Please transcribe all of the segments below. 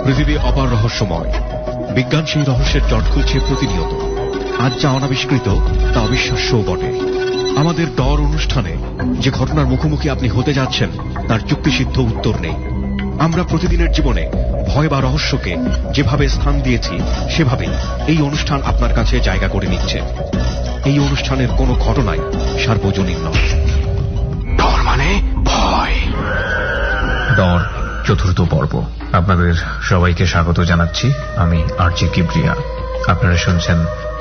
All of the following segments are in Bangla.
পৃথিবী অপার রহস্যময়। বিজ্ঞান সেই রহস্যের জট খুলছে প্রতিনিয়ত। আজ যা অনাবিষ্কৃত তা অবিশ্বাস্যও বটে। আমাদের ডর অনুষ্ঠানে যে ঘটনার মুখোমুখি আপনি হতে যাচ্ছেন তার যুক্তিসিদ্ধ উত্তর নেই। আমরা প্রতিদিনের জীবনে ভয় বা রহস্যকে যেভাবে স্থান দিয়েছি সেভাবেই এই অনুষ্ঠান আপনার কাছে জায়গা করে নিচ্ছে। এই অনুষ্ঠানের কোনো ঘটনাই সার্বজনীন নয়। ডর মানে ভয়। ডর চতুর্থ পর্ব। আপনাদের সবাইকে স্বাগত জানাচ্ছি। আমি আরজে কিবরিয়া। আপনারা শুনছেন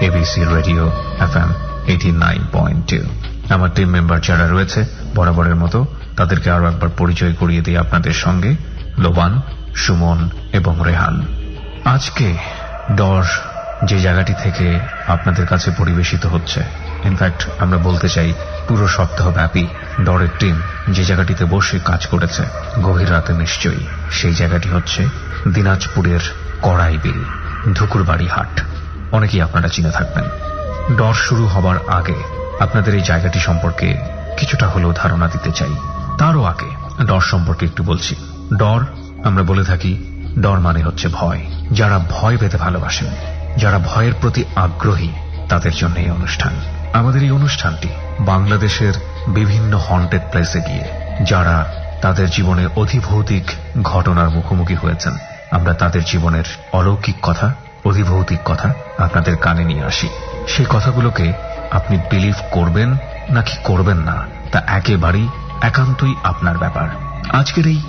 এবিসি রেডিও FM 89.2। আমার টিম মেম্বার যারা রয়েছে বরাবরের মতো তাদেরকে আরো একবার পরিচয় করিয়ে দিই আপনাদের সঙ্গে। লোবান, সুমন এবং রেহান। আজকে ডর যে জায়গাটি থেকে আপনাদের কাছে পরিবেশিত হচ্ছে, ইনফ্যাক্ট আমরা বলতে চাই পুরো সপ্তাহব্যাপী ডরের টিম যে জায়গাটিতে বসে কাজ করেছে গভীর রাতে নিশ্চয়ই, সেই জায়গাটি হচ্ছে দিনাজপুরের কড়াইবিল, ধুকুরবাড়ি হাট। অনেকেই আপনারা চিনে থাকবেন। ডর শুরু হবার আগে আপনাদের এই জায়গাটি সম্পর্কে কিছুটা হলেও ধারণা দিতে চাই। তারও আগে ডর সম্পর্কে একটু বলছি। ডর আমরা বলে থাকি, ডর মানে হচ্ছে ভয়। যারা ভয় পেতে ভালোবাসেন, যারা ভয়ের প্রতি আগ্রহী, তাদের জন্য এই অনুষ্ঠান। আমাদের এই অনুষ্ঠানটি বাংলাদেশের বিভিন্ন হন্টেড প্লেসে গিয়ে যারা তাদের জীবনে অধিভৌতিক ঘটনার মুখোমুখি হয়েছেন, আমরা তাদের জীবনের অলৌকিক কথা, অধিভৌতিক কথা আপনাদের কানে নিয়ে আসি। সেই কথাগুলোকে আপনি বিলিভ করবেন নাকি করবেন না তা একেবারেই একান্তই আপনার ব্যাপার। আজকের এই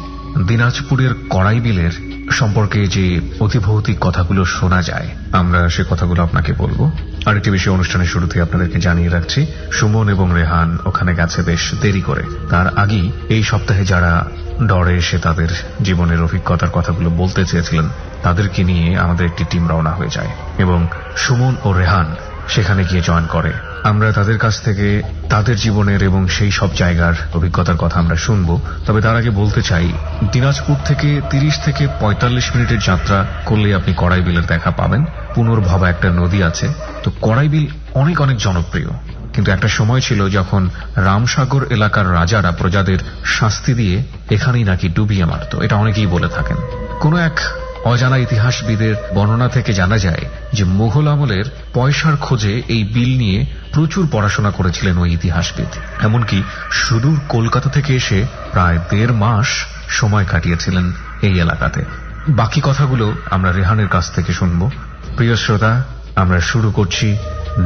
দিনাজপুরের কড়াইবিলের সম্পর্কে যে অধিভৌতিক কথাগুলো শোনা যায়, আমরা সে কথাগুলো আপনাকে বলবো। আরেকটি বিষয় অনুষ্ঠানের শুরুতে আপনাদেরকে জানিয়ে রাখছি, সুমন এবং রেহান ওখানে গেছে বেশ দেরি করে। তার আগেই এই সপ্তাহে যারা ডরে এসে তাদের জীবনের অভিজ্ঞতার কথাগুলো বলতে চেয়েছিলেন, তাদেরকে নিয়ে আমাদের একটি টিম রওনা হয়ে যায় এবং সুমন ও রেহান সেখানে গিয়ে জয়েন করে। আমরা তাদের কাছ থেকে তাদের জীবনের এবং সেই সব জায়গার অভিজ্ঞতার কথা আমরা শুনবো। তবে তার আগে বলতে চাই, দিনাজপুর থেকে 30 থেকে 45 মিনিটের যাত্রা করলে আপনি কড়াইবিলের দেখা পাবেন। পুনর্ভবা একটা নদী আছে। তো কড়াইবিল অনেক অনেক জনপ্রিয়, কিন্তু একটা সময় ছিল যখন রামসাগর এলাকার রাজারা প্রজাদের শাস্তি দিয়ে এখানেই নাকি ডুবিয়ে মারত। এটা অনেকেই বলে থাকেন। কোন এক অজানা ইতিহাসবিদের বর্ণনা থেকে জানা যায় যে মুঘল আমলের পয়সার খোঁজে এই বিল নিয়ে প্রচুর পড়াশোনা করেছিলেন ওই ইতিহাসবিদ। এমনকি সুদূর কলকাতা থেকে এসে প্রায় 1.5 মাস সময় কাটিয়েছিলেন এই এলাকাতে। বাকি কথাগুলো আমরা রেহানের কাছ থেকে শুনব। প্রিয় শ্রোতা, আমরা শুরু করছি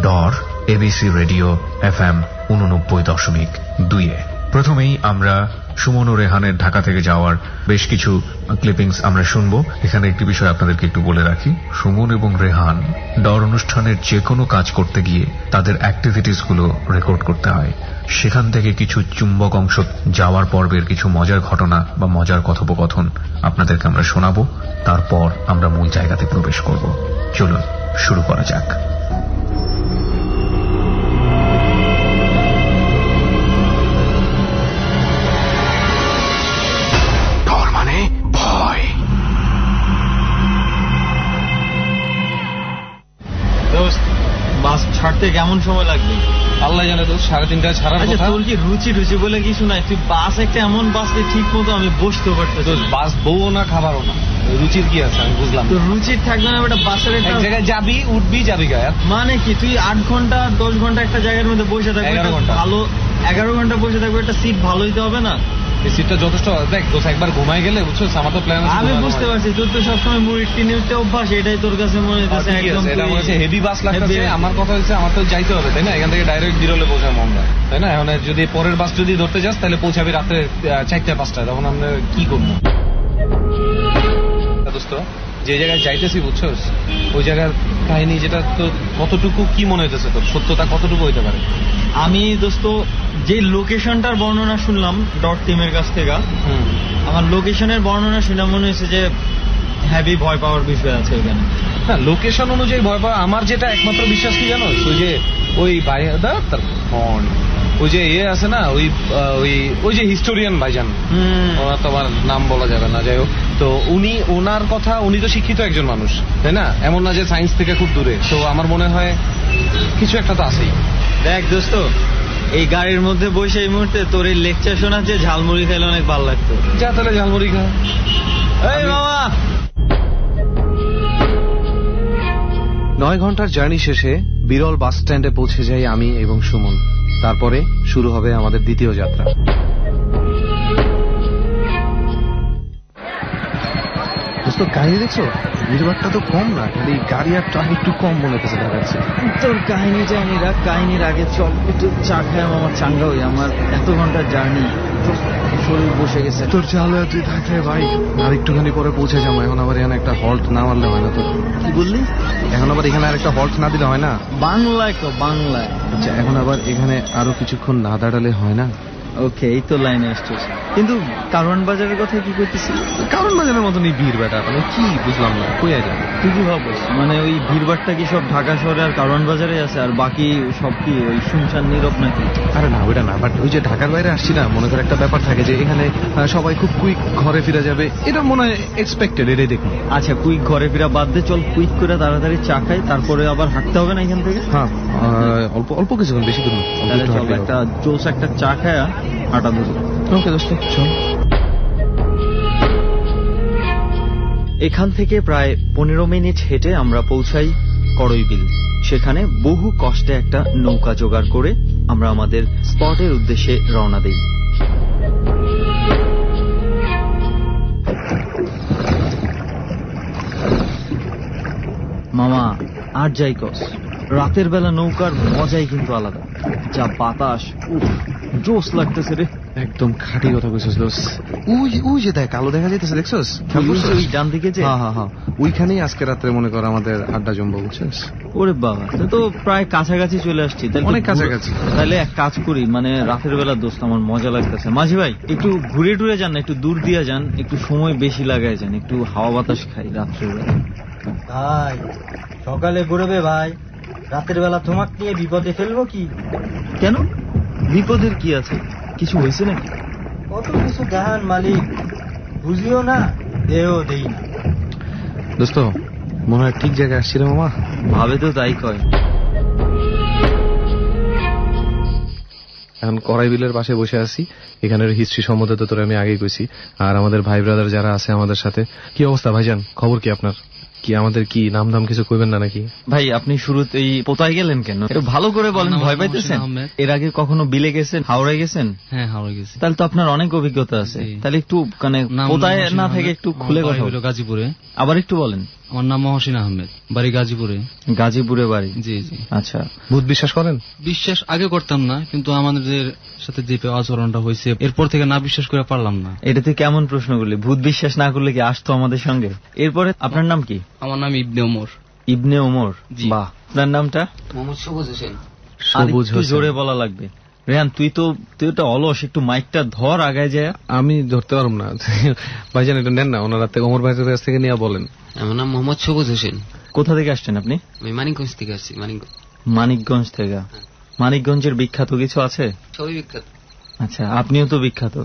ডর এবিসি রেডিও FM 89.2-এ। প্রথমেই আমরা সুমন ও রেহানের ঢাকা থেকে যাওয়ার বেশ কিছু ক্লিপিংস আমরা শুনবো। এখানে একটি বিষয় আপনাদেরকে একটু বলে রাখি, সুমন এবং রেহান ডর অনুষ্ঠানের যে কোনো কাজ করতে গিয়ে তাদের অ্যাক্টিভিটিস গুলো রেকর্ড করতে হয়। সেখান থেকে কিছু চুম্বক অংশ যাওয়ার পর্বের কিছু মজার ঘটনা বা মজার কথোপকথন আপনাদেরকে আমরা শোনাবো। তারপর আমরা মূল জায়গাতে প্রবেশ করব। চলুন শুরু করা যাক। বাস ছাড়তে কেমন সময় লাগবে আল্লাহ জানে। তো 3:30টায় ছাড়ার কথা। তোর কি রুচি বলে কিছু নাই? তুই বাস একটা এমন বাসে ঠিক মতো আমি বসতে পারতেছি। বাস বউও না খাবারও না, রুচির কি আছে আমি বুঝলাম। তো রুচির থাকবে না একটা বাসের এক জায়গায় যাবি উঠবি যাবি গায়ে। মানে কি তুই 8 ঘন্টা 10 ঘন্টা একটা জায়গার মধ্যে বসে থাকবি? 11 ঘন্টা ভালো 11 ঘন্টা বসে থাকবে, একটা সিট ভালো দিতে হবে না? এই সিটটা যথেষ্ট। দেখ দোষ একবার ঘুমাই গেলে বুঝছো, আমার তো প্ল্যান আছে। আমি বুঝতে পারছি তোর তো সবসময় মুড়ি টিনে উঠতে অভ্যাস, এটাই তোর কাছে মনে হচ্ছে একদম এটা মনে হচ্ছে হেভি বাস লাগতেছে। আমার কথা হচ্ছে আমার তো যাইতে হবে, তাই না? এখান থেকে ডাইরেক্ট বিরলে পৌঁছায় মন্দা, তাই না? এখন যদি পরের বাস যদি ধরতে যাস তাহলে পৌঁছাবি রাতে 4টা-5টায়। তখন আমরা কি করবো? দোস্ত যে জায়গায় যাইতেছি বুঝছো, ওই জায়গার কাহিনী যেটা তো কতটুকু কি মনে হইতেছে তোর, সত্যতা কতটুকু হইতে পারে? আমি দোস্ত যে লোকেশনটার বর্ণনা শুনলাম ডট টিমের কাছ থেকে, আমার লোকেশনের বর্ণনা শুনে মনে হয়েছে যে হেভি ভয় পাওয়ার বিষয় আছে ওখানে। হ্যাঁ, লোকেশন অনুযায়ী ভয় পাওয়া। আমার যেটা একমাত্র বিশ্বাস কি জানো, ওই যে ওই ভাই ওই যে ইয়ে আছে না, ওই যে হিস্টোরিয়ান ভাইজান, ওনার তো আমার নাম বলা যাবে না, যাই হোক। তো ওনার কথা, উনি তো শিক্ষিত একজন মানুষ, তাই না? এমন না যে সায়েন্স থেকে খুব দূরে। তো আমার মনে হয় কিছু একটা তো আছেই। দেখ দোস্ত, এই গাড়ির মধ্যে বসে এই মুহূর্তে তোর এই লেকচার শোনাচ্ছে, ঝালমুড়ি খাইলে অনেক ভালো লাগতো। যা তাহলে ঝালমুড়ি খা। এই মামা 9 ঘন্টার জার্নি শেষে বিরল বাস স্ট্যান্ডে পৌঁছে যাই আমি এবং সুমন। তারপরে শুরু হবে আমাদের দ্বিতীয় যাত্রা। দোস্ত কাহিনী দেখছো, ভিড়ভাড়টা তো কম না, খালি গাড়ি আর ট্রাক একটু কম মনে হচ্ছে দেখাচ্ছে। তোর কাহিনী জানিরা, কাহিনীর আগে চল একটু চা খাই, আমার চাঙ্গা হই। আমার এত ঘন্টার জার্নি, শরীর বসে গেছে। তোর চালু তুই থাকলে ভাই আর একটুখানি পরে পৌঁছে যাবো। এখন আবার এখানে একটা হল্ট না মারলে হয় না। তোর কি বললি? এখন আবার এখানে আর একটা হল্ট না দিলে হয় না। বাংলায় তো বাংলায়। আচ্ছা, এখন আবার এখানে আরো কিছুক্ষণ না দাঁড়ালে হয় না? ওকে, এই তো লাইনে আসছিস। কিন্তু কারওয়ান বাজারের কথা কি করতেছিস? কারণ বাজারের মতনই ভিড় বেটা, মানে কি বুঝলাম না, কই যায়? তুই কি ভাবছিস মানে ওই ভিড়ভাড়টা কি সব ঢাকা শহরে আর কারওয়ান বাজারে আছে, আর বাকি সব কি ওই শুনশান নীরব নাকি? আরে না, ওইটা না, বাট ওই যে ঢাকার বাইরে আসছি না, মনে করে একটা ব্যাপার থাকে যে এখানে সবাই খুব কুইক ঘরে ফিরে যাবে, এটা মনে হয় এক্সপেক্টেড। এটাই দেখুন। আচ্ছা, কুইক ঘরে ফিরা বাদ দে, চল কুইক করে তাড়াতাড়ি চা খাই, তারপরে আবার হাঁটতে হবে না এখান থেকে? হ্যাঁ, অল্প অল্প কিছুক্ষণ, বেশি করুন। তাহলে চল একটা জোস একটা চা খায়া হাঁটা ধরো। ওকে দোস্ত, চল। এখান থেকে প্রায় 15 মিনিট হেঁটে আমরা পৌঁছাই করইবিল। সেখানে বহু কষ্টে একটা নৌকা জোগাড় করে আমরা আমাদের স্পটের উদ্দেশ্যে রওনা দিই। মামা আর যাই কস, রাতের বেলা নৌকার মজাই কিন্তু আলাদা। যা বাতাস, উফ, জোস লাগতেছে রে। একদম খাঁটি কথা কইছিস দোস্ত। ওই যে দেখ, আলো দেখা যাইতেছে, দেখছস? ওই ডান দিকে যে, হ্যাঁ, ওইখানেই আজকে রাত্রে মনে কর আমাদের আড্ডা জমবো, বুঝছিস? ওরে বাবা, তো প্রায় কাছাকাছি চলে আসছি। অনেক কাছাকাছি। তাহলে এক কাজ করি, মানে রাতের বেলা দোস্ত আমার মজা লাগতেছে। মাঝি ভাই, একটু ঘুরে টুরে যান না, একটু দূর দিয়ে যান, একটু সময় বেশি লাগায় যান, একটু হাওয়া বাতাস খাই রাত্রের বেলা। ভাই সকালে ঘুরবে ভাই, রাতের বেলা তোমাকে নিয়ে বিপদে ফেলবো কি? কেন, বিপদের কি আছে? কিছু হয়েছে নাকি? কত কিছু দেখান মালিক, বুঝিও না, দেও দেই না। দোস্ত মনে হয় ঠিক জায়গায় আসছি রে মামা। ভাবে তো তাই কয়। এখন করাইবিলের পাশে বসে আছি। এখানের হিস্ট্রি সম্বন্ধে তো তোর আমি আগেই কইছি। আর আমাদের ভাই ব্রাদার যারা আছে আমাদের সাথে, কি অবস্থা ভাইজান? খবর কি আপনার? কি আমাদের কি নাম ধাম কিছু কইবেন না নাকি? ভাই আপনি শুরুতেই পোতায় গেলেন কেন? একটু ভালো করে বলেন, ভয় পাইতেছেন? এর আগে কখনো বিলে গেছেন, হাওড়ায় গেছেন? হ্যাঁ, হাওড়ায় গেছি। তাহলে তো আপনার অনেক অভিজ্ঞতা আছে। তাহলে একটু মানে পোতায় না থেকে একটু খুলে কথা বলুন। গাজীপুরে। আবার একটু বলেন। আমার নাম মহসিন আহমেদ, বাড়ি গাজীপুরে। গাজীপুরে বাড়ি? জি জি। আচ্ছা, ভূত বিশ্বাস করেন? বিশ্বাস আগে করতাম না, কিন্তু আমাদের সাথে যে আচরণটা হয়েছে এরপর থেকে না বিশ্বাস করে পারলাম না। এটা তুই কেমন প্রশ্ন করলি? ভূত বিশ্বাস না করলে কি আসতো আমাদের সঙ্গে? এরপরে আপনার নাম কি? আমার নাম ইবনে ওমর। ইবনে ওমর? বাহ, আপনার নামটা? মোহাম্মদ সবুজ হোসেন। সবুজ হোসেন। জোরে বলা লাগবে। রেহান, তুই তো অলস, একটু মাইকটা ধর আগায় যায়। আমি ধরতে পারব না ভাইজান, একটু নেন না, ওনারা ওমর ভাইয়ের কাছ থেকে নিয়ে বলেন। আমার নাম মোহাম্মদ সবুজ হোসেন। কোথা থেকে আসছেন আপনি? আমি মানিকগঞ্জ থেকে আসছি। মানিকগঞ্জ থেকে? মানিকগঞ্জের বিখ্যাত কিছু আছে? সবই বিখ্যাত। আচ্ছা, আপনিও তো বিখ্যাত,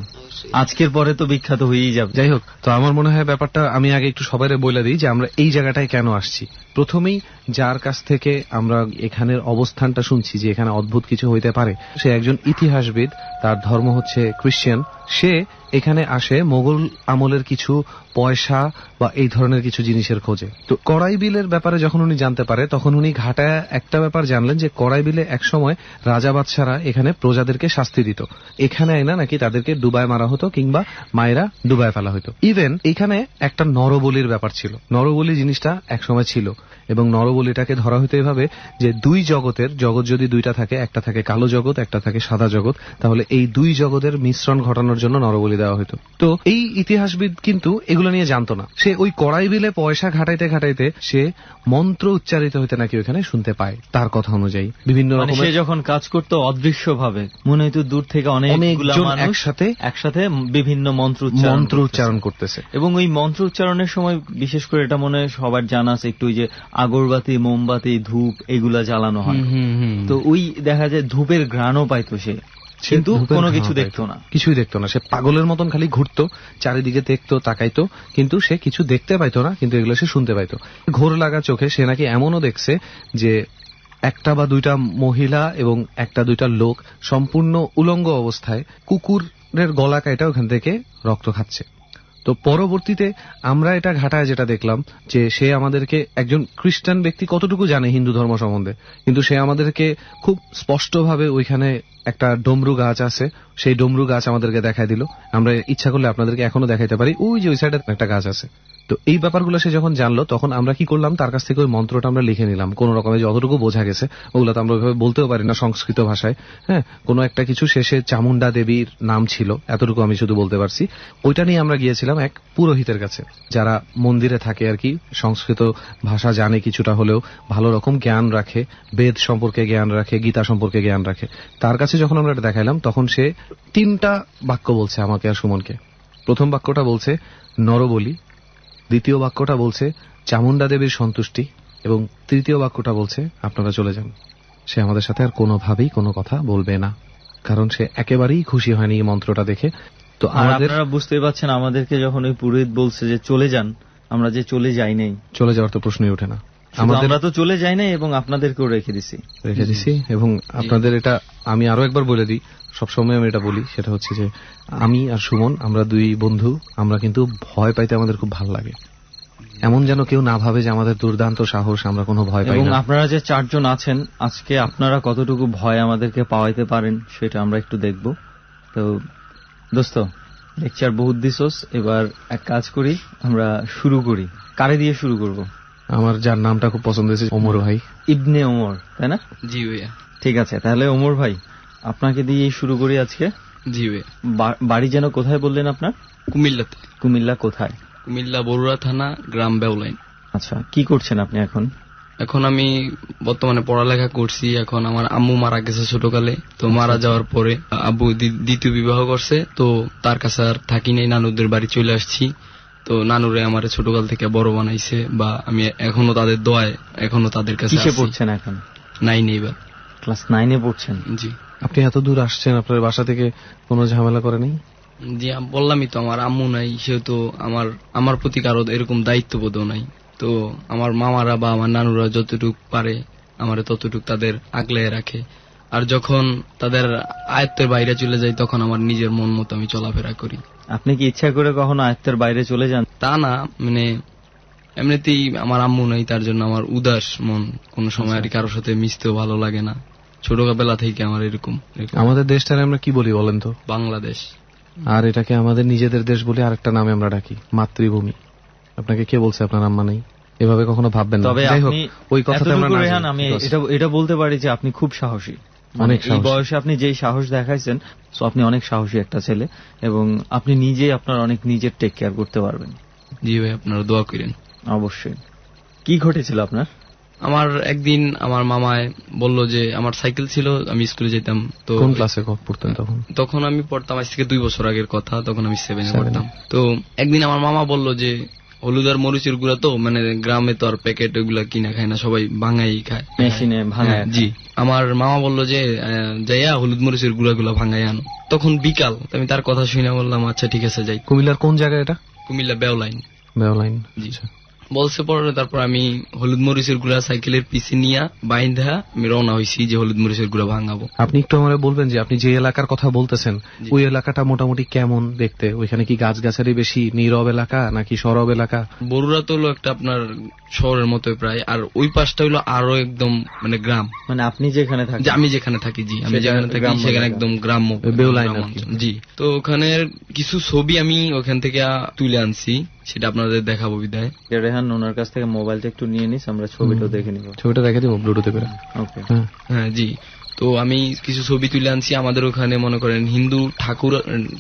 আজকের পরে তো বিখ্যাত হয়েই যাবে। যাই হোক, তো আমার মনে হয় ব্যাপারটা আমি আগে একটু সবাই বলে দিই যে আমরা এই জায়গাটায় কেন আসছি। প্রথমেই যার কাছ থেকে আমরা এখানের অবস্থানটা শুনছি যে এখানে অদ্ভুত কিছু হইতে পারে, সে একজন ইতিহাসবিদ, তার ধর্ম হচ্ছে খ্রিস্টান। সে এখানে আসে মোগল আমলের কিছু পয়সা বা এই ধরনের কিছু জিনিসের খোঁজে। তো করাইবিলের ব্যাপারে যখন উনি জানতে পারে, তখন উনি ঘাটায় একটা ব্যাপার জানলেন যে করাইবিলে একসময় রাজা বাদশারা এখানে প্রজাদেরকে শাস্তি দিত। এখানে আইনা নাকি তাদেরকে ডুবায় মারা হতো কিংবা মায়েরা ডুবায় ফেলা হতো। ইভেন এখানে একটা নরবলির ব্যাপার ছিল। নরবলি জিনিসটা একসময় ছিল, এবং নরবলিটাকে ধরা হইতে এভাবে যে দুই জগতের, জগৎ যদি দুইটা থাকে, একটা থাকে কালো জগৎ, একটা থাকে সাদা জগৎ, তাহলে এই দুই জগতের মিশ্রণ ঘটানোর জন্য নরবলি দেওয়া হতো। তো এই ইতিহাসবিদ কিন্তু এগুলো নিয়ে জানতো না। সে ওই কড়াইবিলে পয়সা ঘাটাইতে ঘাটাইতে সে মন্ত্র উচ্চারিত হইতে নাকি ওখানে শুনতে পায়। তার কথা অনুযায়ী বিভিন্ন রকমের, সে যখন কাজ করতো অদৃশ্য ভাবে, মনে হয়তো দূর থেকে অনেকগুলো মানুষ একসাথে বিভিন্ন মন্ত্র উচ্চারণ করতেছে। এবং ওই মন্ত্র উচ্চারণের সময় বিশেষ করে এটা মনে হয় সবার জানা আছে একটু, যে আগরবাতি, মোমবাতি, ধূপ এগুলা জ্বালানো হয়। তো ওই দেখা যায় ধূপের ঘ্রাণও পাইতো সে, কিন্তু কোনো কিছু দেখতো না, কিছুই দেখতো না। সে পাগলের মতন খালি ঘুরতো, চারিদিকে দেখতো, তাকাইতো, কিন্তু সে কিছু দেখতে পাইতো না, কিন্তু এগুলো সে শুনতে পাইতো। ঘোর লাগা চোখে সে নাকি এমনও দেখছে যে একটা বা দুইটা মহিলা এবং একটা দুইটা লোক সম্পূর্ণ উলঙ্গ অবস্থায় কুকুরের গলা কাইটা ওখান থেকে রক্ত খাচ্ছে। তো পরবর্তীতে আমরা এটা ঘাটায় যেটা দেখলাম যে সে আমাদেরকে, একজন খ্রিস্টান ব্যক্তি কতটুকু জানে হিন্দু ধর্ম সম্বন্ধে, কিন্তু সে আমাদেরকে খুব স্পষ্টভাবে ওইখানে একটা ডমরু গাছ আছে, সেই ডমরু গাছ আমাদেরকে দেখায় দিল। আমরা ইচ্ছা করলে আপনাদেরকে এখনো দেখাইতে পারি, ওই যে ওই সাইডে একটা গাছ আছে। তো এই ব্যাপারগুলো সে যখন জানলো তখন আমরা কি করলাম, তার কাছ থেকে ওই মন্ত্রটা আমরা লিখে নিলাম। কোন রকমের যতটুকু বোঝা গেছে, ওগুলো তো আমরা ওইভাবে বলতেও পারি না সংস্কৃত ভাষায়। হ্যাঁ, কোনো একটা কিছু শেষে চামুন্ডা দেবীর নাম ছিল, এতটুকু আমি শুধু বলতে পারছি। ওইটা নিয়ে আমরা গিয়েছিলাম এক পুরোহিতের কাছে, যারা মন্দিরে থাকে আর কি, সংস্কৃত ভাষা জানে কিছুটা হলেও, ভালো রকম জ্ঞান রাখে, বেদ সম্পর্কে জ্ঞান রাখে, গীতা সম্পর্কে জ্ঞান রাখে। তার কাছে যখন আমরা এটা দেখাইলাম তখন সে 3টা বাক্য বলছে আমাকে আর সুমনকে। প্রথম বাক্যটা বলছে নরবলি, দ্বিতীয় বাক্যটা বলছে চামুন্ডা দেবীর সন্তুষ্টি, এবং তৃতীয় বাক্যটা বলছে আপনারা চলে যান। সে আমাদের সাথে আর কোনোভাবেই কোনো কথা বলবে না, কারণ সে একেবারেই খুশি হয়নি এই মন্ত্রটা দেখে। তো আপনারা বুঝতেই পারছেন, আমাদেরকে যখন ওই পুরোহিত বলছে যে চলে যান, আমরা যে চলে যাই নাই, চলে যাওয়ার তো প্রশ্নই ওঠে না। আমরা তো চলে যাই নাই এবং আপনাদেরকেও রেখে দিছি। এবং আপনাদের এটা আমি আরো একবার বলে দিই, সবসময় আমি এটা বলি, সেটা হচ্ছে যে আমি আর সুমন, আমরা 2 বন্ধু, আমরা কিন্তু ভয় পাইতে আমাদের খুব ভালো লাগে। এমন যেন কেউ না ভাবে যে আমাদের দুর্দান্ত সাহস, আমরা কোনো ভয় পাই না। এবং আপনারা যে 4 জন আছেন, আজকে আপনারা কতটুকু ভয় আমাদেরকে পাওয়াইতে পারেন সেটা আমরা একটু দেখব। তো দোস্ত, লেকচার বহুত দিছস, এবার এক কাজ করি, আমরা শুরু করি। কারে দিয়ে শুরু করব? আমার যার নামটা খুব পছন্দ হয়েছে, ওমর ভাই, ইবনে ওমর, তাই না? জি ভাইয়া। ঠিক আছে, তাহলে ওমর ভাই আপনাকে দিয়ে শুরু করি আজকে। জি ভাইয়া। বাড়ি যেন কোথায় বললেন আপনার? কুমিল্লাতে। কুমিল্লা কোথায়? কুমিল্লা বরুড়া থানা, গ্রাম বেউলাইন। আচ্ছা, কি করছেন আপনি এখন? এখন আমি বর্তমানে পড়ালেখা করছি। এখন আমার আম্মু মারা গেছে ছোটকালে, তো মারা যাওয়ার পরে আব্বু দ্বিতীয় বিবাহ করছে, তো তার কাছে আর থাকি নাই, নানুদের বাড়ি চলে আসছি। তো নানুরে আমার ছোটকাল থেকে বড় বানাইছে, বা আমি এখনো তাদের দোয়ায় এখনো তাদের কাছে। কিসে পড়ছেন এখন? 9 এবার। ক্লাস 9 পড়ছেন? জি। আপনি এত দূর আসছেন, আপনার বাসা থেকে কোনো ঝামেলা করে নেই? জি, বললামই তো, আমার আম্মু নাই, সেহেতু আমার প্রতি কারো এরকম দায়িত্ববোধও নাই। তো আমার মামারা বা আমার নানুরা যতটুক পারে আমার ততটুক তাদের আগলে রাখে। আর যখন তাদের আয়ত্তের বাইরে চলে যায় তখন আমার নিজের মন মতো আমি চলাফেরা করি। আপনি কি ইচ্ছা করে কখনো আয়ত্তের বাইরে চলে যান? তা না, মানে এমনিতেই আমার আম্মু নাই, তার জন্য আমার উদাস মন, কোনো সময় আর কারোর সাথে মিশতেও ভালো লাগে না। ছোটবেলা থেকে আমার এরকম। আমাদের দেশটারে আমরা কি বলি বলেন তো? বাংলাদেশ। আর এটাকে আমাদের নিজেদের দেশ বলে আরেকটা নামে আমরা ডাকি, মাতৃভূমি। আপনাকে কে বলছে আপনার আম্মা নেই? এভাবে কখনো ভাববেন না। তবে আপনি ওই কথাতে আমরা না, আমি এটা বলতে পারি যে আপনি খুব সাহসী। অনেক এই বয়সে আপনি যেই সাহস দেখাইছেন, সো আপনি অনেক সাহসী একটা ছেলে, এবং আপনি নিজে আপনার অনেক নিজের টেক কেয়ার করতে পারবেন। জি ভাই, আপনারা দোয়া করেন। অবশ্যই। কি ঘটেছিল আপনার? আমার একদিন আমার মামায় বলল যে, আমার সাইকেল ছিল, আমি স্কুলে যেতাম। তো কোন ক্লাসে পড়তেন তখন? তখন আমি পড়তাম, আজ থেকে 2 বছর আগের কথা, তখন আমি 7 পড়তাম। তো একদিন আমার মামা বলল যে, হলুদ আর মরিচের গুঁড়া তো, মানে গ্রামে তো আর প্যাকেট ওইগুলা কিনা খায় না, সবাই ভাঙাই খায়, মেশিনে ভাঙায়। জি, আমার মামা বলল যে যাইয়া হলুদ মরিচের গুঁড়াগুলা ভাঙাই আনো। তখন বিকাল, আমি তার কথা শুনে বললাম আচ্ছা ঠিক আছে যাই। কুমিল্লার কোন জায়গায় এটা? কুমিল্লা বেউলাইন। বেউলাইন, জি। বলছে পরে, তারপর আমি হলুদ মরিচের গুঁড়া সাইকেলের পিছে নিয়ে বাইন্ধা আমি রওনা হয়েছি যে হলুদ মরিচের গুঁড়া ভাঙাবো। আপনি একটু আমাকে বলবেন যে আপনি যে এলাকার কথা বলতেছেন, ওই এলাকাটা মোটামুটি কেমন দেখতে? ওইখানে কি গাছগাছালি বেশি, নীরব এলাকা নাকি সরব এলাকা? বরুড়া তো হলো একটা আপনার শহরের মতোই প্রায়, আর ওই পাশটা হলো আরো একদম মানে গ্রাম। মানে আপনি যেখানে থাকেন? আমি যেখানে থাকি, জি, আমি যেখানে থাকি সেখানে একদম গ্রাম্য বেউলাইন। জি। তো ওখানের কিছু ছবি আমি ওখান থেকে তুলে আনছি, সেটা আপনাদের দেখাবো। বিদায় রেহান, ওনার কাছ থেকে মোবাইলটা একটু নিয়ে নিস, আমরা ছবিটা দেখে নিব। ছবিটা দেখে দিব ব্লুটুথে করে। ওকে। হ্যাঁ জি। তো আমি কিছু ছবি তুলে আনছি। আমাদের ওখানে মনে করেন হিন্দু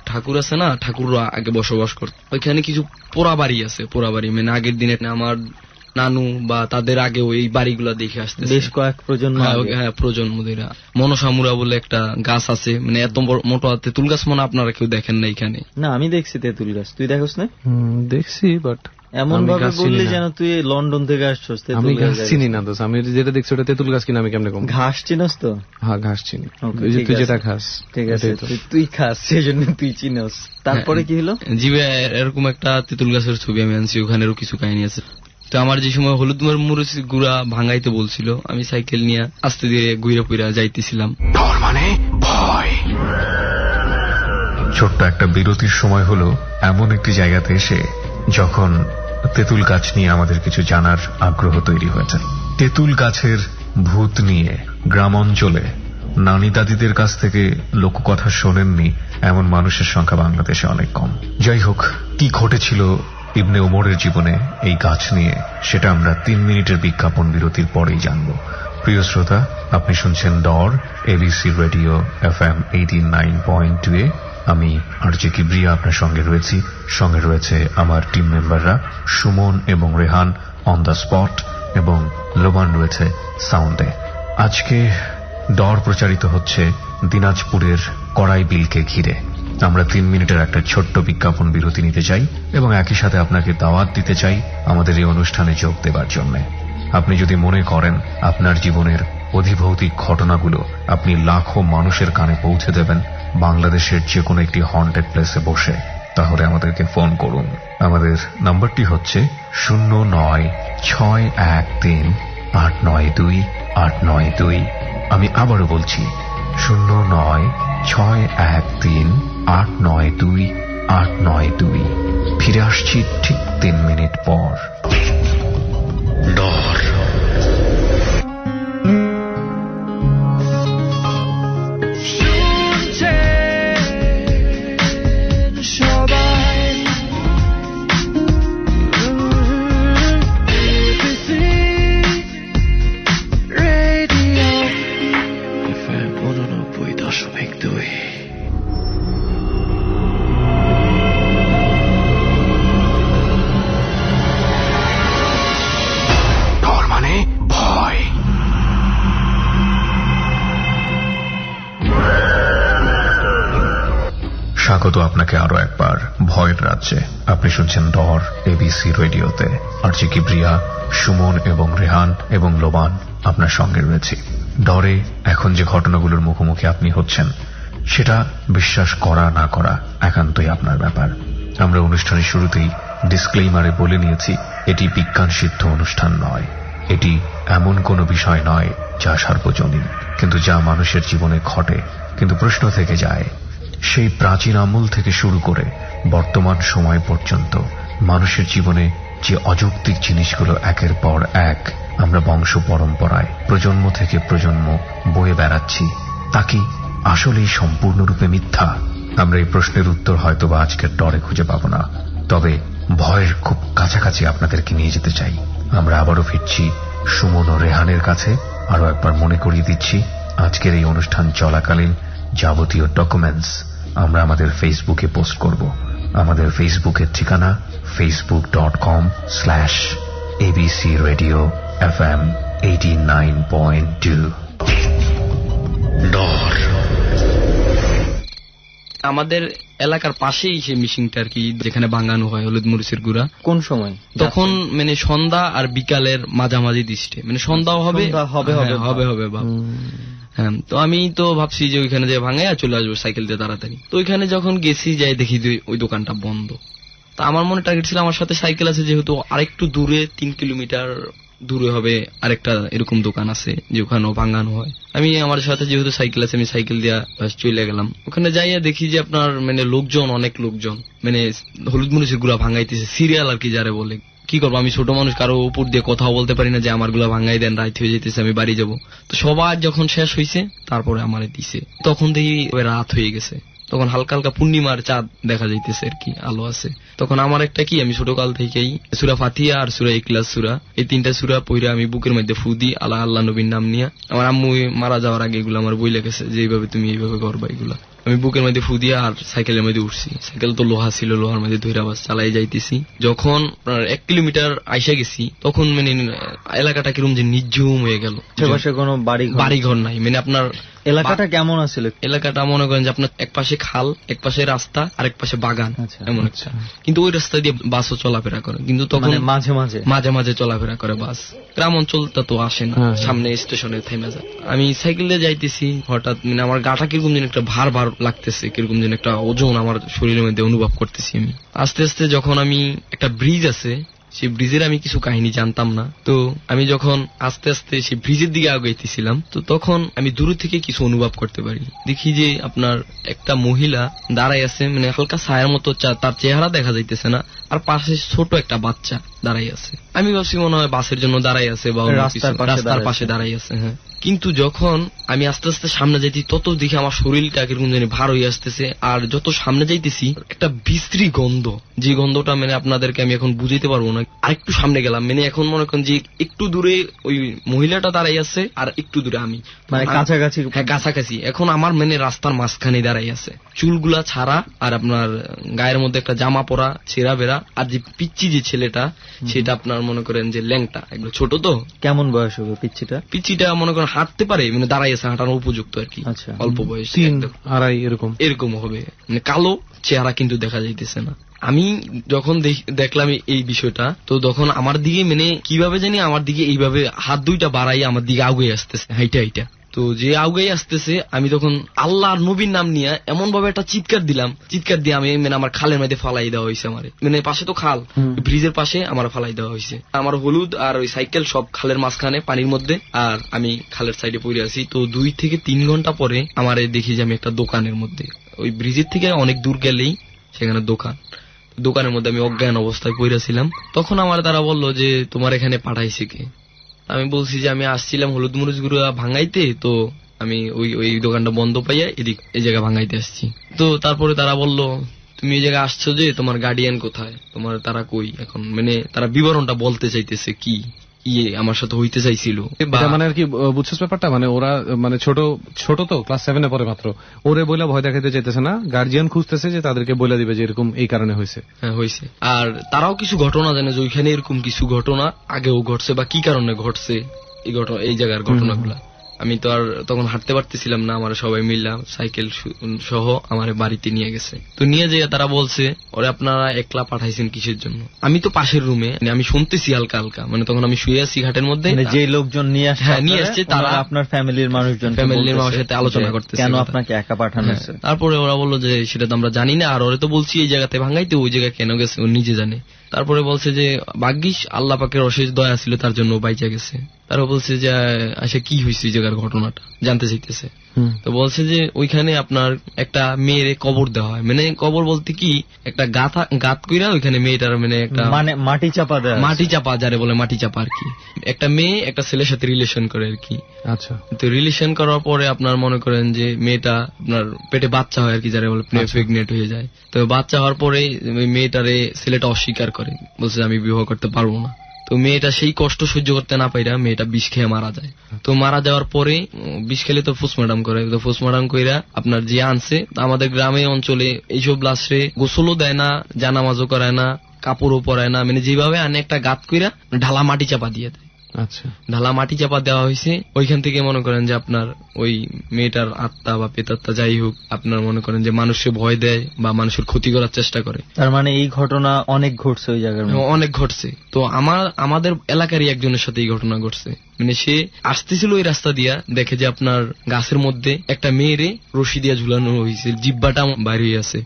ঠাকুর আছে না, ঠাকুররা আগে বসবাস করত। ওইখানে কিছু পোড়া বাড়ি আছে, পোড়া বাড়ি মানে আগের দিনে আমার নানু বা তাদের আগে ওই বাড়িগুলা দেখে আসতে বেশ কয়েক প্রজন্ম। হ্যাঁ, প্রজন্ম ধরে। মনসামুরা বলে একটা গাছ আছে, মানে এত মোটা তেঁতুল গাছ, মনে আপনারা কেউ দেখেন না এখানে? না, আমি দেখছি তেঁতুল গাছ। তুই দেখোস না? দেখছি, বাট এমন ভাবে বললি যেন তুই লন্ডন থেকে আসছস। আমি গাছ চিনি না দোষ, আমি যেটা দেখছি ওটা তেঁতুল গাছ কিনা আমি কেমনে কম? ঘাস চিনস তো? হ্যাঁ, ঘাস চিনি। তুই যেটা খাস। ঠিক আছে, তুই খাস সেজন্য তুই চিনস। তারপরে কি হলো? জিবে এরকম একটা তেঁতুল গাছের ছবি আমি আনছি, ওখানেরও কিছু কাহিনী আছে। তো আমার যে সময় হলুদ মরিচ গুঁড়া ভাঙাইতে বলছিল, আমি সাইকেল নিয়ে আস্তে ধীরে ঘুরে পুরা যাইতেছিলাম। ডর মানে ভয়। ছোট্ট একটা বিরতির সময় হলো এমন একটি জায়গাতে এসে যখন তেঁতুল গাছ নিয়ে আমাদের কিছু জানার আগ্রহ তৈরি হয়েছে। তেঁতুল গাছের ভূত নিয়ে গ্রাম অঞ্চলে নানি দাদিদের কাছ থেকে লোককথা শোনেননি এমন মানুষের সংখ্যা বাংলাদেশে অনেক কম। যাই হোক, কি ঘটেছিল ইবনে ওমরের জীবনে এই গাছ নিয়ে সেটা আমরা 3 মিনিটের বিজ্ঞাপন বিরতির পরেই জানব। প্রিয় শ্রোতা, আপনি শুনছেন ডর এবিসি রেডিও FM 89.2 এ। আমি আরজে কিবরিয়া আপনার সঙ্গে রয়েছি। সঙ্গে রয়েছে আমার টিম মেম্বাররা সুমন এবং রেহান অন দ্য স্পট, এবং লোবান রয়েছে সাউন্ডে। আজকে ডর প্রচারিত হচ্ছে দিনাজপুরের কড়াই বিলকে ঘিরে। আমরা 3 মিনিটের একটা ছোট্ট বিজ্ঞাপন বিরতি নিতে চাই এবং একই সাথে আপনাকে দাওয়াত দিতে চাই আমাদের এই অনুষ্ঠানে যোগ দেবার জন্য। আপনি যদি মনে করেন আপনার জীবনের অধিভৌতিক ঘটনাগুলো আপনি লাখো মানুষের কানে পৌঁছে দেবেন বাংলাদেশের যে কোনো একটি হন্টেড প্লেসে বসে, তাহলে আমাদেরকে ফোন করুন। আমাদের নাম্বারটি হচ্ছে 09613892 আমি আবারও বলছি 09613892 ফিরে আসছি ঠিক 3 মিনিট পর। ডর। স্বাগত আপনাকে আরো একবার ভয়ের রাজ্যে। আপনি শুনছেন ডর এবিসি রেডিওতে। আরজে কিবরিয়া, সুমন এবং রেহান এবং লোবান আপনার সঙ্গে রয়েছে। ডরে এখন যে ঘটনাগুলোর মুখোমুখি আপনি হচ্ছেন সেটা বিশ্বাস করা না করা একান্তই আপনার ব্যাপার। আমরা অনুষ্ঠানের শুরুতেই ডিসক্লেইমারে বলে নিয়েছি এটি বিজ্ঞান সিদ্ধ অনুষ্ঠান নয়। এটি এমন কোনো বিষয় নয় যা সার্বজনীন, কিন্তু যা মানুষের জীবনে ঘটে। কিন্তু প্রশ্ন থেকে যায়, সেই প্রাচীন আমল থেকে শুরু করে বর্তমান সময় পর্যন্ত মানুষের জীবনে যে অযৌক্তিক জিনিসগুলো একের পর এক আমরা বংশ পরম্পরায় প্রজন্ম থেকে প্রজন্ম বয়ে বেড়াচ্ছি, তা কি আসলেই সম্পূর্ণরূপে মিথ্যা? আমরা এই প্রশ্নের উত্তর হয়তোবা আজকের ডরে খুঁজে পাব না, তবে ভয়ের খুব কাছাকাছি আপনাদেরকে নিয়ে যেতে চাই। আমরা আবারও ফিরছি সুমন ও রেহানের কাছে। আরো একবার মনে করিয়ে দিচ্ছি, আজকের এই অনুষ্ঠান চলাকালীন যাবতীয় ডকুমেন্টস আমরা আমাদের ফেসবুকে পোস্ট করব। আমাদের ফেসবুকের ঠিকানা facebook.com/ABC Radio FM 89.2। ডর। আমাদের এলাকার পাশেই সে মিশিংটা আর কি, যেখানে ভাঙানো হয় হলুদ মরিচের গুঁড়া। কোন সময়? তখন মানে সন্ধ্যা আর বিকালের মাঝামাঝি দৃষ্টে, মানে সন্ধ্যাও হবে হবে ভাব। হ্যাঁ, তো আমি তো ভাবছি যে ওইখানে যে ভাঙাইয়া চলে আসবো সাইকেল দিয়ে তাড়াতাড়ি। তো ওইখানে যখন গেছি যাই দেখি যে ওই দোকানটা বন্ধ। তা আমার মনে টার্গেট ছিল আমার সাথে সাইকেল আছে, যেহেতু আরেকটু দূরে 3 কিলোমিটার দূরে হবে আরেকটা এরকম দোকান আছে যে ওখানেও ভাঙানো হয়। আমি আমার সাথে যেহেতু সাইকেল আছে, আমি সাইকেল দিয়ে চলে গেলাম। ওখানে যাইয়া দেখি যে আপনার মানে লোকজন, অনেক লোকজন মানে হলুদ মরিচের গুঁড়া ভাঙাইতেছে, সিরিয়াল আর কি যারে বলে। কি করবো, আমি ছোট মানুষ, কারো উপর দিয়ে কথাও বলতে পারি না যে আমার গুলা ভাঙাই দেন, রাত হয়ে যেতেছে, আমি বাড়ি যাবো। তো সবার যখন শেষ হয়েছে তারপরে আমারে দিছে। তখন দেখি রাত হয়ে গেছে, তখন হালকা হালকা পূর্ণিমার চাঁদ দেখা যাইতেছে আর কি, আলো আছে। তখন আমার একটা কি, আমি ছোটকাল থেকেই সূরা ফাতিহা আর সূরা ইখলাস সূরা, এই 3টা সূরা পড়ে আমি বুকের মধ্যে ফু দিই আল্লাহ আল্লাহ নবীর নাম নিয়ে। আমার আম্মু মারা যাওয়ার আগে এগুলো আমার বই লেগেছে যে এইভাবে তুমি এইভাবে করবা। এগুলা আমি বুকের মধ্যে ফু দিয়া আর সাইকেলের মধ্যে উঠছি। সাইকেল তো লোহা ছিল, লোহার মধ্যে ধরে আবার চালাই যাইতেছি। যখন 1 কিলোমিটার আইসা গেছি তখন মানে এলাকাটা কিরকম যে নিঝুম হয়ে গেল, কোনো বাড়ি ঘর নাই। মানে আপনার এলাকাটা কেমন আছিল? এলাকাটা মনে করেন যে আপনার এক পাশে খাল, এক পাশে রাস্তা, আর এক পাশে বাগান, এমন একটা। কিন্তু ওই রাস্তা দিয়ে বাসও চলাফেরা করে, কিন্তু তখন মাঝে মাঝে চলাফেরা করে বাস। গ্রাম অঞ্চলটা তো আসে না, সামনে স্টেশনে থেমে যায়। আমি সাইকেল দিয়ে যাইতেছি, হঠাৎ মানে আমার গাটা কিরকম যেন একটা ভার ভার লাগতেছে, কিরকম যেন একটা ওজন আমার শরীরের মধ্যে অনুভব করতেছি আমি। আস্তে আস্তে যখন আমি একটা ব্রিজ আছে সেই ব্রিজের আমি কিছু কাহিনী জানতাম না। তো আমি যখন আস্তে আস্তে সেই ব্রিজের দিকে আগাইতেছিলাম, তো তখন আমি দূর থেকে কিছু অনুভব করতে পারি। দেখি যে আপনার একটা মহিলা দাঁড়াই আছে, মানে হালকা ছায়ার মতো, তার চেহারা দেখা যাইতেছে না, আর পাশে ছোট একটা বাচ্চা দাঁড়াই আছে। আমি ভাবছি মনে হয় বাসের জন্য দাঁড়াই আছে বা রাস্তার পাশে দাঁড়াই আছে। হ্যাঁ, কিন্তু যখন আমি আস্তে আস্তে সামনে যাইছি তত দেখি আমার শরীরটা কিরকম জানি ভার হয়ে আসতেছে, আর যত সামনে যাইতেছি একটা বিশ্রী গন্ধ, যে গন্ধটা মানে আপনাদেরকে আমি এখন বুঝাইতে পারবো না। আর একটু সামনে গেলাম, মানে এখন মনে করেন যে একটু দূরে ওই মহিলাটা দাঁড়াই আছে আর একটু দূরে আমি, মানে কাছাকাছি। হ্যাঁ, কাছাকাছি। এখন আমার মানে রাস্তার মাঝখানে দাঁড়াই আছে, চুলগুলা ছাড়া, আর আপনার গায়ের মধ্যে একটা জামা পরা ছেঁড়া বেড়া, আর যে পিচ্চি যে ছেলেটা সেটা আপনার মনে করেন যে ল্যাংটা, একদম ছোট। তো কেমন বয়স হবে পিচ্চিটা মনে করেন হাঁটতে পারে, মানে দাঁড়াই আছে, হাঁটানোর উপযুক্ত আর কি। অল্প বয়স, 3-2.5 এরকম হবে, মানে কালো চেহারা কিন্তু দেখা যাইতেছে না। আমি যখন দেখলাম এই বিষয়টা, তো তখন আমার দিকে মানে কিভাবে জানি আমার দিকে এইভাবে হাত দুইটা বাড়াই আমার দিকে আগুয়ে আসতেছে হাইটা। তো যে আগুয়ে আসতেছে, আমি তখন আল্লাহর নবীর নাম নিয়ে এমন ভাবে একটা চিৎকার দিয়ে আমি মানে আমার খালের মধ্যে ফালাই দেওয়া হয়েছে। আমার মানে পাশে তো খাল, ব্রিজের পাশে আমার ফালাই দেওয়া হয়েছে। আমার হলুদ আর ওই সাইকেল সব খালের মাঝখানে পানির মধ্যে, আর আমি খালের সাইডে পড়ে আছি। তো 2 থেকে 3 ঘন্টা পরে আমার দেখি যে আমি একটা দোকানের মধ্যে, ওই ব্রিজের থেকে অনেক দূর গেলেই সেখানে দোকানের মধ্যে আমি অজ্ঞান অবস্থায় পড়েছিলাম। তখন আমার তারা বললো যে তোমার এখানে পাঠাইছে কে? আমি বলছি যে আমি আসছিলাম হলুদ মরিচ গুঁড়ো ভাঙাইতে, তো আমি ওই দোকানটা বন্ধ পাইয়া এই জায়গা ভাঙাইতে আসছি। তো তারপরে তারা বলল তুমি এই জায়গায় আসছো যে, তোমার গার্ডিয়ান কোথায়, তারা কই? এখন মানে তারা বিবরণটা বলতে চাইতেছে কি আমার সাথে হইতে চাইছিল। মানে আর কি বুঝছিস ব্যাপারটা, মানে ওরা মানে ছোট তো ক্লাস 7 পরে মাত্র, ওরে বইলা ভয় দেখাইতে চাইতেছে না, গার্জিয়ান খুঁজতেছে যে তাদেরকে বলে দিবে যে এরকম এই কারণে হয়েছে। হ্যাঁ, হয়েছে। আর তারাও কিছু ঘটনা জানে যে ওইখানে এরকম কিছু ঘটনা আগেও ঘটছে বা কি কারণে ঘটছে এই জায়গার ঘটনাগুলা। আমি তো আর তখন হাঁটতে পারতেছিলাম না, আমার সবাই মিললাম সাইকেল সহ আমার বাড়িতে নিয়ে গেছে। তো নিয়ে যেয়ে তারা বলছে ওরে আপনারা একলা পাঠাইছেন কিসের জন্য? আমি তো পাশের রুমে, আমি শুনতেছি হালকা, মানে তখন আমি শুয়ে আছি ঘাটের মধ্যে, যে লোকজন নিয়ে আসছে তারা আপনার ফ্যামিলির মানুষের সাথে আলোচনা করতেছে কেন আপনাকে একা পাঠানো হয়েছে। তারপরে ওরা বললো যে সেটা তো আমরা জানি না, আর ওরে তো বলছি এই জায়গাতে ভাঙাইতে, ওই জায়গায় কেন গেছে ও নিজে জানে। তারপরে বলছে যে ভাগ্যিস আল্লাহ পাকের অশেষ দয়া ছিল, তার জন্য বাইচা গেছে। তারা বলছে যে আচ্ছা কি হয়েছে এই জায়গার ঘটনাটা জানতে চাইতেছে। তো বলছে যে ওইখানে আপনার একটা মেয়ের কবর দেওয়া হয়, মানে কবর বলতে কি একটা গাত কইরা ওইখানে মেয়েটার মানে একটা মাটি চাপা যারে বলে মাটি চাপা আর কি। একটা মেয়ে একটা ছেলের সাথে রিলেশন করে আর কি। আচ্ছা, তো রিলেশন করার পরে আপনার মনে করেন যে মেয়েটা আপনার পেটে বাচ্চা হয় আর কি, যারে বলে প্রেগনেন্ট হয়ে যায়। তো বাচ্চা হওয়ার পরে মেয়েটারে ছেলেটা অস্বীকার করে, বলছে আমি বিবাহ করতে পারবো না। তো মেয়েটা সেই কষ্ট সহ্য করতে না পাইরা মেয়েটা বিষ খেয়ে মারা যায়। তো মারা যাওয়ার পরে বিষ খেলে তো পোস্টমর্টম করে, তো পোস্টমর্টম কইরা আপনার যে আনছে, আমাদের গ্রামে অঞ্চলে এইসব লাশে গোসলও দেয় না, জানামাজও করায় না, কাপড়ও পরায় না, মানে যেভাবে আনে একটা গাত কইরা ঢালা মাটি চাপা দিয়ে দেয়। আচ্ছা, ঢালা মাটি চাপা দেওয়া হয়েছে। ওইখান থেকে মনে করেন যে আপনার ওই মেয়েটার আত্মা বা পেতাত্মা যাই হোক, আপনার মনে করেন যে মানুষকে ভয় দেয় বা মানুষের ক্ষতি করার চেষ্টা করে। তার মানে এই ঘটনা অনেক ঘটছে ওই জায়গায়, অনেক ঘটছে। তো আমাদের এলাকারই একজনের সাথে এই ঘটনা ঘটছে। মানে সে আসতেছিল ওই রাস্তা দিয়া, দেখে যে আপনার গাছের মধ্যে একটা মেয়েরে রশি দিয়া ঝুলানো হয়েছে, জিব্বাটা বাইরে হয়ে আছে।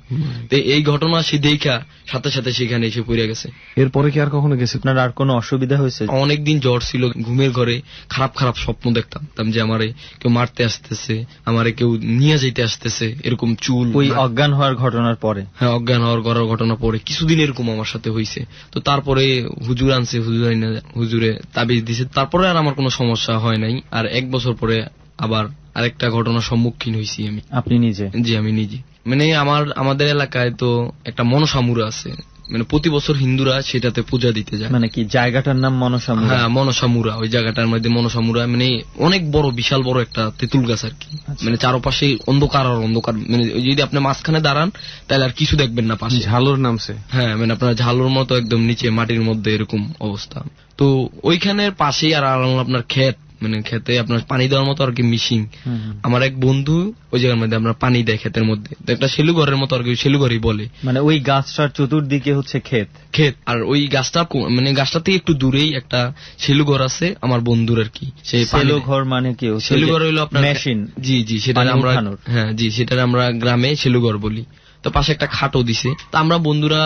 তো এই ঘটনা সে দেখা সাথে সাথে সেখানে এসে পড়ে গেছে। এরপরে কি আর কখনো গেছে? আপনার আর কোনো অসুবিধা হয়েছে? অনেকদিন জ্বর ছিল, ঘুমের ঘরে খারাপ স্বপ্ন দেখতাম যে আমারে কেউ মারতে আসতেছে, আমারে কেউ নিয়ে যাইতে আসতেছে, এরকম চুল। ওই অজ্ঞান হওয়ার ঘটনার পরে? হ্যাঁ, অজ্ঞান হওয়ার ঘটনার পরে কিছুদিন এরকম আমার সাথে হয়েছে। তো তারপরে হুজুর আনছে, হুজুরে তাবিজ দিছে, তারপরে আর আমার কোনো সমস্যা হয় নাই। আর 1 বছর পরে আবার আরেকটা ঘটনার সম্মুখীন হয়েছি আমি। আপনি নিজে? জি, আমি নিজে। মানে আমাদের এলাকায় তো একটা মনসামুরা আছে, মানে প্রতি বছর হিন্দুরা সেটাতে পূজা দিতে যায়। মানে কি জায়গাটার নাম মনসামুরা? হ্যাঁ, মনসামুরা। ওই জায়গাটার মধ্যে মনসামুরা মানে অনেক বড়, বিশাল বড় একটা তেঁতুল গাছ আর কি। মানে চারপাশে অন্ধকার আর অন্ধকার, মানে যদি আপনি মাঝখানে দাঁড়ান তাহলে আর কিছু দেখবেন না পাশে। ঝালর নামছে? হ্যাঁ, মানে আপনার ঝালর মতো একদম নিচে মাটির মধ্যে এরকম অবস্থা। তো ওইখানের পাশেই আর আপনার ক্ষেত, মানে খেতে আপনার পানি দেওয়ার মতো আর কি মিশিং। আমার এক বন্ধু ওই জায়গার মধ্যে আপনার পানি দেয় ক্ষেতের মধ্যে, একটা সেলুঘরের মতো আর কি, সেলুঘরই বলে। মানে ওই গাছটার চতুর্দিকে হচ্ছে ক্ষেত, আর ওই গাছটা মানে গাছটা থেকে একটু দূরেই একটা সেলুঘর আছে আমার বন্ধুর আর কি। সেই সেলুঘর মানে কি? সেলুঘর হইলো আপনার মেশিন। জি, সেটা আমরা, হ্যাঁ জি, সেটা আমরা গ্রামে সেলুঘর বলি। তো পাশে একটা খাটও দিছে। তা আমরা বন্ধুরা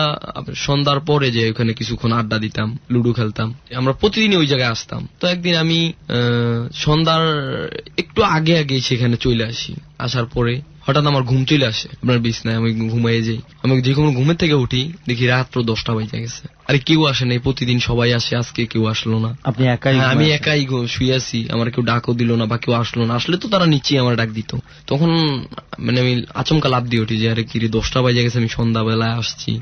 সন্ধ্যার পরে যে ওখানে কিছুক্ষণ আড্ডা দিতাম, লুডো খেলতাম, আমরা প্রতিদিনই ওই জায়গায় আসতাম। তো একদিন আমি সন্ধ্যার একটু আগে আগে সেখানে চলে আসি। আসার পরে হঠাৎ আমার ঘুম চলে আসে আপনার বিছনায়, আমি ঘুমাই যাই। আমি যে কোনো ঘুমের থেকে উঠি, দেখি রাত্র 10টা বেজে গেছে। আরে কেউ আসে নাই, প্রতিদিন সবাই আসে, আজকে কেউ আসলো না। আপনি একাই? আমি একাই শুয়ে আছি, আমার কেউ ডাকও দিল না বা কেউ আসলো না। আসলে তো তারা নিচেই আমার ডাক দিত। তখন মানে আমি আচমকা লাফ দিয়ে উঠি যে আরে কি রে 10টা বেজে গেছে, আমি সন্ধ্যাবেলায় আসছি।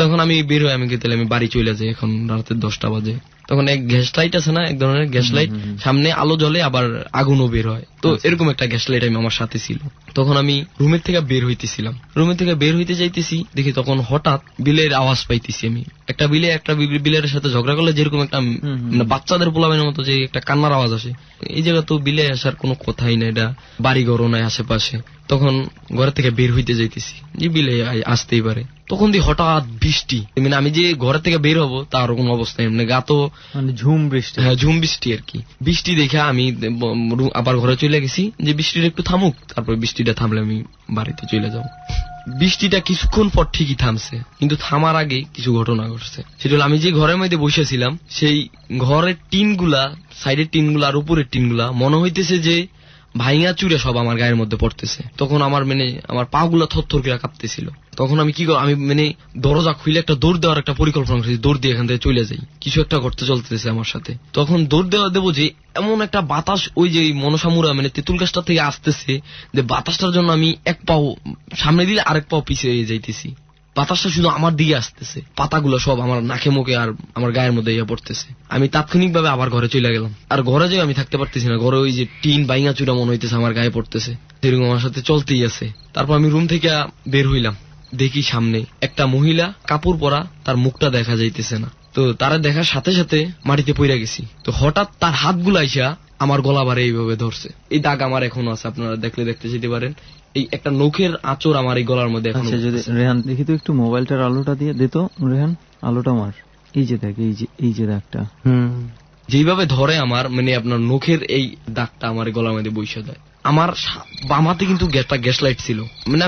তখন আমি বের হই, আমি তাহলে আমি বাড়ি চলে যাই, এখন রাতের 10টা বাজে। তখন এক গ্যাস লাইট আছে না, এক ধরনের গ্যাস লাইট, সামনে আলো জ্বলে আবার আগুনও বের হয়। তো এরকম একটা গ্যাস লাইট আমি আমার সাথে ছিল। তখন আমি রুমের থেকে বের হইতেছিলাম, রুমের থেকে বের হইতে যাইতেছি, দেখি তখন হঠাৎ বিলের আওয়াজ পাইতেছি। আমি একটা বিলের সাথে ঝগড়া করলে যেরকম একটা বাচ্চাদের পোলাবেনের মতো যে একটা কান্নার আওয়াজ আসে, এই জায়গা তো বিলে আসার কোনো কথাই না, এটা বাড়ি ঘরও নাই আশেপাশে। তখন ঘর থেকে বের হইতে যাইতেছি যে বিলে আসতেই পারে, তখন দিয়ে হঠাৎ বৃষ্টি। মানে আমি যে ঘর থেকে বের হবো তার কোনো অবস্থা নেই, মানে গা তো ঝুম বৃষ্টি। হ্যাঁ, ঝুম বৃষ্টি আর কি। বৃষ্টি দেখে আমি আবার ঘরে চলে গেছি যে বৃষ্টিটা একটু থামুক, তারপর বৃষ্টিটা থামলে আমি বাড়িতে চলে যাব। বৃষ্টিটা কিছুক্ষণ পর ঠিকই থামছে, কিন্তু থামার আগে কিছু ঘটনা ঘটছে। সেটা হলো আমি যে ঘরের মধ্যে বসেছিলাম সেই ঘরের টিনগুলা, সাইডের টিনগুলা আর উপরের টিনগুলা মনে হইতেছে যে ভাইঙা চুরে সব আমার গায়ের মধ্যে পড়তেছে। তখন আমার আমার পা গুলা থরথর করে কাঁপতেছিল। তখন আমি কি করব, আমি দরজা খুলে একটা দৌড় দেওয়ার একটা পরিকল্পনা করেছি, দৌড় দিয়ে এখান থেকে চলে যাই, কিছু একটা ঘটতে চলতেছে আমার সাথে। তখন দৌড় দেবো যে এমন একটা বাতাস ওই যে মনসামুরা তেঁতুল গাছটা থেকে আসতেছে, যে বাতাসটার জন্য আমি এক পাও সামনে দিলে আরেক পাও পিছিয়ে যাইতেছি। বাতাসটা শুধু আমার দিকে আসতেছে, পাতাগুলো সব আমার নাকে মুখে আর আমার গায়ের মধ্যে ইয়ে পড়তেছে। আমি তাৎক্ষণিকভাবে আবার ঘরে চলে গেলাম। আর ঘরে যেয়ে আমি থাকতে পারতেছি না, ঘরে ওই যে টিন বাইঙা চুরা মনে হইতেছে আমার গায়ে পড়তেছে, সেরকম আমার সাথে চলতেই আছে। তারপর আমি রুম থেকে বের হইলাম, দেখি সামনে একটা মহিলা কাপড় পরা, তার মুখটা দেখা যাইতেছে না। তো তারা দেখার সাথে সাথে মাটিতে পড়ে গেছি। তো হঠাৎ তার হাতগুলো আইসা আমার গলা বারে এইভাবে ধরছে। এই দাগ আমার এখনো আছে, আপনারা দেখলে দেখতে যেতে পারেন। এই একটা নখের আঁচড় আমার এই গলার মধ্যে। আচ্ছা, যদি রেহান দেখি তো একটু মোবাইলটার আলোটা দিয়ে দিত। রেহান, আলোটা মার। এই যে দেখ, এই যে দাগটা যেইভাবে ধরে আমার আপনার নখের এই দাগটা আমার গলার মধ্যে বইসা দেয়। আমার বামাতে কিন্তু গ্যাস লাইট ছিল।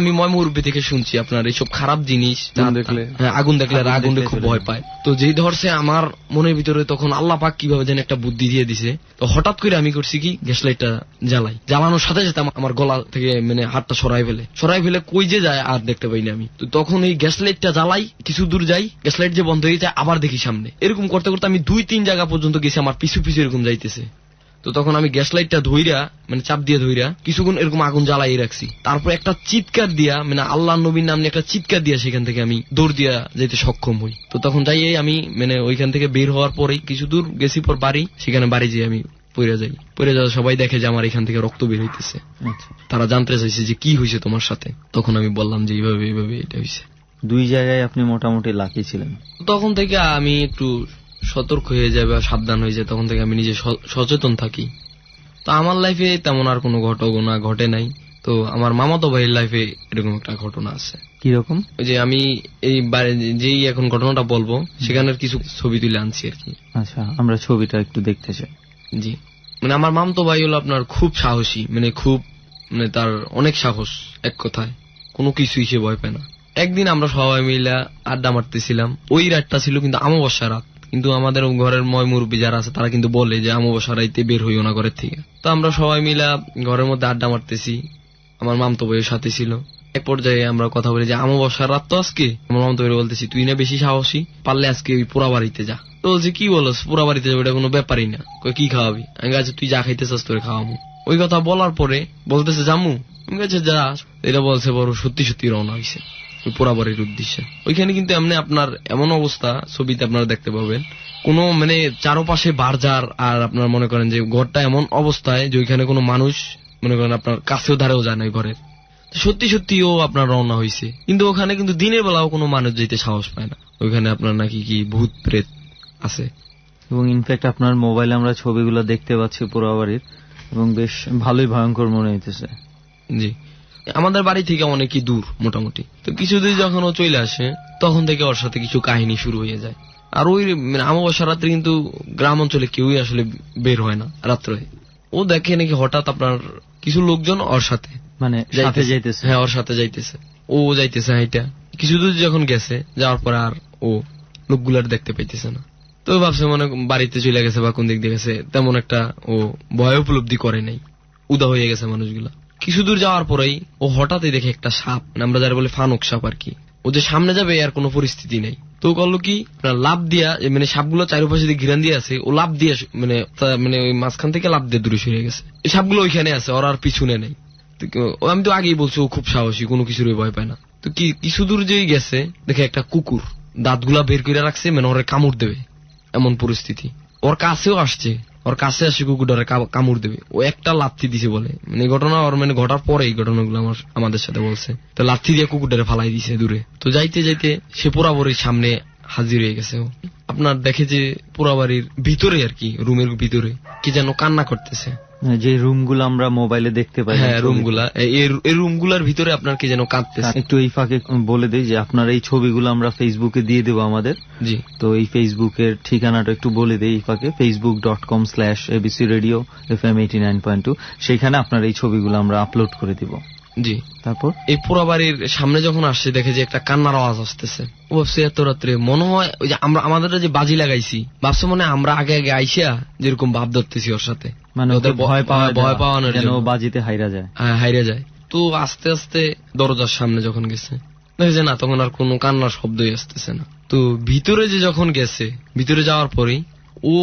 আমি ময়মুরব্বি থেকে শুনছি আপনার এইসব খারাপ জিনিস দেখলে, আগুন দেখলে আগুনে খুব ভয় পায়। তো যেই ধরছে আমার মনের ভিতরে, তখন আল্লাহ পাক কিভাবে যেন একটা বুদ্ধি দিয়ে দিছে। তো হঠাৎ করে আমি করছি কি, গ্যাস লাইটটা জ্বালাই। জ্বালানোর সাথে সাথে আমার গলা থেকে হাতটা সরাই ফেলে কই যে যায় আর দেখতে পাইনি আমি। তো তখন এই গ্যাস লাইটটা জ্বালাই, কিছু দূর যাই, গ্যাস লাইট যে বন্ধ হয়ে যায়, আবার দেখি সামনে। এরকম করতে করতে আমি 2-3 জায়গা পর্যন্ত গেছি, আমার পিছু পিছু এরকম যাইতেছে। তো তখন আমি গ্যাস লাইটটা ধইরা চাপ দিয়ে ধইরা কিছুক্ষণ এরকম আগুন জ্বালাই রাখছি। তারপর একটা চিৎকার দিয়া আল্লাহ নবীর নামে একটা চিৎকার দিয়া সেখান থেকে আমি দৌড় দিয়া যেতে সক্ষম হই। তো তখন যাই আমি ওইখান থেকে বের হওয়ার পরেই কিছু দূর গেছি পর বাড়ি, সেখানে বাড়ি যেয়ে আমি পড়ে যাওয়া সবাই দেখে যে আমার এখান থেকে রক্ত বের হইতেছে। তারা জানতে চাইছে যে কি হয়েছে তোমার সাথে। তখন আমি বললাম যে এইভাবে এটা হয়েছে। 2 জায়গায় আপনি মোটামুটি লাকি ছিলেন। তখন থেকে আমি একটু সতর্ক হয়ে যায় বা সাবধান হয়ে যায়, তখন থেকে আমি নিজে সচেতন থাকি। তো আমার লাইফে তেমন আর কোনো ঘটনা ঘটে নাই। তো আমার মামাতো ভাইয়ের লাইফে এরকম একটা ঘটনা আছে। কিরকম? ওই যে আমি এই যেই এখন ঘটনাটা বলবো সেখানের কিছু ছবি তুলে আনছি আর কি। আচ্ছা, আমরা ছবিটা একটু দেখতে চাই। জি, আমার মামাতো ভাই হলো আপনার খুব সাহসী, খুব তার অনেক সাহস, এক কথায় কোনো কিছুই সে ভয় পায় না। একদিন আমরা সবাই মিলে আড্ডা মারতেছিলাম, ওই রাতটা ছিল কিন্তু অমাবস্যা রাত। কিন্তু আমাদের ঘরের মুরব্বি যারা আছে তারা কিন্তু বলে যে অমাবস্যা রাইতে বের হইও না ঘরের থেকে। তো আমরা সবাই মিলে ঘরের মধ্যে আড্ডা মারতেছি, আমার মামতো ভাইয়ের সাথে ছিল। এক পর্যায়ে আমরা কথা বলি যে অমাবস্যার রাত তো আজকে। আমার মামতো ভাই বলতেছি, তুই না বেশি সাহসী, পারলে আজকে ওই পোড়া বাড়িতে যা। তো বলছে কি বলস, পোড়া বাড়িতে যাবে, এটা কোনো ব্যাপারই না। কি খাওয়াবি? আমি কাছে তুই যা খাইতে চাস তোরে খাওয়াবো। ওই কথা বলার পরে বলতেছে জামু, আমি কাছে যা। এটা বলছে বড় সত্যি সত্যি রওনা হয়েছে পোড়াবাড়ির উদ্দেশ্যে। ওইখানে কিন্তু আপনার এমন অবস্থা ছবিতে আপনারা দেখতে পাবেন, কোনো চারপাশে বারজার, আর আপনার মনে করেন যে ঘরটা এমন অবস্থায় যে ওইখানে কোনো মানুষ মনে করেন আপনার কাছেও ধারেও যায় না ঘরের। সত্যি সত্যিও আপনার রওনা হয়েছে, কিন্তু ওখানে কিন্তু দিনের বেলাও কোনো মানুষ যেতে সাহস পায় না। ওইখানে আপনার নাকি কি ভূত প্রেত আছে। এবং ইনফ্যাক্ট আপনার মোবাইলে আমরা ছবিগুলো দেখতে পাচ্ছি পোড়াবাড়ির, এবং বেশ ভালোই ভয়ঙ্কর মনে হইতেছে। জি, আমাদের বাড়ি থেকে অনেকই দূর মোটামুটি। তো কিছুদিন যখন ও চলে আসে তখন থেকে ওর সাথে কিছু কাহিনী শুরু হয়ে যায়। আর ওই অমাবস্যা রাত্রে কিন্তু গ্রাম অঞ্চলে কেউই আসলে বের হয় না রাত্রে। ও দেখে নাকি হঠাৎ আপনার কিছু লোকজন ওর সাথে সাথে যাইতেছে। হ্যাঁ, ওর সাথে যাইতেছে। ও যাইতেছে হাইটা, কিছু দূর যখন গেছে যাওয়ার পরে আর ও লোকগুলার দেখতে পাইতেছে না। তো ভাবছে মনে বাড়িতে চলে গেছে বা কোন দিক দিয়ে গেছে, তেমন একটা ও ভয় উপলব্ধি করে নাই, উদা হয়ে গেছে মানুষগুলা। কিছু দূর যাওয়ার পরেই ও হঠাৎই দেখে একটা সাপ, আমরা যারা বলে ফানুক সাপ আর কি, ও যে সামনে যাবে আর কোনো পরিস্থিতি নেই। তো করলো কি, লাভ দিয়া, মানে সাপগুলো চারপাশে দিয়ে ঘিরান দিয়ে আছে, ও লাভ দিয়ে মানে ওই মাঝখান থেকে লাভ দিয়ে দূরে সরে গেছে। এই সাপগুলো ওইখানে আছে, ওর আর পিছনে নেই। আমি তো আগেই বলছি ও খুব সাহসী, কোনো কিছুরই ভয় পায় না। তো কিছু দূর যেই গেছে দেখে একটা কুকুর দাঁতগুলা বের করে রাখছে, মানে ওরে কামড় দেবে এমন পরিস্থিতি। ওর কাছেও আসছে, ওর কাছে আসে কুকুরটারে কামড় দেবে, ও একটা লাথি দিছে বলে, মানে ঘটনা ওর মানে ঘটার পরে এই ঘটনাগুলো আমাদের সাথে বলছে। তো লাথি দিয়ে কুকুরটারে ফালাই দিছে দূরে। তো যাইতে যাইতে সে পোড়াবাড়ির সামনে হাজির হয়ে গেছে। আপনার দেখে যে পোড়াবাড়ির ভিতরে আর কি, রুমের ভিতরে কি যেন কান্না করতেছে, যে রুমগুলো আমরা মোবাইলে দেখতে পাই। হ্যাঁ, রুমগুলা, এই রুমগুলার ভিতরে আপনার কি যেন কাঁদতেছে। একটু এই ফাঁকে বলে দিই যে আপনার এই ছবিগুলো আমরা ফেসবুকে দিয়ে দেবো আমাদের। জি, তো এই ফেসবুকের ঠিকানাটা একটু বলে দিই এই ফাঁকে, facebook.com/ABC Radio FM 89.2, সেখানে আপনার এই ছবিগুলো আমরা আপলোড করে দিব। জি, তারপর এই পোড়াবাড়ির সামনে যখন আসছে দেখে যে একটা কান্নার আওয়াজ আসতেছে। ও ভাবছে এত রাত্রে মনে হয় ওই যে আমাদের যে বাজি লাগাইছি, ভাবছে মনে আমরা আগে আগে আইসা যেরকম ভাব ধরতেছি ওর সাথে, মানে ওদের ভয় পাওয়ানোর জন্য বাজিতে হাইরা যায়। হ্যাঁ, হাইরা যায়। তো আস্তে আস্তে দরজার সামনে যখন গেছে দেখেছে না, তখন আর কোনো কান্নার শব্দই আসতেছে না। তো ভিতরে যে যখন গেছে, ভিতরে যাওয়ার পরেই ও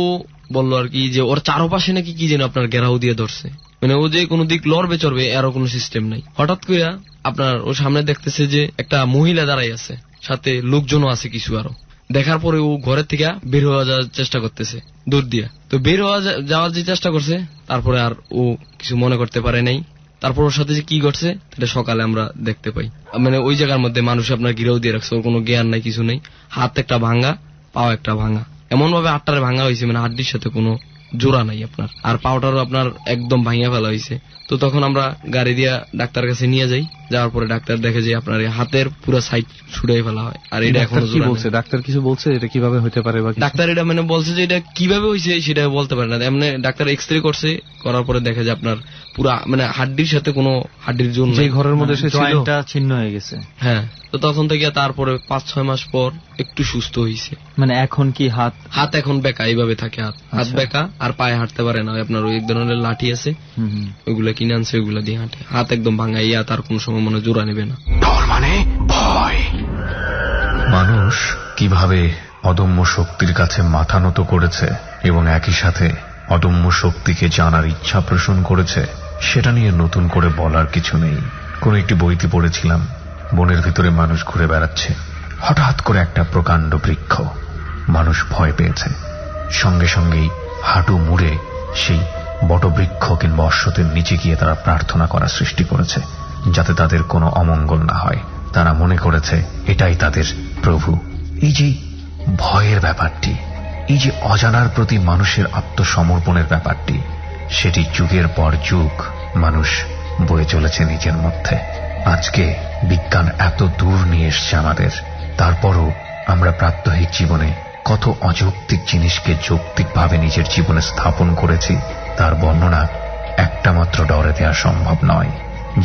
বললো আর কি যে ওর চারপাশে নাকি কি যেন আপনার ঘেরাও দিয়ে ধরছে, মানে ও যে কোনো দিক লড়বে চড়বে এরও কোনো সিস্টেম নাই। হঠাৎ করে আপনার ও সামনে দেখতেছে যে একটা মহিলা দাঁড়াই আছে, সাথে লোকজনও আছে কিছু আরো। দেখার পরে ও ঘরের থেকে বের হওয়া যাওয়ার চেষ্টা করতেছে দৌড় দিয়া। তো বের হওয়া যাওয়ার যে চেষ্টা করছে, তারপরে আর ও কিছু মনে করতে পারে নাই। তারপর ওর সাথে যে কি ঘটছে সেটা সকালে আমরা দেখতে পাই। মানে ওই জায়গার মধ্যে মানুষ আপনার ঘিরেও দিয়ে রাখছে, ওর কোনো জ্ঞান নাই, কিছু নেই। হাত একটা ভাঙা, পাও একটা ভাঙা, এমন ভাবে আটটারে ভাঙা হয়েছে, মানে হাড্ডির সাথে কোনো জোড়া নাই আপনার, আর পাউডারও আপনার একদম ভাঙিয়া ফেলা হয়েছে। তো তখন আমরা গাড়ি দিয়া ডাক্তার কাছে নিয়ে যাই, যাওয়ার পরে ডাক্তার দেখে যে আপনার হাতের পুরো সাইড ছুড়ে ফেলা হয়। আর এটা এখনো কি বলছে ডাক্তার, কিছু বলছে এটা কিভাবে হতে পারে? ডাক্তার এটা মানে বলছে যে এটা কিভাবে হয়েছে সেটা বলতে পারে না। এমনি ডাক্তার এক্সরে করছে, করার পরে দেখে যে আপনার পুরা মানে হাড্ডির সাথে কোনো হাড্ডির জোন, যে ঘরের মধ্যে সে ছিল ছিন্ন হয়ে গেছে। হ্যাঁ, তো তখন থেকে তারপরে 5-6 মাস পর একটু সুস্থ হয়েছে। মানে এখন কি হাত এখন বেকা, এইভাবে থাকে হাত বেকা, আর পায়ে হাঁটতে পারে না। আপনার ওই এক ধরনের লাঠি আছে, ওইগুলা কিনে আনছে, ওইগুলা দিয়ে হাঁটে। হাত একদম ভাঙা, ইয়া তার কোন সময় মনে জোড়া নেবে না। ডর মানে ভয়। মানুষ কিভাবে অদম্য শক্তির কাছে মাথা নত করেছে এবং একই সাথে অদম্য শক্তিকে জানার ইচ্ছা পোষণ করেছে, সেটা নিয়ে নতুন করে বলার কিছু নেই। কোন একটি বইতে পড়েছিলাম, বনের ভিতরে মানুষ ঘুরে বেড়াচ্ছে, হঠাৎ করে একটা প্রকাণ্ড বৃক্ষ, মানুষ ভয় পেয়েছে, সঙ্গে সঙ্গেই হাঁটু মুড়ে সেই বটবৃক্ষ কিংবা অশ্বতের নিচে গিয়ে তারা প্রার্থনা করা সৃষ্টি করেছে, যাতে তাদের কোনো অমঙ্গল না হয়। তারা মনে করেছে এটাই তাদের প্রভু। এই যে ভয়ের ব্যাপারটি, এই যে অজানার প্রতি মানুষের আত্মসমর্পণের ব্যাপারটি, সেটি যুগের পর যুগ মানুষ বয়ে চলেছে নিজের মধ্যে। আজকে বিজ্ঞান এত দূর নিয়ে এসছে আমাদের, তারপরও আমরা প্রাত্যহিক জীবনে কত অযৌক্তিক জিনিসকে যৌক্তিকভাবে নিজের জীবনে স্থাপন করেছি, তার বর্ণনা একটা মাত্র ডরে দেওয়া সম্ভব নয়।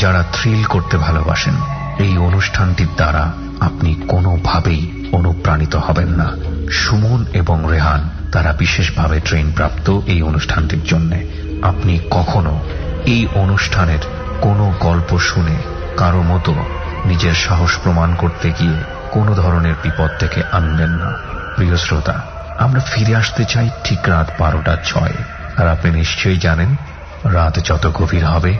যারা থ্রিল করতে ভালোবাসেন, এই অনুষ্ঠানটির দ্বারা আপনি কোনোভাবেই অনুপ্রাণিত হবেন না। সুমন এবং রেহান তারা বিশেষভাবে ট্রেন প্রাপ্ত এই অনুষ্ঠানটির জন্য। আপনি কখনো এই অনুষ্ঠানের কোনো গল্প শুনে কারো মতো নিজের সাহস প্রমাণ করতে গিয়ে কোনো ধরনের বিপদ থেকে আনবেন না। প্রিয় শ্রোতা, আমরা ফিরে আসতে চাই ঠিক রাত 12:06। আর আপনি নিশ্চয়ই জানেন, রাত যত গভীর হবে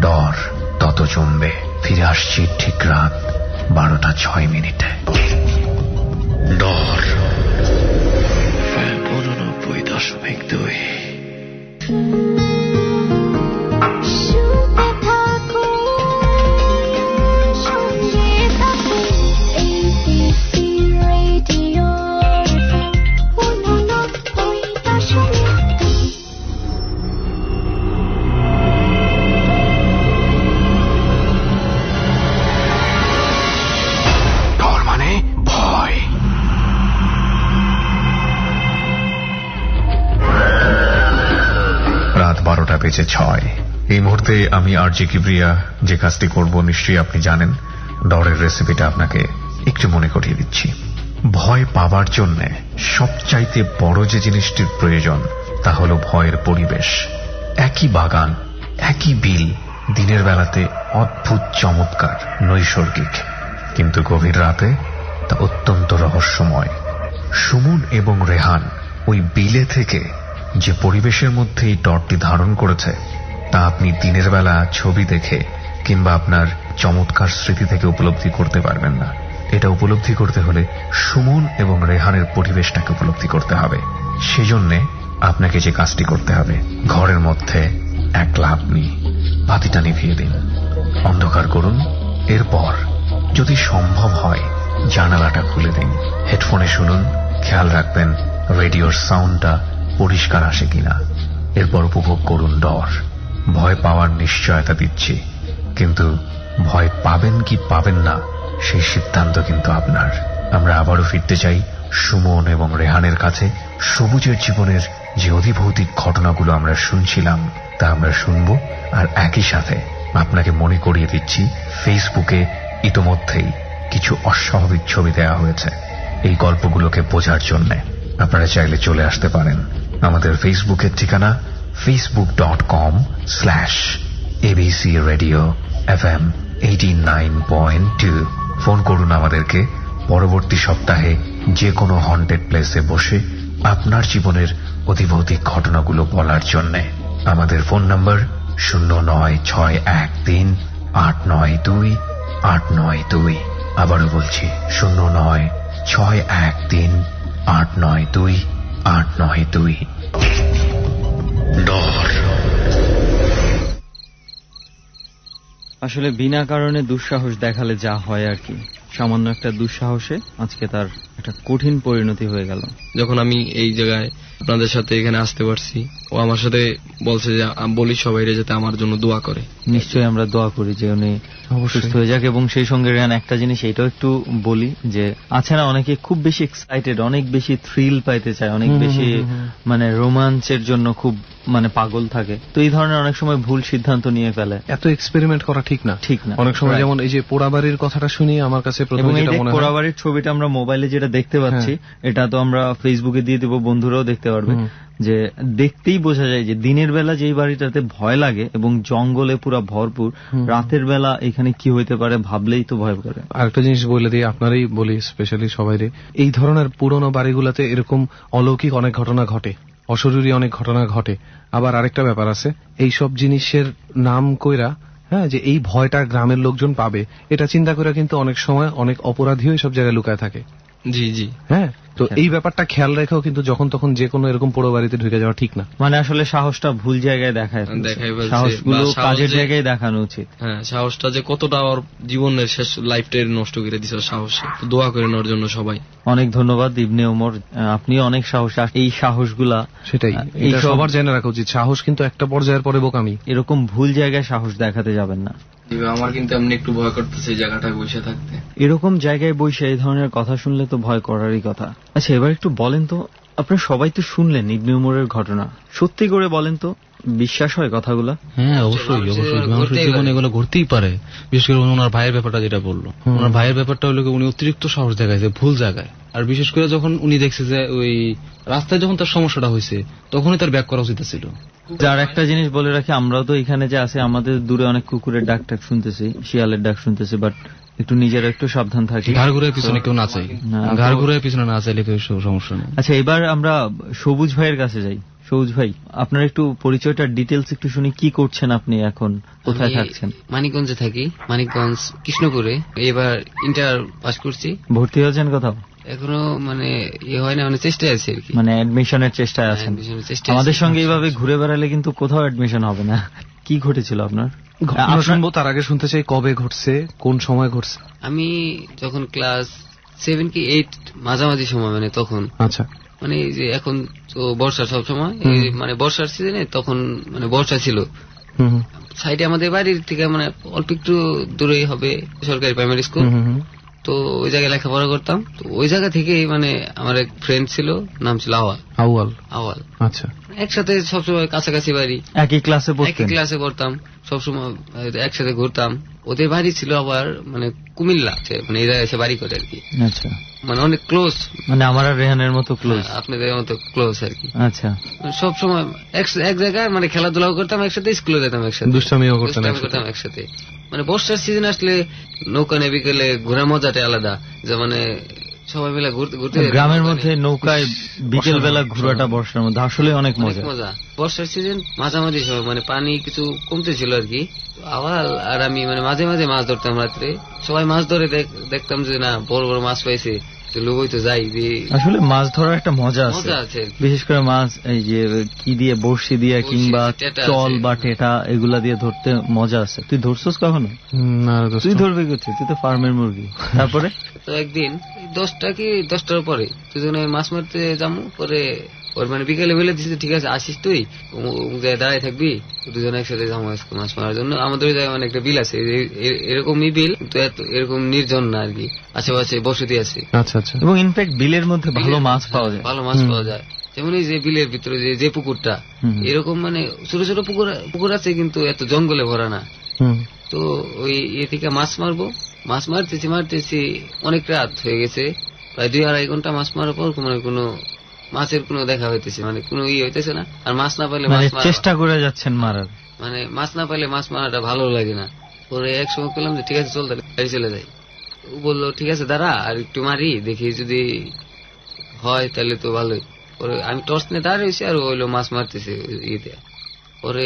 ডর তত জমবে। ফিরে আসছি ঠিক রাত 12:06। ডর 89.2। রাত 12:06। এই মুহূর্তে আমি আরজে কিবরিয়া যে কাজটি করব নিশ্চয়ই আপনি জানেন। ডরের রেসিপিটা আপনাকে একটু মনে করিয়ে দিচ্ছি। ভয় পাবার জন্য সবচাইতে বড় যে জিনিসটির প্রয়োজন তা হল ভয়ের পরিবেশ। একই বাগান, একই বিল, দিনের বেলাতে অদ্ভুত চমৎকার নৈসর্গিক, কিন্তু গভীর রাতে তা অত্যন্ত রহস্যময়। সুমন এবং রেহান ওই বিলে থেকে যে পরিবেশের মধ্যে এই ডরটি ধারণ করেছে তা আপনি দিনের বেলা ছবি দেখে কিংবা আপনার চমৎকার স্মৃতি থেকে উপলব্ধি করতে পারবেন না। এটা উপলব্ধি করতে হলে সুমন এবং রেহানের পরিবেশটাকে উপলব্ধি করতে হবে। সেজন্য আপনাকে যে কাজটি করতে হবে, ঘরের মধ্যে একলা আপনি বাতিটা নিভিয়ে দিন, অন্ধকার করুন। এরপর যদি সম্ভব হয় জানালাটা খুলে দিন, হেডফোনে শুনুন, খেয়াল রাখবেন রেডিওর সাউন্ডটা পরিষ্কার আসে কিনা। এরপর উপভোগ করুন ডর। ভয় পাওয়ার নিশ্চয়তা দিচ্ছি, কিন্তু ভয় পাবেন কি পাবেন না সেই সিদ্ধান্ত কিন্তু আপনার। আমরা আবারও ফিরতে চাই সুমন এবং রেহানের কাছে। সবুজের জীবনের যে অধিভৌতিক ঘটনাগুলো আমরা শুনছিলাম তা আমরা শুনব, আর একই সাথে আপনাকে মনে করিয়ে দিচ্ছি ফেসবুকে ইতোমধ্যেই কিছু অস্বাভাবিক ছবি দেওয়া হয়েছে। এই গল্পগুলোকে বোঝার জন্য আপনারা চাইলে চলে আসতে পারেন আমাদের ফেসবুকের ঠিকানা facebook.com/ABC Radio FM 89.2। ফোন করুন আমাদেরকে পরবর্তী সপ্তাহে যে কোনো হন্টেড প্লেসে বসে আপনার জীবনের অধিভৌতিক ঘটনাগুলো বলার জন্য। আমাদের ফোন নম্বর 09613892892। আবারও বলছি 09613892892। ডর। আসলে বিনা কারণে দুঃসাহস দেখালে যা হয় আর কি, সামান্য একটা দুঃসাহসে আজকে তার একটা কঠিন পরিণতি হয়ে গেল। যখন আমি এই জায়গায় আপনাদের সাথে এখানে আসতে পারছি, ও আমার সাথে বলছে যে বলি সবাইরে যাতে আমার জন্য দোয়া করে। নিশ্চয়ই আমরা দোয়া করি যে উনি সুস্থ হয়ে যাক। এবং সেই সঙ্গে রেহান একটা জিনিস এটাও একটু বলি যে আছে না, অনেকে খুব বেশি এক্সাইটেড, অনেক বেশি থ্রিল পাইতে চায়, অনেক বেশি মানে রোমাঞ্চের জন্য খুব মানে পাগল থাকে, তো এই ধরনের অনেক সময় ভুল সিদ্ধান্ত নিয়ে ফেলে। এত এক্সপেরিমেন্ট করা ঠিক না। অনেক সময় যেমন এই যে পোড়াবাড়ির কথাটা শুনি আমার কাছে প্রথমে যেটা মনে হয়, পোড়াবাড়ির ছবিটা আমরা মোবাইলে যেটা দেখতে পাচ্ছি এটা তো আমরা ফেসবুকে দিয়ে দেবো, বন্ধুরাও দেখতে পারবে, যে দেখতেই বোঝা যায় যে দিনের বেলা যেই বাড়িটাতে ভয় লাগে এবং জঙ্গলে পুরা ভরপুর, রাতের বেলা এখানে কি হইতে পারে ভাবলেই তো ভয় করে। আরেকটা জিনিস বলে দিই, আপনারাই বলি স্পেশালি সবাইরে, এই ধরনের পুরনো বাড়িগুলোতে এরকম অলৌকিক অনেক ঘটনা ঘটে, অশরীরী অনেক ঘটনা ঘটে। আবার আরেকটা ব্যাপার আছে, এই সব জিনিসের নাম কইরা যে এই ভয়টা গ্রামের লোকজন পাবে, এটা চিন্তা করে কিন্তু অনেক সময় অনেক অপরাধীও সব জায়গায় লুকায় থাকে। জি জি, হ্যাঁ। তো এই ব্যাপারটা খেয়াল রেখেও কিন্তু যখন তখন যে কোনো এরকম পোড়ো বাড়িতে ঢুকে যাওয়া ঠিক না। মানে আসলে সাহসটা ভুল জায়গায় দেখায়, সাহসগুলো কাজের জায়গায় দেখানো উচিত। হ্যাঁ, সাহসটা যে কতটা ওর জীবনের শেষ লাইফটাই নষ্ট করে দিছে সাহস। দোয়া করে নেওয়ার জন্য সবাই অনেক ধন্যবাদ ইবনে ওমর, আপনি অনেক সাহস। এই সাহসগুলা সেটাই সবার জেনে রাখা উচিত। সাহস কিন্তু একটা পর্যায়ের পরে বোকামি। এরকম ভুল জায়গায় সাহস দেখাতে যাবেন না। আমার কিন্তু এমনি একটু ভয় করতেছে এই জায়গাটায় বসে থাকতে। এরকম জায়গায় বসে এই ধরনের কথা শুনলে তো ভয় করারই কথা। আচ্ছা, এবার একটু বলেন তো, আপনারা সবাই তো শুনলেন ইবনে ওমরের ঘটনা, সত্যি করে বলেন তো বিশ্বাস হয় কথাগুলো? হ্যাঁ, অবশ্যই অবশ্যই, মানুষের জীবনে এগুলো ঘটতেই পারে। বিশেষ করে ওনার ভাইয়ের ব্যাপারটা যেটা বললো, ওনার ভাইয়ের ব্যাপারটা হলো উনি অতিরিক্ত সাহস দেখাইছে ভুল জায়গায়। আর বিশেষ করে যখন উনি দেখছে যে ওই রাস্তায় যখন তার সমস্যাটা হয়েছে তখনই তার ব্যাক করা উচিত ছিল। যার একটা জিনিস বলে রাখি, আমরাও তো এখানে যে আছে আমাদের দূরে অনেক কুকুরের ডাক টাক শুনতেছি, শিয়ালের ডাক শুনতেছি, বাট একটু নিজেরা একটু সাবধান থাকি। ঘাড় ঘুরে পিছনে কেউ না চাই, ঘাড় ঘুরে পিছনে না চাইলে কেউ সমস্যা নেই। আচ্ছা, এবার আমরা সবুজ ভাইয়ের কাছে যাই। সবুজ ভাই, আপনার একটু পরিচয়টা ডিটেলস একটু শুনি। কি করছেন আপনি এখন, কোথায় থাকছেন? মানিকগঞ্জে থাকি, মানিকগঞ্জ কৃষ্ণপুরে। এবার ইন্টার পাস করছি। ভর্তি হয়েছেন কোথাও? এখনো মানে হয় না, মানে চেষ্টায় আছি আর কি, মানে অ্যাডমিশনের চেষ্টায় আছেন। আমাদের সঙ্গে এইভাবে ঘুরে বেড়ালে কিন্তু কোথাও অ্যাডমিশন হবে না। কি ঘটেছিল আপনার? আমরা শুনবো, তার আগে শুনতে চাই কবে ঘটছে, কোন সময় ঘটছে। আমি যখন ক্লাস 7 কি 8 মাঝামাঝি সময়, মানে তখন। আচ্ছা, মানে যে এখন তো বর্ষার সব সময়, মানে বর্ষার সিজনে তখন মানে বর্ষা ছিল। সাইডে আমাদের বাড়ির থেকে মানে অল্প একটু দূরেই হবে সরকারি প্রাইমারি স্কুল। তো তো ওই জায়গায় লেখাপড়া করতাম। তো ওই জায়গা থেকেই মানে আমার এক ফ্রেন্ড ছিল, নাম ছিল আওয়াল। আচ্ছা, একসাথে সবসময় কাছাকাছি বাড়ি, একই ক্লাসে পড়তাম, সবসময় একসাথে ঘুরতাম। ওদের বাড়ি ছিল আবার মানে কুমিল্লা, মানে এই জায়গায় এসে বাড়ি করে আর কি। আচ্ছা, মানে অনেক ক্লোজ, মানে আমার আর রেহানের মতো ক্লোজ, আপনাদের মতো ক্লোজ আর কি। আচ্ছা, সব সময় এক জায়গায় মানে খেলাধুলাও করতাম একসাথে, স্কুলে যেতাম একসাথে, দুষ্টামিও করতাম একসাথে। মানে বর্ষার সিজন আসলে নৌকা নিয়ে বিকেলে ঘোরা মজাটা আলাদা, যে মানে সবাই মিলে ঘুরতে। গ্রামের মধ্যে নৌকায় বিকেল বেলা ঘোরাটা বর্ষার মধ্যে আসলে অনেক মজা। বর্ষার সিজন মাঝামাঝি সময় মানে পানি কিছু কমতে ছিল আর কি। আওয়াল আর আমি মানে মাঝে মাঝে মাছ ধরতাম রাত্রে, সবাই মাছ ধরে দেখতাম যে না বড় বড় মাছ পাইছে, লুবই তো যাই। আসলে মাছ ধরার একটা মজা আছে, বিশেষ করে মাছ এই যে কি দিয়ে, বড়শি দিয়ে কিংবা চল বা টেটা এগুলা দিয়ে ধরতে মজা আছে। তুই ধরছস কখনো? না, তুই ধরবি করছিস, তুই তো ফার্মের মুরগি। তারপরে তো একদিন 10টার পরে দুজনে মাছ মারতে যাবো, পরে ওর মানে বিকেলে বলে দিচ্ছে ঠিক আছে আসিস তুই, দাঁড়ায় থাকবি, দুজনে একসাথে যাবো মাছ মারার জন্য। আমাদের ওই জায়গায় মানে একটা বিল আছে, এরকমই বিল, কিন্তু এরকম নির্জন না আর কি, আশেপাশে বসতি আছে। আচ্ছা আচ্ছা। এবং ইনফ্যাক্ট বিলের মধ্যে ভালো মাছ পাওয়া যায়, যেমন এই যে বিলের ভিতরে যে পুকুরটা, এরকম মানে ছোট ছোট পুকুর আছে, কিন্তু এত জঙ্গলে ভরা না। তো ওই এ থেকে মাছ মারতেছি অনেক রাত হয়ে গেছে, প্রায় 2-2.5 ঘন্টা মাছ মারার পর মানে কোনো মাছের কোনো দেখা হইতেছে, মানে কোনো হইতেছে না। আর মাছ না পাইলে চেষ্টা করে যাচ্ছেন মারার, মানে মাছ না পাইলে মাছ মারাটা ভালো লাগে না। পরে এক সময় বললাম যে ঠিক আছে চল তাহলে বাড়ি চলে যাই। ও বললো ঠিক আছে দাঁড়া আর একটু মারি দেখি, যদি হয় তাহলে তো ভালোই। পরে আমি টর্চ নিয়ে দাঁড়িয়ে হয়েছি, আর ওইলো মাছ মারতেছে ইয়েতে। পরে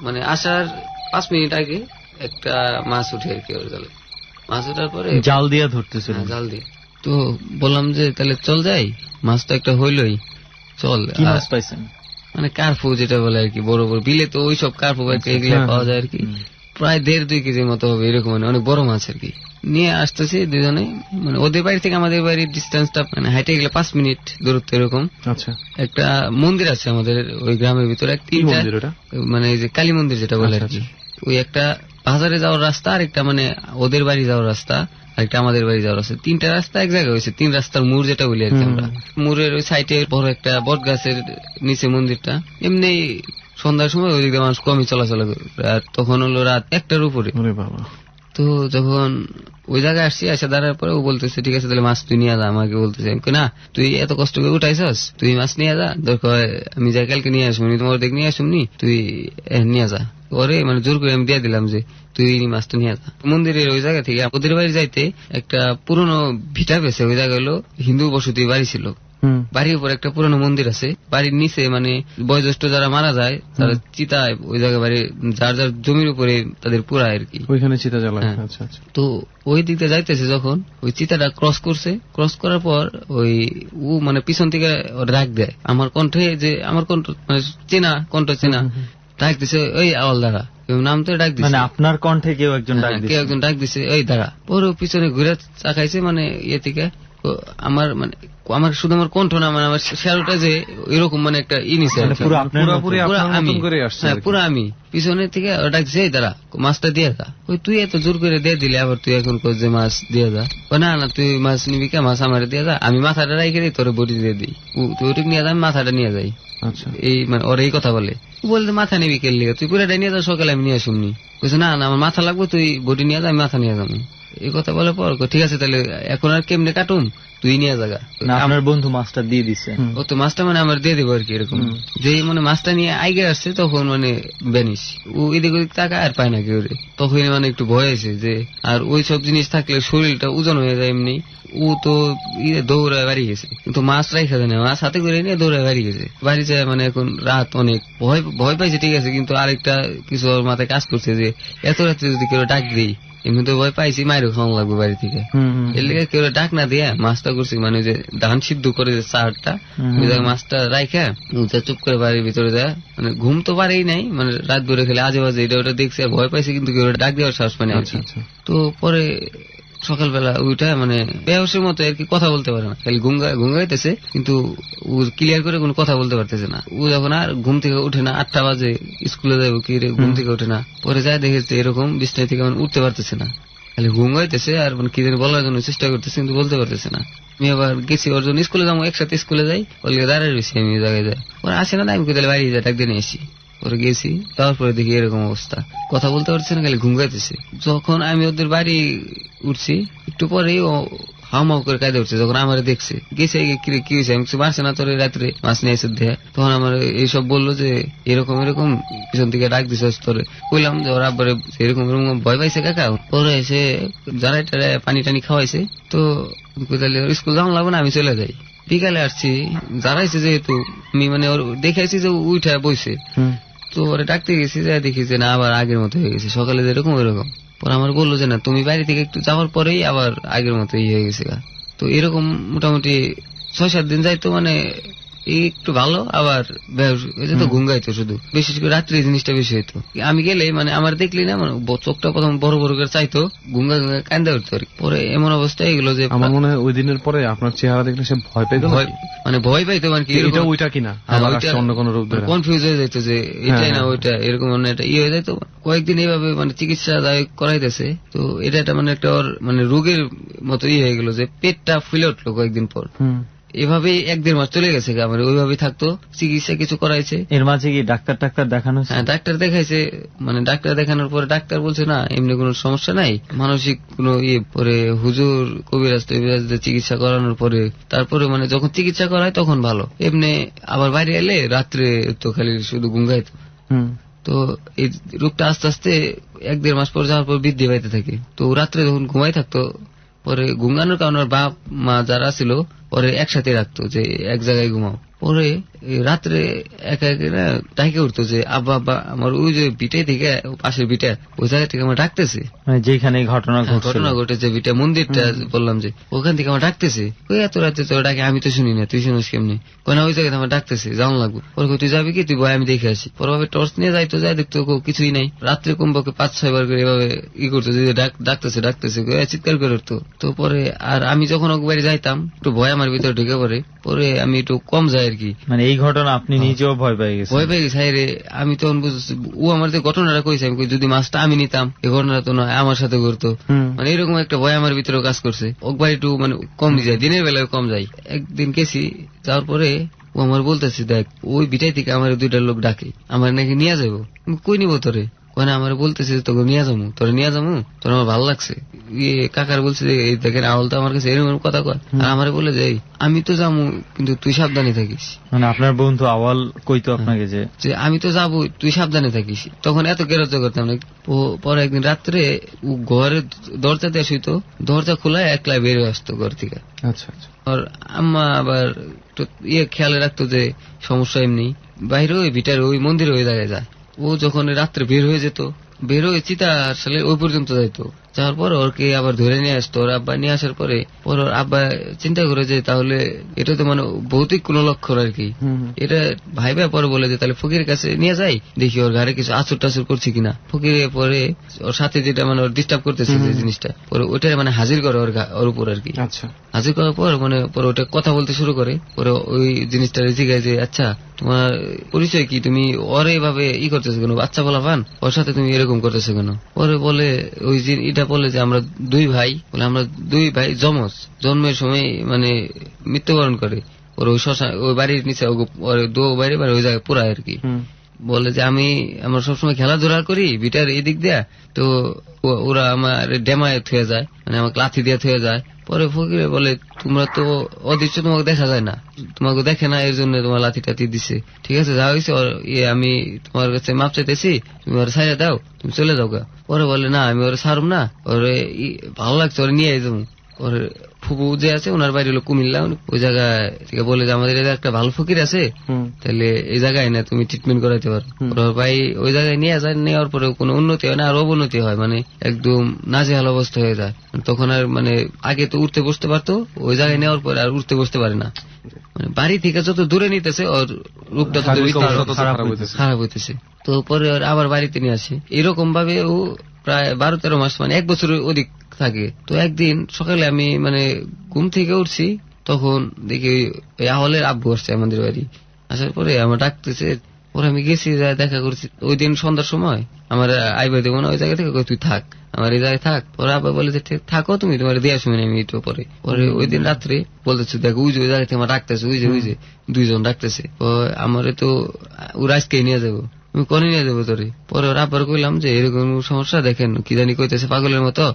মানে আসার 5 মিনিট আগে একটা মাছ উঠে আর কি ওর জালে। মাছ ওঠার পরে জাল দিয়ে ধরতেছে, জাল দিয়ে। তো বললাম যে তাহলে চল যাই, মাছ তো একটা হইলই, চল। কি মাছ পাইছেন? মানে কার্পু যেটা বলে আর কি, বড় বড় বিলে তো ওই সব কার্পু এগুলা পাওয়া যায় আর কি, প্রায় 1.5-2 কেজির মতো হবে এরকম, মানে অনেক বড় মাছ আর কি। নিয়ে আসতেছি দুজনে, মানে ওদের বাড়ি থেকে আমাদের বাড়ির ডিস্টেন্সটা মানে হাইটে গেলে 5 মিনিট দূরত্ব এরকম। আচ্ছা, একটা মন্দির আছে আমাদের ওই গ্রামের ভিতরে, মানে যে কালী মন্দির যেটা বলে আর কি। ওই একটা বাজারে যাওয়ার রাস্তা, আর একটা মানে ওদের বাড়ি যাওয়ার রাস্তা, একটা আমাদের বাড়ি যাওয়ার রাস্তা, 3টা রাস্তা এক জায়গায় হয়েছে। 3 রাস্তার মোড় যেটা বলি আর কি আমরা। মোড়ের ওই সাইডে বড় একটা বট গাছের নিচে মন্দিরটা। এমনি সন্ধ্যার সময় ওই দিকে মানুষ কমই চলাচল করে, আর তখন হলো রাত 1টার উপরে। তো যখন ওই জায়গায় আসছি, আসা দাঁড়ার পরে ও বলতেছে ঠিক আছে তাহলে মাছ তুই নিয়ে যা। আমাকে বলতেছে না তুই এত কষ্ট করে উঠাইছস, তুই মাছ নিয়ে যা, দরকার আমি যাই কালকে নিয়ে আসবনি, তোমার দেখ নিয়ে আসুমনি, তুই নিয়ে যা। ওরে মানে জোর করে আমি দিয়ে দিলাম যে তুই মাছটা নিয়ে যা। মন্দিরের ওই জায়গা থেকে ওদের বাড়ি যাইতে একটা পুরনো ভিটা পেয়েছে, ওই জায়গা হলো হিন্দু বসতি বাড়ি ছিল। বাড়ির উপর একটা পুরনো মন্দির আছে, বাড়ির নিচে মানে বয়োজ্যেষ্ঠ যারা মারা যায় তারা চিতায় ওই জায়গায় বাড়ি, যার যার জমির উপরে তাদের পুরায় আর কি, ওইখানে চিতা জ্বালায়। আচ্ছা আচ্ছা। তো ওই দিকটা যাইতেছে, যখন ওই চিতাটা ক্রস করছে, ক্রস করার পর ওই ও মানে পিছন থেকে ডাক দেয় আমার কণ্ঠে, যে আমার কণ্ঠ মানে চেনা, কণ্ঠ চেনা, ডাক দিছে ওই আওয়াল দাঁড়া, নাম তো ডাক দিছে, মানে আপনার কণ্ঠে কেউ একজন ডাক দিছে ওই দাঁড়া। ওর পিছনে ঘুরে চাকাইছে, মানে ইয়ে থেকে আমার মানে আমার শুধু আমার কণ্ঠ না, মানে আমার শ্যালোটা যে এরকম মানে একটা ইনিছে পুরো আমি পিছনে থেকে ডাকছে এই দাঁড়া মাছটা দিয়ে যা। ওই তুই এত জোর করে দিয়ে দিলে, আবার তুই এখন কর যে মাছ দিয়ে যা। না না তুই মাছ নিবি কে, মাছ আমার দিয়ে যা, আমি মাথাটা রাইখে দিই, তোর বডি দিয়ে দিই, তুই ওটুক নিয়ে যা, আমি মাথাটা নিয়ে যাই। এই মানে ওর এই কথা বলে, বলতে মাথা নিবি কে লিগে, তুই পুরাটা নিয়ে যা, সকালে আমি নিয়ে আসুমনি। বলছে না না আমার মাথা লাগবে, তুই বডি নিয়ে যা, আমি মাথা নিয়ে যাবো। এই কথা বলার পর ঠিক আছে তাহলে এখন আর কেমনে কাটুম, তুই নিয়ে জায়গা। আমার বন্ধু মাছটা দিয়ে দিচ্ছে, ও তো মাছটা মানে আমার দিয়ে দেবো আর কি এরকম। যে মানে মাছটা নিয়ে আইগে আসছে, তখন মানে বেনিস ও এদিক ওদিক টাকা আর পায় না কেউ, তখন মানে একটু ভয় আছে যে, আর ওই সব জিনিস থাকলে শরীরটা ওজন হয়ে যায় এমনি। ও তো দৌড়ায় বাড়ি গেছে, কিন্তু মাছ রাইখা দেয় না, মাছ হাতে করে নিয়ে দৌড়ায় বাড়ি গেছে। বাড়ি যায় মানে এখন রাত অনেক, ভয় পাইছে ঠিক আছে, কিন্তু আরেকটা কিছু ওর মাথায় কাজ করছে যে এত রাত্রে যদি কেউ ডাক দিই, এমনি তো ভয় পাইছি মায়েরও খাওয়া লাগবে বাড়ি থেকে, এর লেগে কেউ ডাক না দিয়ে মাছটা করছি, মানে যে ধান সিদ্ধ করে যে চারটা ওই জায়গায় মাছটা রাইখা চুপ করে বাড়ির ভিতরে যায়। মানে ঘুম তো পারেই নাই, মানে রাত ধরে খেলে আজে বাজে এটা ওটা দেখছে, আর ভয় পাইছে, কিন্তু কেউ ডাক দেওয়ার সাহস পায় না। তো পরে সকালবেলা ওইটা মানে বেহসের মতো আর কি, কথা বলতে পারে না, খালি ঘুঙ্গাইতেছে, কিন্তু ও ক্লিয়ার করে কোনো কথা বলতে পারতেছে না। ও যখন আর ঘুম থেকে উঠে না, 8টা বাজে স্কুলে যাবো কি রে, ঘুম থেকে উঠে না, পরে যায় দেখেছে এরকম বিছনায় থেকে উঠতে পারতেছে না। খালি ঘুম হইতেছে আর মানে কি জানি বলার জন্য চেষ্টা করতেছে কিন্তু বলতে পারতেছে না। আমি আবার গেছি ওর জন্য স্কুলে যাবো, একসাথে স্কুলে যাই, বলে দাঁড়ায় রয়েছি আমি জায়গায় যাই, ওরা আসে না, আমি কোথায় বাইরে যাই ডাক দিয়ে নিয়ে এসি। ওরা গেছি, তারপরে দেখি এরকম অবস্থা, কথা বলতে পারছে না, খালি ঘুম গাইতেছে। যখন আমি ওদের বাড়ি উঠছি একটু পরেই ও হাওমাও করে কায়দা উঠছে, যখন আমার দেখছে গেছে কি হয়েছে, আমি কিছু মারছে না তোর রাত্রে মাছ নিয়ে এসে দেয়, তখন আমার এইসব বললো যে এরকম এরকম পিছন থেকে ডাক দিছে তোরে। বললাম যে ওরা আবার এরকম এরকম ভয় পাইছে কাকা, পরে এসে যারা পানি টানি খাওয়াইছে, তো স্কুল যাওয়া লাগবে না আমি চলে যাই। বিকালে আসছি, যারাইছে যেহেতু আমি মানে ওর দেখাইছি যে উঠে বইছে, তো ওরা ডাকতে গেছি, যা দেখি যে না আবার আগের মতো হয়ে গেছে, সকালে যেরকম ওইরকম। পরে আমার বললো যে না তুমি বাড়ি থেকে একটু যাওয়ার পরেই আবার আগের মতো হয়ে গেছে। তো এরকম মোটামুটি 6-7 দিন যাইতো, মানে একটু ভালো আবার তো ঘুম গাইতো শুধু, বিশেষ করে রাত্রে জিনিসটা বেশি হইতো। আমি গেলে মানে আমার দেখলি না মানে চোখটা প্রথম বড় বড় করে চাইতো, ঘুঙ্গা ঘুঙ্গা কান্দা উঠতো আর কি। পরে এমন অবস্থা এগুলো যে আমার মনে হয় ওই দিনের পরে আপনার চেহারা দেখলে সে ভয় পাইতো, মানে ভয় পাইতো, মানে কি এটা ওইটা কিনা অন্য কোনো রোগ ধরে কনফিউজ হয়ে যাইতো যে এটাই না ওইটা, এরকম মানে এটা ইয়ে হয়ে যাইতো। কয়েকদিন এইভাবে মানে চিকিৎসা করাইতেছে, তো এটা একটা মানে একটা ওর মানে রোগের মতো ইয়ে হয়ে গেল যে পেটটা ফুলে উঠলো কয়েকদিন পর। এভাবে 1-1.5 মাস চলে গেছে, আমার ওইভাবে থাকতো, চিকিৎসা কিছু করাইছে। এর মাঝে কি ডাক্তার দেখানো? হ্যাঁ ডাক্তার দেখাইছে, মানে ডাক্তার দেখানোর পরে ডাক্তার বলছে না এমনি কোনো সমস্যা নাই, মানসিক কোনো ইয়ে। পরে হুজুর কবিরাজদের চিকিৎসা করানোর পরে তারপরে মানে যখন চিকিৎসা করায় তখন ভালো, এমনি আবার বাইরে এলে রাত্রে তো খালি শুধু ঘুম গাইতো। তো এই রোগটা আস্তে আস্তে 1-1.5 মাস পর যাওয়ার পর বৃদ্ধি পাইতে থাকে। তো রাত্রে যখন ঘুমাই থাকতো, পরে ঘুমানোর কারণে বাপ মা যারা ছিল পরে একসাথে রাখতো যে এক জায়গায় ঘুমাও। পরে রাত্রে একা একা ডাকে উঠতো যে আব্বা আব্বা, আমার ওই যে বিটাই থেকে পাশের বিটা ওই জায়গা থেকে আমার ডাকতেছে, যেখানে ঘটনা ঘটেছে বিটা মন্দিরটা বললাম যে ওখান থেকে আমার ডাকতেছে। ওই এত রাতে তো ডাকে, আমি তো শুনি না, তুই শুনিস কেমনি? না ওই জায়গায় আমার ডাকতেছে, যাওয়া লাগবে। পরে তুই যাবি কি? তুই বয় আমি দেখে আসি। পরে ভাবে টর্চ নিয়ে যাইতো, যাই দেখতো কিছুই নাই। রাত্রে কমপক্ষে 5-6 বার করে এভাবে ই করতো যে ডাকতেছে চিৎকার করে উঠতো। তো পরে আর আমি যখন ওকে বাড়ি যাইতাম একটু ভয় আমার ভিতরে ঢুকে পড়ে, পরে আমি একটু কম যাই আর কি। মানে এই ঘটনা আপনি নিজেও ভয় পেয়ে গেছি? ভয় পেয়ে গেছি রে আমি, তখন বুঝছি ও আমার যে ঘটনাটা কইছে, আমি যদি মাছটা আমি নিতাম এই ঘটনাটা তো নয় আমার সাথে ঘটতো, মানে এরকম একটা ভয় আমার ভিতরে কাজ করছে। ওক বাড়ি একটু মানে কম যায়, দিনের বেলায় কম যাই। একদিন গেছি, যাওয়ার পরে ও আমার বলতেছে দেখ ওই বিটাই থেকে আমার 2টা লোক ডাকে, আমার নাকি নিয়ে যাবো। কই নিবো তোরে? মানে আমার বলতেছে তোকে নিয়ে যাবো, তোরে নিয়ে যাবো, তোর আমার ভালো লাগছে। কাকার বলছে যে দেখেন আওয়াল তো আমার কাছে এরকম কথা কয়, আর আমার বলে যে আমি তো যাবো কিন্তু তুই সাবধানে থাকিস। মানে আপনার বন্ধু আওয়াল কইতো আপনাকে যে আমি তো যাবো তুই সাবধানে থাকিস। তখন এত গেরজ করতাম না। পরে একদিন রাত্রে ঘরের দরজা দিয়ে শুইতো, দরজা খোলা একলা বেরিয়ে আসতো ঘর থেকে। আচ্ছা আচ্ছা। আর আম্মা আবার খেয়াল রাখতো যে সমস্যা এমনি, বাইরে ওই ভিটার ওই মন্দিরে ওই জায়গায় যায়। ও যখন রাত্রে বের হয়ে যেত, বের হয়ে চিতার সালে ওই পর্যন্ত যাইতো। যাওয়ার পর ওরকে আবার ধরে নিয়ে আসতো। ওর আব্বা নিয়ে আসার পরে ওর আব্বা চিন্তা করে যে তাহলে এটা তো মানে ভৌতিক কোন লক্ষণ আর কি। এটা ভাইবা পরে বলে যে তাহলে ফকিরের কাছে নিয়ে যাই, দেখি ওর ঘরে কিছু আচর টাচর করছে কিনা। ফকিরে পরে ওর সাথে যেটা মানে ওর ডিস্টার্ব করতেছে যে জিনিসটা, পরে ওটা মানে হাজির করে ওর উপর আর কি। আচ্ছা, হাজির করার পর মানে পরে ওটা কথা বলতে শুরু করে। পরে ওই জিনিসটা জিজ্ঞাসা যে আচ্ছা তোমার পরিচয় কি, তুমি ওরে এভাবে ই করতেছো কেন, বাচ্চা বলা পান ওর সাথে তুমি এরকম করতেছো কেন? পরে বলে ওই এটা বলে যে আমরা 2 ভাই, বলে আমরা 2 ভাই জমজ, জন্মের সময় মানে মৃত্যুবরণ করে। ওর ওই শ্মশান ওই বাড়ির নিচে বাইরে ওই জায়গায় পুরা আর কি। বলে যে আমরা সবসময় খেলাধুলা করি বিটার এই দিক দিয়া, তো ওরা আমার ডেমায় থুয়ে যায়, মানে আমাকে লাথি দিয়ে থুয়ে যায়। পরে ফকিরে বলে তোমরা তো অদৃশ্য, তোমাকে দেখা যায় না, তোমাকে দেখে না, এর জন্য তোমার লাথি টাথি দিছে। ঠিক আছে যা হয়েছে আমি তোমার কাছে মাপ চাইতেছি, তুমি ওরা ছাইড়া দাও, তুমি চলে যাও গা। পরে বলে না আমি ওরা ছাড়ুম না, ওরে ভালো লাগছে ওরা নিয়ে যাবো। ওর ফুপু যে আছে ওনার বাড়ি হলো কুমিল্লা, ওই জায়গায় থেকে বলে যে আমাদের একটা ভালো ফকির আছে, তাহলে এই জায়গায় না তুমি ট্রিটমেন্ট করাইতে পারো। ওর ভাই ওই জায়গায় নিয়ে যায়, নেওয়ার পরে কোনো উন্নতি হয় না, আর অবনতি হয়, মানে একদম নাজেহাল অবস্থা হয়ে যায়। তখন আর মানে আগে তো উঠতে বসতে পারতো, ওই জায়গায় নেওয়ার পরে আর উঠতে বসতে পারে না। মানে বাড়ি থেকে যত দূরে নিতেছে ওর রূপটা খারাপ হইতেছে। তো পরে আবার বাড়িতে নিয়ে আসে। এরকম ভাবে ও প্রায় 12-13 মাস, মানে 1 বছরের অধিক থাকে। তো একদিন সকালে আমি মানে ঘুম থেকে উঠছি, তখন দেখি আহলের আব্বু আসছে আমাদের বাড়ি। আসার পরে আমার ডাকতেছে পরে আমি গেছি, দেখা করছি ওই দিন সন্ধ্যার সময়। আমার আইবা দেবো না ওই জায়গা থেকে, তুই থাক আমার এই জায়গায় থাক। পরে আবার বলে যে থাকো তুমি, তোমার দিয়ে আসবো আমি একটু পরে। পরে ওই দিন রাত্রে বলতেছে দেখো ওই যে ওই জায়গা থেকে আমার ডাকতেছে, ওই যে দুইজন ডাকতেছে, আমার তো ওরা আজকেই নিয়ে যাবো। আমি কোনে নিয়ে যাবো তোরে? পরে ওরা আবার কইলাম যে এরকম সমস্যা, দেখেন কি জানি কইতেছে পাগলের মতো।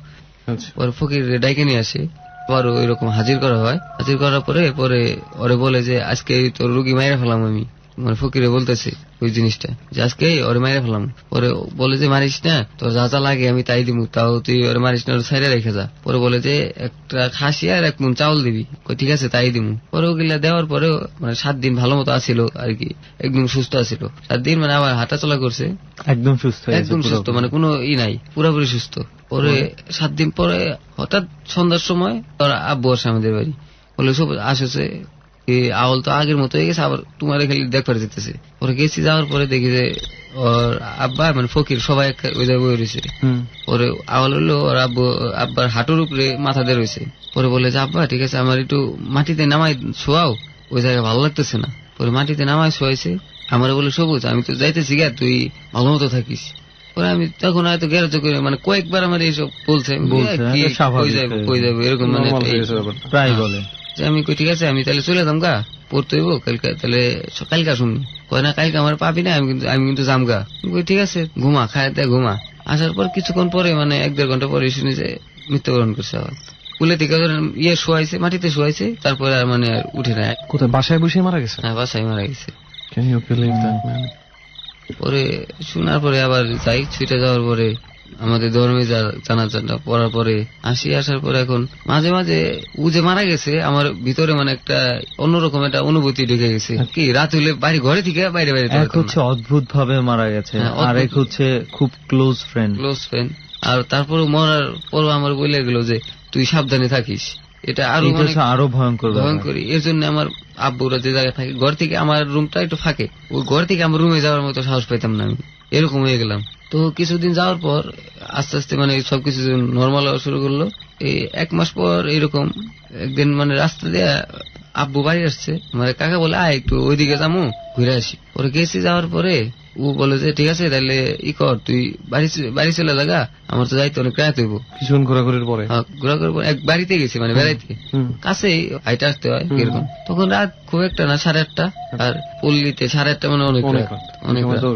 পরে ফকির ডাইকে নিয়ে আসে, পর ওইরকম হাজির করা হয়। হাজির করার পরে ওরে বলে যে আজকে তোর রুগী মাইরা ফেলাম আমি। মানে ফকিরে বলতেছে ওই জিনিসটা যে আজকে ওরে মাইরা ফেলাম। পরে বলে যে মারিস না, তোর যা যা লাগে আমি তাই দিব, তাও তুই ওরে মারিস না, ওর সাইডে রেখে যা। পরে বলে যে একটা খাসি আর 1 মণ চাউল দিবি। ঠিক আছে তাই দিব। পরে ওগুলা দেওয়ার পরে মানে 7 দিন ভালো মতো আসিল আর কি, একদম সুস্থ আসিল। 7 দিন মানে আবার হাঁটা চলা করছে, একদম সুস্থ, মানে কোনো নাই, পুরোপুরি সুস্থ। পরে 7 দিন পরে হঠাৎ সন্ধ্যার সময় তোর আব্বু আসে আমাদের বাড়ি, বলে সব আসছে আওয়াল তো আগের মতো হয়ে গেছে, আবার তোমার খালি দেখবার যেতেছে। পরে গেছি, যাওয়ার পরে দেখি যে ওর আব্বা মানে ফকির সবাই ওই জায়গায় বয়ে রয়েছে। পরে আওয়াল হলো ওর আব্বার হাঁটুর উপরে মাথা দিয়ে রয়েছে। পরে বলে যে আব্বা ঠিক আছে আমার একটু মাটিতে নামাই শোয়াও, ওই জায়গায় ভালো লাগতেছে না। পরে মাটিতে নামাই শোয়াইছে। আমার বলে সবুজ আমি তো যাইতেছি গা, তুই ভালো মতো থাকিস। পরে আমি তখন হয়তো গ্যারেজ করে মানে কয়েকবার আমার এইসব বলছে কই যাবো এরকম, মানে প্রায় বলে যে আমি কই ঠিক আছে আমি তাহলে চলে যাম গা, পড়তে হইব কালকে, তাহলে কালকে শুনি। কয় না কালকে আমার পাবি না, আমি কিন্তু যাম গা। ঠিক আছে ঘুমা, খায় দেয় ঘুমা। আসার পর কিছুক্ষণ পরে মানে 1-1.5 ঘন্টা পরে শুনি যে মৃত্যুবরণ করছে। আবার কুলে থেকে শোয়াইছে, মাটিতে শোয়াইছে, তারপরে আর মানে আর উঠে না। কোথায় বাসায় বসে মারা গেছে? হ্যাঁ বাসায় মারা গেছে। পরে শোনার পরে আবার যাই, ছুটে যাওয়ার পরে আমাদের ধর্মে জানাজাটা পড়ার পরে আসার পরে এখন মাঝে মাঝে ও যে মারা গেছে আমার ভিতরে মানে একটা অন্যরকম একটা অনুভূতি ঢুকে গেছে। কি রাত হলে বাড়ি ঘরে থেকে বাইরে এক হচ্ছে অদ্ভুত ভাবে মারা গেছে, আর এক হচ্ছে খুব ক্লোজ ফ্রেন্ড। আর তারপরে মরার পর আমার বলে গেল যে তুই সাবধানে থাকিস, এটা আরো ভয়ঙ্কর। এর জন্য আমার আব্বুরা যে জায়গায় থাকে ঘর থেকে আমার রুমটা একটু ফাঁকে, ওই ঘর থেকে আমার রুমে যাওয়ার মতো সাহস পাইতাম না আমি, এরকম হয়ে গেলাম। তো কিছুদিন যাওয়ার পর আস্তে আস্তে মানে সবকিছু নর্মাল হওয়া শুরু করলো। এই 1 মাস পর এরকম একদিন মানে রাস্তা দিয়ে আব্বু বাড়ি আসছে, মানে কাকা বলে আয় একটু ওইদিকে যাবো ঘুরে আসি। পরে গেছি, যাওয়ার পরে ও বলে যে ঠিক আছে তাহলে কর, তুই বাড়ি চলে লাগা, আমার তো যাইতে অনেক রাত হইব। কিছুক্ষণ ঘোরাঘুরির পরে এক বাড়িতে গেছি, মানে বেড়াইতে, কাছেই হাইটা আসতে হয় এরকম। তখন রাত খুব একটা না, 8:30, আর পল্লীতে 8:30 মানে অনেক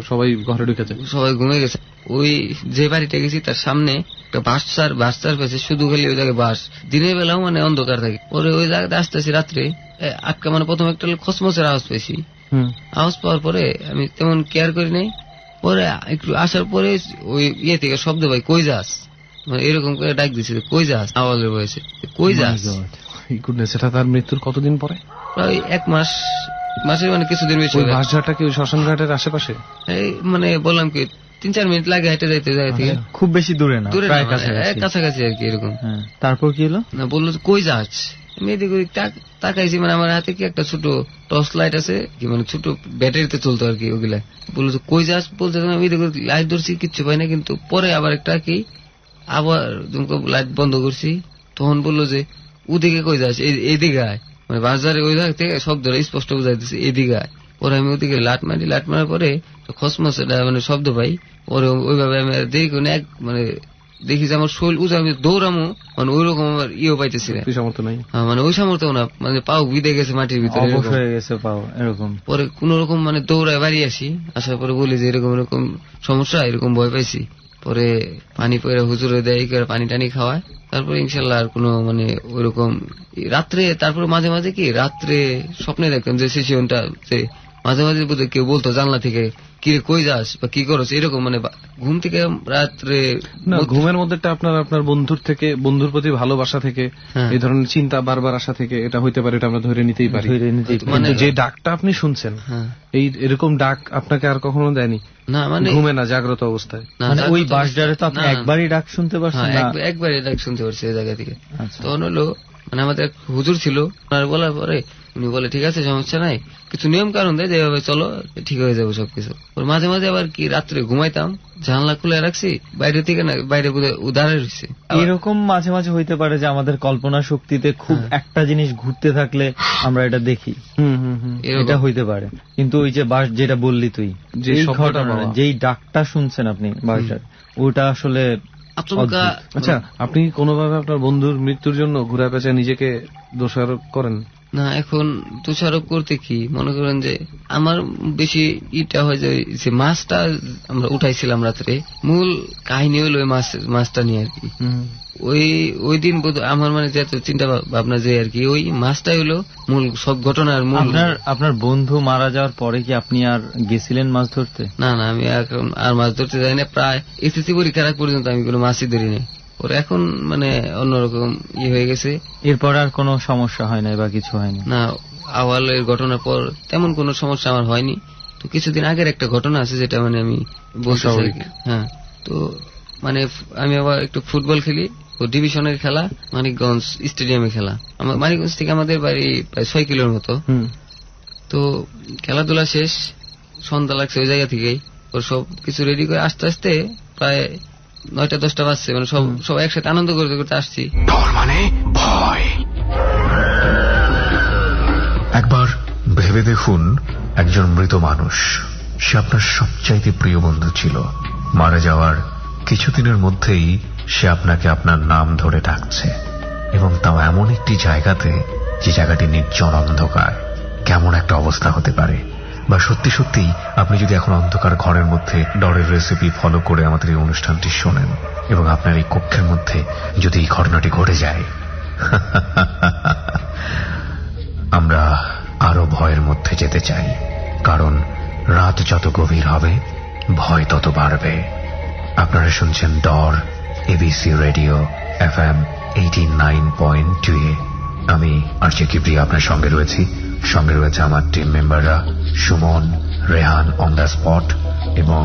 সবাই ঘরে ঢুকেছে, সবাই ঘুমে গেছে। ওই যে বাড়িটা গেছি তার সামনে একটা বাস পেয়েছে, শুধু খালি ওই জায়গায় বাস, দিনের বেলাও মানে অন্ধকার থাকে। পরে ওই জায়গাতে আসতেছি রাত্রে আটকা, মানে প্রথম একটা খসমসের আওয়াজ পেয়েছি। আওয়াজ পাওয়ার পরে আমি তেমন কেয়ার করি নাই। পরে একটু আসার পরে ওই থেকে শব্দ ভাই কই যাস, মানে এরকম করে ডাক দিচ্ছে কই যাস, আওয়াজের বয়সে কই যাস। সেটা তার মৃত্যুর কতদিন পরে? প্রায় 1 মাসের মানে কিছুদিন বেশি। বাসঘাটটা কি শ্মশান ঘাটের আশেপাশে? এই মানে বললাম কি 3-4 মিনিট লাগে হেঁটে যাইতে জায়গা থেকে, খুব বেশি দূরে না, কাছাকাছি আর কি এরকম। তারপর কি হলো না, বললো কই যাস। আমি এদিকে তাকাইছি, মানে আমার হাতে কি একটা ছোট টর্চ লাইট আছে, কি মানে ছোট ব্যাটারিতে চলতো আর কি, ওগুলা। বললো কই যাস বলতে আমি এদিকে লাইট ধরছি, কিচ্ছু পাই না। কিন্তু পরে আবার একটা কি আবার লাইট বন্ধ করছি, তখন বললো যে ওদিকে কই যাস, এদিকে আয়, মানে বাজারে ওই জায়গা থেকে শব্দ স্পষ্ট বোঝা যাচ্ছে এদিকে আয়। পরে আমি ওদিকে লাট মারার পরে খসমস মানে শব্দ পাই। পরে ওইভাবে আমি দেরি করি না, মানে দেখি যে আমার শরীর উজা, আমি দৌড়ামো, মানে ওই রকম আমার পাইতেছি না, মানে ওই সামর্থ্য না, মানে পাও বিঁধে গেছে মাটির ভিতরে এরকম। পরে কোন রকম মানে দৌড়ায় বাড়ি আসি, আসার পরে বলি যে এরকম এরকম সমস্যা, এরকম ভয় পাইছি। পরে পানি পয়রা হুজুরে দেয়, পানি টানি খাওয়ায়। তারপরে ইনশাল্লাহ আর কোনো মানে ওইরকম রাত্রে, তারপরে মাঝে মাঝে কি রাত্রে স্বপ্নে দেখতাম যে সিচুয়েশনটা, যে মাঝে মাঝে কেউ বলতো জানলা থেকে কি রে কই যাস বা কি করছ, এরকম মানে ঘুম থেকে রাত্রে না, ঘুমের মধ্যে আপনার বন্ধুর প্রতি ভালোবাসা থেকে এই ধরনের চিন্তা বারবার আসা থেকে এটা হইতে পারে, এটা আমরা ধরে নিতেই পারি। মানে যে ডাকটা আপনি শুনছেন, এই এরকম ডাক আপনাকে আর কখনো দেয়নি? না, মানে ঘুমে না, জাগ্রত অবস্থায়। মানে ওই বাসডারে তো আপনি একবারই ডাক শুনতে পারছেন? একবারই ডাক শুনতে পারছি এই জায়গা থেকে। তখন হলো মানে আমাদের হুজুর ছিল, বলার পরে উনি বলে ঠিক আছে সমস্যা নাই, কিছু নিয়ম কারণ দেয় যেভাবে চলো ঠিক হয়ে যাবে সবকিছু। মাঝে মাঝে আবার কি রাত্রে ঘুমাইতাম, জানলা খুলে রাখছি, বাইরে থেকে না বাইরে উদারে রয়েছে। এরকম মাঝে মাঝে হইতে পারে যে আমাদের কল্পনা শক্তিতে খুব একটা জিনিস ঘুরতে থাকলে আমরা এটা দেখি, এটা হইতে পারে। কিন্তু ওই যে বাস যেটা বললি তুই, যেই ডাকটা শুনছেন আপনি বাসার, ওটা আসলে আচ্ছা, আপনি কোনোভাবে আপনার বন্ধুর মৃত্যুর জন্য ঘুরা পেঁচা নিজেকে দোষারোপ করেন না? এখন দোষারোপ করতে কি, মনে করেন যে আমার বেশি ইটা হয় যে মাছটা আমরা উঠাইছিলাম রাত্রে, মূল কাহিনী হলো ওই মাছটা নিয়ে আর কি। ওই দিন আমার মানে যে চিন্তা ভাবনা যে আর কি ওই মাছটাই হলো মূল সব ঘটনার মূল। আপনার বন্ধু মারা যাওয়ার পরে কি আপনি আর গেছিলেন মাছ ধরতে? না না, আমি এখন আর মাছ ধরতে যাই না, প্রায় এসএসসি পরীক্ষার আগ পর্যন্ত আমি কোনো মাছই ধরি না। ওর এখন মানে অন্যরকম হয়ে গেছে। এরপর আর কোনো সমস্যা হয় না বা কিছু হয়নি? না, আওয়ালের ঘটনার পর তেমন কোনো সমস্যা আমার হয়নি। তো কিছুদিন আগের একটা ঘটনা আছে যেটা মানে আমি বলতে চাই। হ্যাঁ, তো মানে আমি আবার একটু ফুটবল খেলি, ও ডিভিশনের খেলা, মানিকগঞ্জ স্টেডিয়ামে খেলা। মানিকগঞ্জ থেকে আমাদের বাড়ি প্রায় 6 কিলোর মতো। তো খেলাধুলা শেষ, সন্ধ্যা লাগছে ওই জায়গা থেকেই। ওর সব কিছু রেডি করে আস্তে আস্তে প্রায় 9টা-10টা বাজছে, মানে সব একসাথে আনন্দ করতে করতে আসছি। মানে ভয়। একবার ভেবে দেখুন, একজন মৃত মানুষ, সে আপনার সবচাইতে প্রিয় বন্ধু ছিল। মারা যাওয়ার কিছুদিনের মধ্যেই সে আপনাকে আপনার নাম ধরে ডাকছে, এবং তাও এমন একটি জায়গাতে যে জায়গাটি নির্জন অন্ধকার। কেমন একটা অবস্থা হতে পারে? বা সত্যি সত্যি আপনি যদি এখন অন্ধকার ঘরের মধ্যে ডরের রেসিপি ফলো করে আমাদের এই অনুষ্ঠানটি শোনেন, এবং আপনার এই কক্ষের মধ্যে যদি এই ঘটনাটি ঘটে যায়, আমরা আরো ভয়ের মধ্যে যেতে চাই, কারণ রাত যত গভীর হবে ভয় তত বাড়বে। আপনারা শুনছেন ডর, এবিসি রেডিও FM 89.2 এ। আমি আরজে কিবরিয়া আপনার সঙ্গে রয়েছি। সঙ্গে রয়েছে আমার টিম মেম্বাররা Suman, Rehan on the spot এবং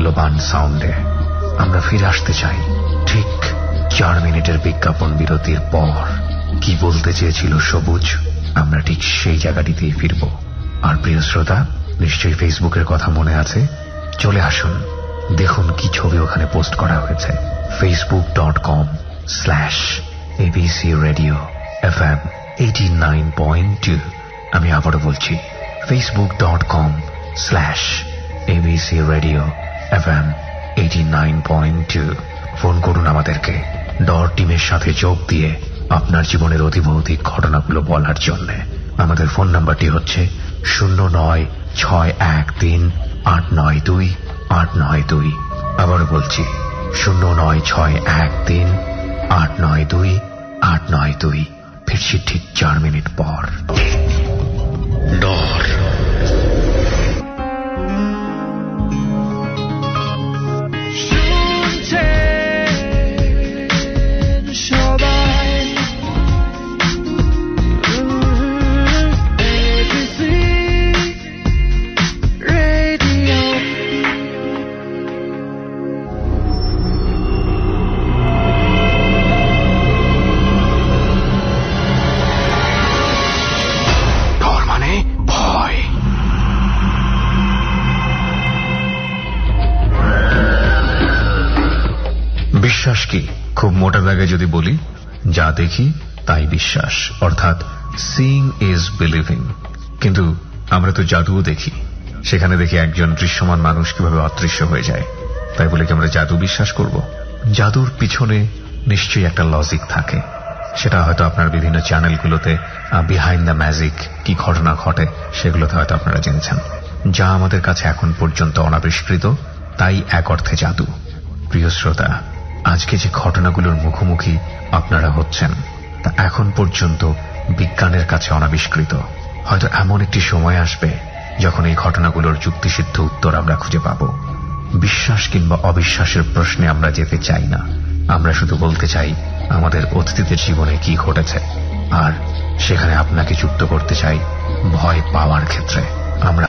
লোবান সাউন্ডে। আমরা ফিরে আসতে চাই ঠিক 4 মিনিটের বিজ্ঞাপন বিরতির পর। কি বলতে চেয়েছিল সবুজ, আমরা ঠিক সেই জায়গাটিতেই ফিরব। আর প্রিয় শ্রোতা, নিশ্চয়ই ফেসবুকের কথা মনে আছে? চলে আসুন, দেখুন কি ছবি ওখানে পোস্ট করা হয়েছে। facebook.com/ABC Radio FM 89.2। আমি আবারও বলছি, facebook.com/ABC Radio FM 89.2। ফোন করুন আমাদেরকে ডর টিমের সাথে যোগ দিয়ে আপনার জীবনের অতিভৌতিক ঘটনাগুলো বলার জন্য। আমাদের ফোন নাম্বারটি হচ্ছে 09613892 আবারও বলছি 09613892 ফিরছি ঠিক 4 মিনিট পর। ডর। বিশ্বাস কি? খুব মোটা দাগে যদি বলি, যা দেখি তাই বিশ্বাস, অর্থাৎ সিইং ইজ বিলিভিং। কিন্তু আমরা তো জাদুও দেখি, সেখানে দেখি একজন দৃশ্যমান মানুষ কিভাবে অদৃশ্য হয়ে যায়। তাই বলে কি আমরা জাদু বিশ্বাস করব? জাদুর পিছনে নিশ্চয়ই একটা লজিক থাকে। সেটা হয়তো আপনার বিভিন্ন চ্যানেলগুলোতে বিহাইন্ড দ্য ম্যাজিক কি ঘটনা ঘটে সেগুলোতে হয়তো আপনারা জেনেছেন। যা আমাদের কাছে এখন পর্যন্ত অনাবিষ্কৃত, তাই এক অর্থে জাদু। প্রিয় শ্রোতা, আজকে যে ঘটনাগুলোর মুখোমুখি আপনারা হচ্ছেন তা এখন পর্যন্ত বিজ্ঞানের কাছে অনাবিষ্কৃত। হয়তো এমন একটি সময় আসবে যখন এই ঘটনাগুলোর যুক্তিসিদ্ধ উত্তর আমরা খুঁজে পাব। বিশ্বাস কিংবা অবিশ্বাসের প্রশ্নে আমরা যেতে চাই না। আমরা শুধু বলতে চাই আমাদের অতীতের জীবনে কি ঘটেছে, আর সেখানে আপনাকে যুক্ত করতে চাই ভয় পাওয়ার ক্ষেত্রে। আমরা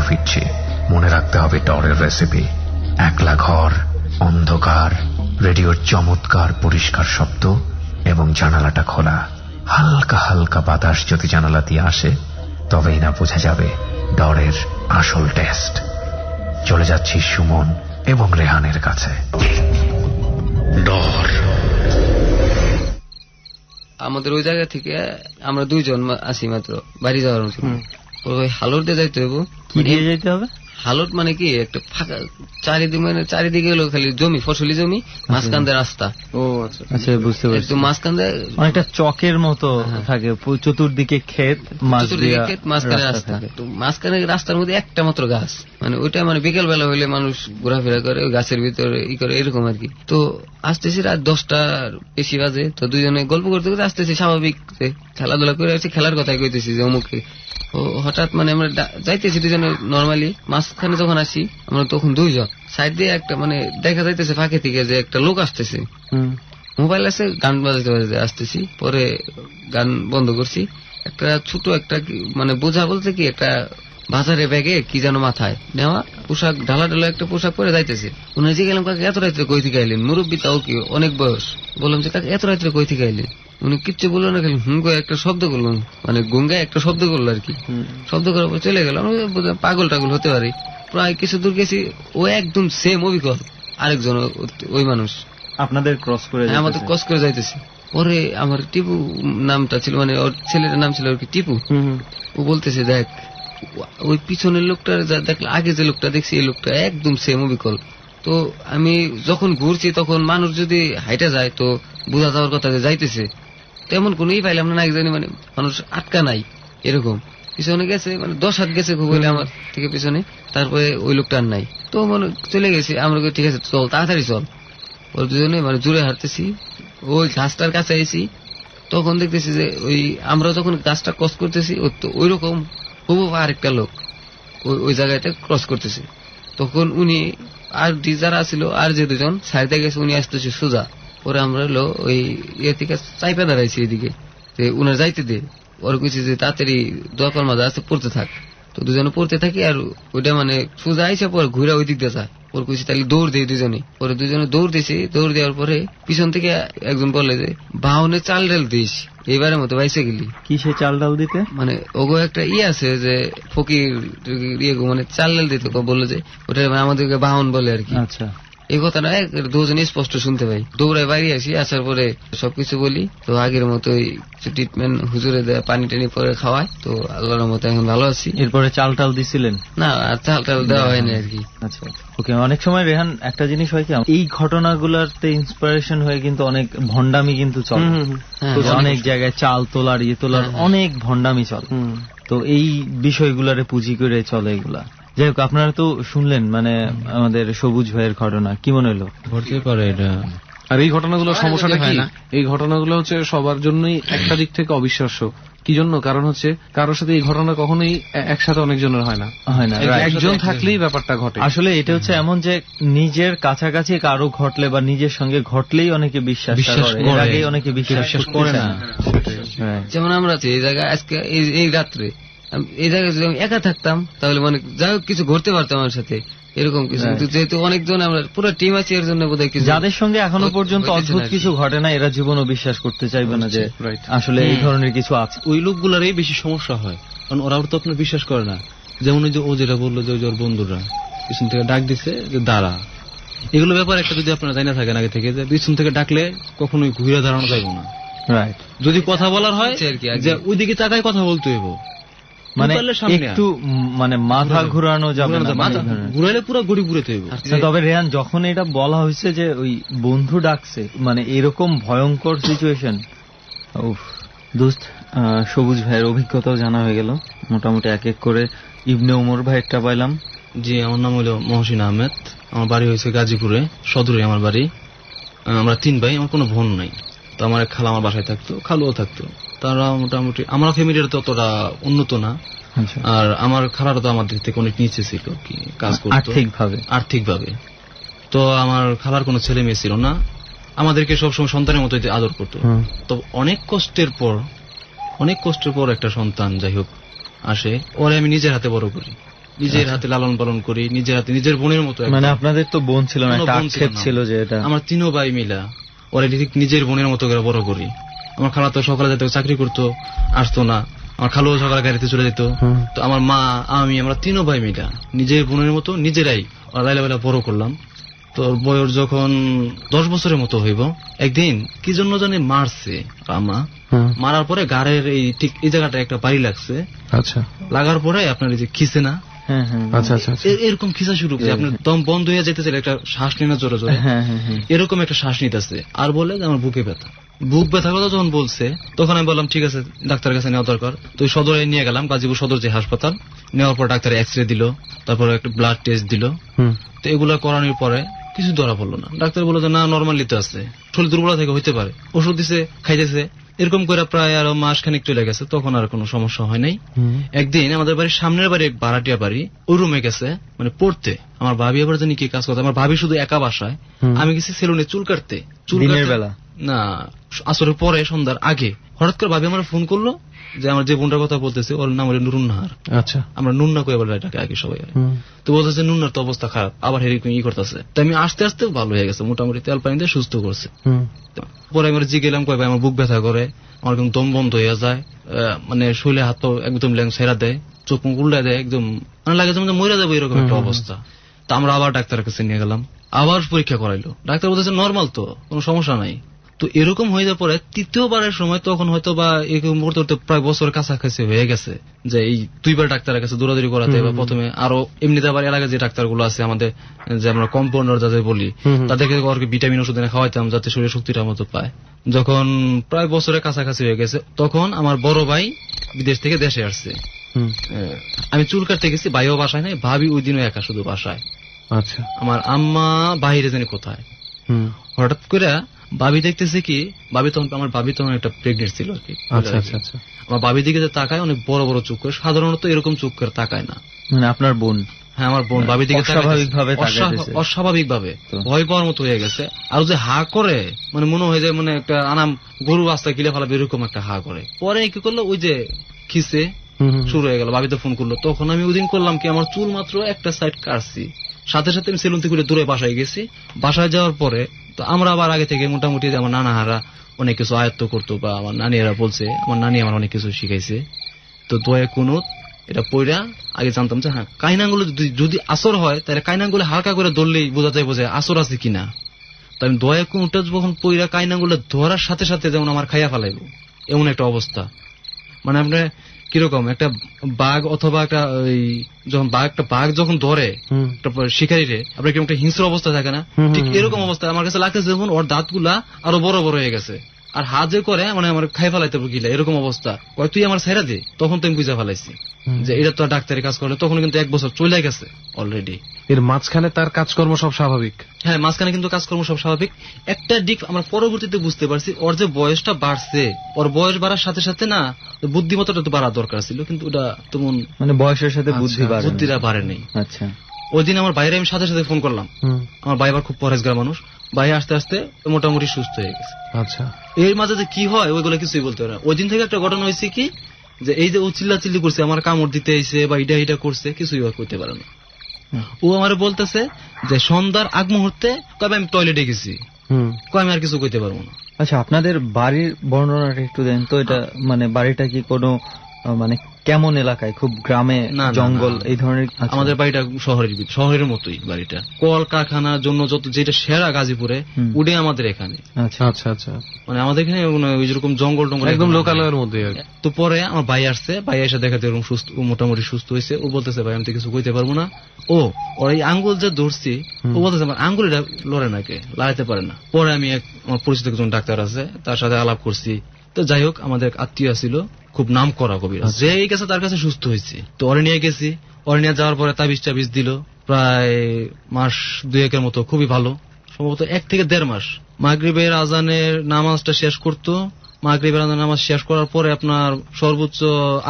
ফিরছি। মনে রাখতে হবে ডরের রেসিপি: একলা ঘর, অন্ধকার, রেডিওর চমৎকার পরিষ্কার শব্দ এবং জানালাটা খোলা। হালকা হালকা বাতাস যদি জানালা দিয়ে আসে তবেই না বোঝা যাবে ডরের আসল টেস্ট। চলে যাচ্ছি সুমন এবং রেহানের কাছে। ডর। আমাদের ওই জায়গা থেকে আমরা 2 জন আসি মাত্র বাড়ি যাওয়ার মতো। ওই হালট দিয়ে যাইতে হবে। কি দিয়ে যাইতে হবে? হালট মানে কি একটা ফাঁকা চারিদিকে হলো খালি জমি, ফসলি জমি, মাঝখান দিয়ে রাস্তা। ও আচ্ছা আচ্ছা, বুঝতে পারছি। একদম মাঝখান দিয়ে অনেকটা চকের মতো থাকে, চতুর্দিকে ক্ষেত, মাঝখানে রাস্তা। তো মাঝখানে রাস্তার মধ্যে একটা মাত্র গাছ, মানে ওইটা মানে বিকেল বেলা হইলে মানুষ ঘোরাফেরা করে ওই গাছের ভিতরে করে এরকম আর কি। তো আসতেছি রাত 10টার বেশি বাজে। তো দুজনে গল্প করতে করতে আসতেছি, স্বাভাবিক খেলাধুলা করে আসছি, খেলার কথাই কইতেছি যে অমুকে। হঠাৎ মানে আমরা যাইতেছি দুজনে নর্মালি, মাঝখানে যখন আসি আমরা তখন 2 জন, সাইড দিয়ে একটা মানে দেখা যাইতেছে ফাঁকে থেকে যে একটা লোক আসতেছে, মোবাইল আছে, গান বাজাতে বাজাতে আসতেছি। পরে গান বন্ধ করছি। একটা ছোট একটা মানে বোঝা বলতে কি একটা বাজারে ব্যাগে কি যেন মাথায় নেওয়া পোশাক, ঢালা ঢালা একটা পোশাক পরে যাইতেছে। উনি যে গেলাম, কাকে এত রাত্রে কই থেকে আইলেন? মুরব্বী, তাও কি অনেক বয়স। বললাম যে কাকে এত রাত্রে কই থেকে আইলেন? উনি কিচ্ছু বললো না, খালি হুম করে একটা শব্দ করলাম, মানে গঙ্গায় একটা শব্দ করলো আর কি। শব্দ করার পর চলে গেলাম। পাগল টাগল হতে পারি। প্রায় কিছু দূর গেছি, ও একদম সেম অবিকল আরেকজন ওই মানুষ আপনাদের ক্রস করে, আমাদের ক্রস করে যাইতেছে। পরে আমার টিপু নামটা ছিল, মানে ওর ছেলেটার নাম ছিল আর কি টিপু। ও বলতেছে দেখ ওই পিছনের লোকটা দেখলে, আগে যে লোকটা দেখছি এই লোকটা একদম সেম অবিকল। তো আমি যখন ঘুরছি তখন মানুষ যদি হাইটা যায় তো বোঝা যাওয়ার কথা যে যাইতেছে, তেমন কোন পাইলাম না, জানি মানে মানুষ আটকা নাই এরকম। পিছনে গেছে মানে 10 হাত গেছে খুব হইলে আমার থেকে পিছনে, তারপরে ওই লোকটা আর নাই। তো মানে চলে গেছি আমরা, ঠিক আছে চল তাড়াতাড়ি চল। ওর দুজনে মানে জুড়ে হাঁটতেছি, ওই গাছটার কাছে আইছি। তখন দেখতেছি যে ওই আমরা যখন গাছটা ক্রস করতেছি ওই রকম খুব আরেকটা লোক ওই জায়গাটা ক্রস করতেছে। তখন উনি আর যারা ছিল আর যে 2 জন সাইডে গেছে, উনি আসতেছে সোজা। পরে আমরা হলো ওই ইয়ে থেকে চাইপা দাঁড়াইছি এদিকে, উনার যাইতে দে। ওর কিছু যে তাড়াতাড়ি দোকান মাঝে আছে পড়তে থাক। তো দুজনে পড়তে থাকি, আর ওইটা মানে সোজা আইসে পরে ঘুরে ওই দিক দিয়ে যায়। ওর কিছু তাহলে দৌড় দেয় দুজনে। পরে দুজনে দৌড় দিয়েছি। দৌড় দেওয়ার পরে পিছন থেকে একজন বলে যে বাহনে চাল ডাল দিস, এবারের মতো বাইসে গেলি। কি সে চাল ডাল দিতে? মানে ওগো একটা ইয়ে আছে যে ফকির ইয়ে, মানে চাল ডাল দিতে বললো যে ওটা আমাদেরকে বাহন বলে আর কি। আচ্ছা, এই কথাটা 2 জন স্পষ্ট শুনতে পাই। দৌড়ায় বাইরে আসি, আসার পরে সবকিছু বলি। তো আগের মতোই ট্রিটমেন্ট হুজুরে দেয়, পানি টানি পরে খাওয়ায়। তো আল্লাহর মতো এখন ভালো আছি। এরপরে চাল টাল দিছিলেন? না, আর চাল টাল দেওয়া হয়নি আর কি। আচ্ছা, ওকে। অনেক সময় রেহান একটা জিনিস হয় কি, এই ঘটনাগুলোতে ইন্সপিরেশন হয়ে কিন্তু অনেক ভণ্ডামি কিন্তু চলে। অনেক জায়গায় চাল তোলার ইয়ে তোলার অনেক ভণ্ডামি চলে। তো এই বিষয়গুলারে পুঁজি করে চলে এগুলা। যাই হোক, আপনারা তো শুনলেন মানে আমাদের সবুজ ভাইয়ের ঘটনা, কি মনে হলো? ঘটতে পারে এটা। আর এই ঘটনাগুলোর সমস্যাটা কি, এই ঘটনাগুলো হচ্ছে সবার জন্যই একটা দিক থেকে অবিশ্বাস্য। কি জন্য? কারণ হচ্ছে কারোর সাথে এই ঘটনা কখনোই একসাথে অনেকজনের হয় না, একজন থাকলেই ব্যাপারটা ঘটে। আসলে এটা হচ্ছে এমন যে নিজের কাছাকাছি কারো ঘটলে বা নিজের সঙ্গে ঘটলেই অনেকে বিশ্বাস করে, এর আগে অনেকে বিশ্বাস করে না। যেমন আমরা এই জায়গায় আজকে এই রাত্রে এই জায়গায় যদি আমি একা থাকতাম তাহলে মানে যাই হোক কিছু ঘটতে পারতাম আমার সাথে, এরকম কিছু। কিন্তু যেহেতু অনেকজন আমরা পুরো টিম আছি, এর জন্য বোধহয় কিছু যাদের সঙ্গে এখনো পর্যন্ত অদ্ভুত কিছু ঘটে না, এরা জীবনও বিশ্বাস করতে চাইবে না যে আসলে এই ধরনের কিছু আছে। ওই লোকগুলারই বেশি সমস্যা হয়, কারণ ওরা তো আপনার বিশ্বাস করে না। যেমন ওই যে ও যেটা বললো যে ওর বন্ধুরা পিছন থেকে ডাক দিচ্ছে যে দাঁড়া, এগুলো ব্যাপার একটা যদি আপনারা জানা থাকেন আগে থেকে, যে পিছন থেকে ডাকলে কখনোই ঘুরে দাঁড়ানো যাবে না। যদি কথা বলার হয় যে ওইদিকে তাকায় কথা বলতে হইব, মানে একটু মানে মাথা ঘুরানো যাবে না, ঘুরাইলে পুরো গড়ি ঘুরেতে হইব। তবে রেহান, যখন এটা বলা হয়েছে যে ওই বন্ধু ডাকছে, মানে এরকম ভয়ঙ্কর সিচুয়েশন, দোস্ত সবুজ ভাইয়ের অভিজ্ঞতাও জানা হয়ে গেল মোটামুটি। এক এক করে ইবনে ওমর ভাই একটা পাইলাম। জি, আমার নাম হলো মহসিন আহমেদ, আমার বাড়ি হয়েছে গাজীপুরে সদরে আমার বাড়ি। আমরা 3 ভাই, আমার কোনো বোন নাই। তো আমার এক খালা আমার বাসায় থাকতো, খালুও থাকতো। তারা মোটামুটি আমার ফ্যামিলির তো অতটা উন্নত না, আর আমার খালারা তো আমাদের থেকে অনেক নিচে ছিল, কি কাজ করতো আর্থিকভাবে। তো আমার খালার কোনো ছেলে মেয়ে ছিল না, আমাদেরকে সবসময় সন্তানের মতো আদর করতো। তো অনেক কষ্টের পর একটা সন্তান যাই হোক আসে, ওরে আমি নিজের হাতে বড় করি। নিজের হাতে লালন পালন করি, নিজের হাতে নিজের বোনের মতো। মানে আপনাদের তো বোন ছিল না, একটা আক্ষেপ ছিল যে এটা আমার 3 ভাই মিলা ওরা ঠিক নিজের বোনের মতো করে বড় করি। আমার খালা তো সকালে যেত, চাকরি করতো, আসতো না। আমার খালু সকালে গাড়িতে চলে যেত। তো আমার মা, আমি, আমরা 3 ভাই মিলা নিজের বোনের মতো নিজেরাই লাইলা বড় করলাম। তো বয়স যখন 10 বছরের মতো হইব, একদিন কি জন্য জানি মারছে আমা। মারার পরে গাড়ের এই ঠিক এই জায়গাটা একটা বাড়ি লাগছে। আচ্ছা, লাগার পরে আপনার এই যে খিসে না, আচ্ছা আচ্ছা, এরকম খিসা শুরু করছে। আপনার দম বন্ধ হয়ে যেতেছিল, একটা শ্বাস নিয়ে জোরে জোরে এরকম একটা শ্বাস নিতেছে, আর বলে যে আমার বুকে ব্যথা। বুক ব্যথার কথা যখন বলছে তখন আমি বললাম ঠিক আছে, ডাক্তারের কাছে নেওয়া দরকার। তো সদরে নিয়ে গেলাম, গাজীপুর সদর যে হাসপাতাল। নেওয়ার পর ডাক্তার এক্সরে দিল, তারপরে একটা ব্লাড টেস্ট দিল। তো এগুলা করানোর পরে কিছু ধরা পড়লো না। ডাক্তার বললো যে না, নর্মালি তো আছে, শরীর দুর্বল থেকে হইতে পারে। ওষুধ দিছে, খাইতেছে। এরকম করে প্রায় আরো মাস খানিক চলে গেছে, তখন আর কোনো সমস্যা হয় নাই। একদিন আমাদের বাড়ির সামনের বাড়ি, ভাড়াটিয়া বাড়ি, ওই রুমে গেছে মানে পড়তে। আমার ভাবি আবার জানি কি কাজ করতে, আমার ভাবি শুধু একা বাসায়, আমি গেছি সেলুনে চুল কাটতে। দিনের বেলা না, আসরের পরে, সন্ধ্যার আগে। হঠাৎ করে ভাবি আমার ফোন করলো যে আমার যে বোনটার কথা বলতেছে ওর নাম হলো নুরুন্নাহার। আচ্ছা, আমরা নুন্না কয়ে বলে এটাকে আগে সবাই। তো বলতেছে নুন্নার তো অবস্থা খারাপ, আবার হেরিকম করতেছে। তাই আমি আস্তে আস্তে ভালো হয়ে গেছে, মোটামুটি তেল পানি দিয়ে সুস্থ করছে। পরে আমি জিগেলাম, কয় ভাই আমার বুক ব্যথা করে, আমার একদম দম বন্ধ হয়ে যায়, মানে শরীরে হাত একদম ল্যাং ছেড়া দেয়, চোখ মুখ উল্টা দেয়, একদম মানে লাগে যেমন মরে যাবো এরকম একটা অবস্থা। তা আমরা আবার ডাক্তারের কাছে নিয়ে গেলাম, আবার পরীক্ষা করাইলো। ডাক্তার বলতেছে নর্মাল তো, কোনো সমস্যা নাই। তো এরকম হয়ে যাওয়ার পরে তৃতীয়বারের সময় তখন হয়তো বা প্রায় বছর কাছাকাছি হয়ে গেছে যে এই 2 বার ডাক্তারের কাছে দৌড়াদৌড়ি করাতে। বা প্রথমে আরো এমনিতে আবার এলাকায় যে ডাক্তারগুলো আছে আমাদের, যে আমরা কম্পাউন্ডার যাদের বলি, তাদেরকে ভিটামিন ওষুধ এনে খাওয়াইতাম যাতে শরীরে শক্তিটা মতো পায়। যখন প্রায় বছরের কাছাকাছি হয়ে গেছে, তখন আমার বড় ভাই বিদেশ থেকে দেশে আসছে। আমি চুল কাটতে গেছি, ভাইও বাসায় নাই, ভাবি ওই দিনও একা শুধু বাসায়। আচ্ছা, আমার আম্মা বাহিরে জানি কোথায়। হঠাৎ করে ভাবি দেখতেছে কি, আমার ভাবি তখন একটা প্রেগনেন্ট ছিল আর কি। আমার ভাবির দিকে যে তাকায়, অনেক বড় বড় চোখ করে, সাধারণত এরকম চোখ করে তাকায় না। মানে আপনার বোন? হ্যাঁ, আমার বোন ভাবির দিকে অস্বাভাবিক ভাবে ভয় পাওয়ার মতো হয়ে গেছে। আর যে হা করে, মানে মনে হয়ে যায় মানে একটা আনাম গরু রাস্তায় কিলে ফেলাবে এরকম একটা হা করে। পরে কি করলো, ওই যে খিসে শুরু হয়ে গেল। ভাবিতে ফোন করলো, তখন আমি ওই দিন করলাম কি, আমার চুল মাত্র একটা সাইড কাটছি, সাথে সাথে আমি সেলুন থেকে দূরে বাসায় গেছি। বাসায় যাওয়ার পরে তো আমরা আবার আগে থেকে মোটামুটি আমার নানাহারা অনেক কিছু আয়ত্ত করতো, বা আমার নানিরা বলছে, আমার নানি আমার অনেক কিছু শিখাইছে। তো দোয়া কুনুত এটা পইরা আগে জানতাম যে হ্যাঁ, কাইনাঙ্গুলো যদি আসর হয় তাহলে কাইনাঙ্গুলো হালকা করে ধরলেই বোঝা যায় বোঝে আসর আছে কিনা। তো আমি দোয়া কুনুটা যখন পইরা কাইনাঙ্গুলো ধরার সাথে সাথে যেমন আমার খাইয়া ফেলাইব এমন একটা অবস্থা। মানে আপনার কিরকম একটা বাঘ অথবা একটা যখন বাঘ যখন ধরে শিকারীরে, আপনার কিরকম একটা হিংস্র অবস্থা থাকে না, ঠিক এরকম অবস্থা আমার কাছে লাগতেছে। যখন ওর দাঁতগুলা আরো বড় বড় হয়ে গেছে, আর হাত যে করে মানে আমার খাই ফেলাইতে গিলা এরকম অবস্থা, তুই আমার ছেড়া দে। তখন তো আমি বুঝা ফেলাইছি যে এটা তো ডাক্তারি কাজ করে। তখন কিন্তু 1 বছর চলে গেছে অলরেডি। এর মাঝখানে তার কাজকর্ম সব স্বাভাবিক? হ্যাঁ, মাঝখানে কিন্তু কাজকর্ম সব স্বাভাবিক। একটা দিক আমরা পরবর্তীতে বুঝতে পারছি, ওর যে বয়সটা বাড়ছে, ওর বয়স বাড়ার সাথে সাথে না বুদ্ধিমত্তাটা তো বাড়া দরকার ছিল, কিন্তু ওটা তেমন মানে বয়সের সাথে বুদ্ধিটা বাড়ে নেই। আচ্ছা, ওই দিন আমার বাইরে আমি সাথে সাথে ফোন করলাম। আমার ভাই আবার খুব পরেশগার মানুষ, ভাই আস্তে আস্তে মোটামুটি সুস্থ হয়ে গেছে। আচ্ছা, এর মাঝে যে কি হয় ওইগুলো কিছুই বলতে পারে না। ওই দিন থেকে একটা ঘটনা হয়েছে কি, যে এই যে ও চিল্লাচিল্লি করছে, আমার কামড় দিতে এসে বা এটা করছে, কিছুই করতে পারে না। ও আমার বলতেছে যে সন্ধ্যার আগ মুহূর্তে কবে আমি টয়লেটে গেছি, আমি আর কিছু কইতে পারবো না। আচ্ছা, আপনাদের বাড়ির বর্ণনাটা একটু দেন তো। এটা মানে বাড়িটা কি কোনো মানে কেমন এলাকায়, খুব গ্রামে, জঙ্গল এই ধরনের? আমাদের বাড়িটা শহরের মতোই বাড়িটা। কল কারখানার জন্য যত যেটা সেরা গাজীপুরে উঠে আমাদের এখানে। আচ্ছা আচ্ছা আচ্ছা, মানে আমাদের এখানে ওই যেরকম জঙ্গল টঙ্গল একদম লোকালয়ের মধ্যে। তো পরে আমার ভাই আসছে, ভাই এসে দেখাতে এরকম সুস্থ, মোটামুটি সুস্থ হয়েছে। ও বলতেছে ভাই আমি তো কিছু কইতে পারবো না। ওর এই আঙ্গুল যে ধরছি, ও বলতেছে আমার আঙ্গুল এটা লড়ে নাকি, লাগাইতে পারে না। পরে আমি আমার পরিচিত একজন ডাক্তার আছে, তার সাথে আলাপ করছি। তো যাই হোক, আমাদের আত্মীয় ছিল, খুব নাম করা কবিরাজ, যে গেছে তার কাছে সুস্থ হয়েছে। তো ওরে নিয়ে গেছি, ওরে নিয়ে যাওয়ার পরে তাবিজ দিল প্রায় মাস 2-1 মতো, খুবই ভালো, সম্ভবত 1 থেকে 1.5 মাস। মাগরিবের আজানের নামাজটা শেষ করতো, মাগরিবের আজানের নামাজ শেষ করার পরে আপনার সর্বোচ্চ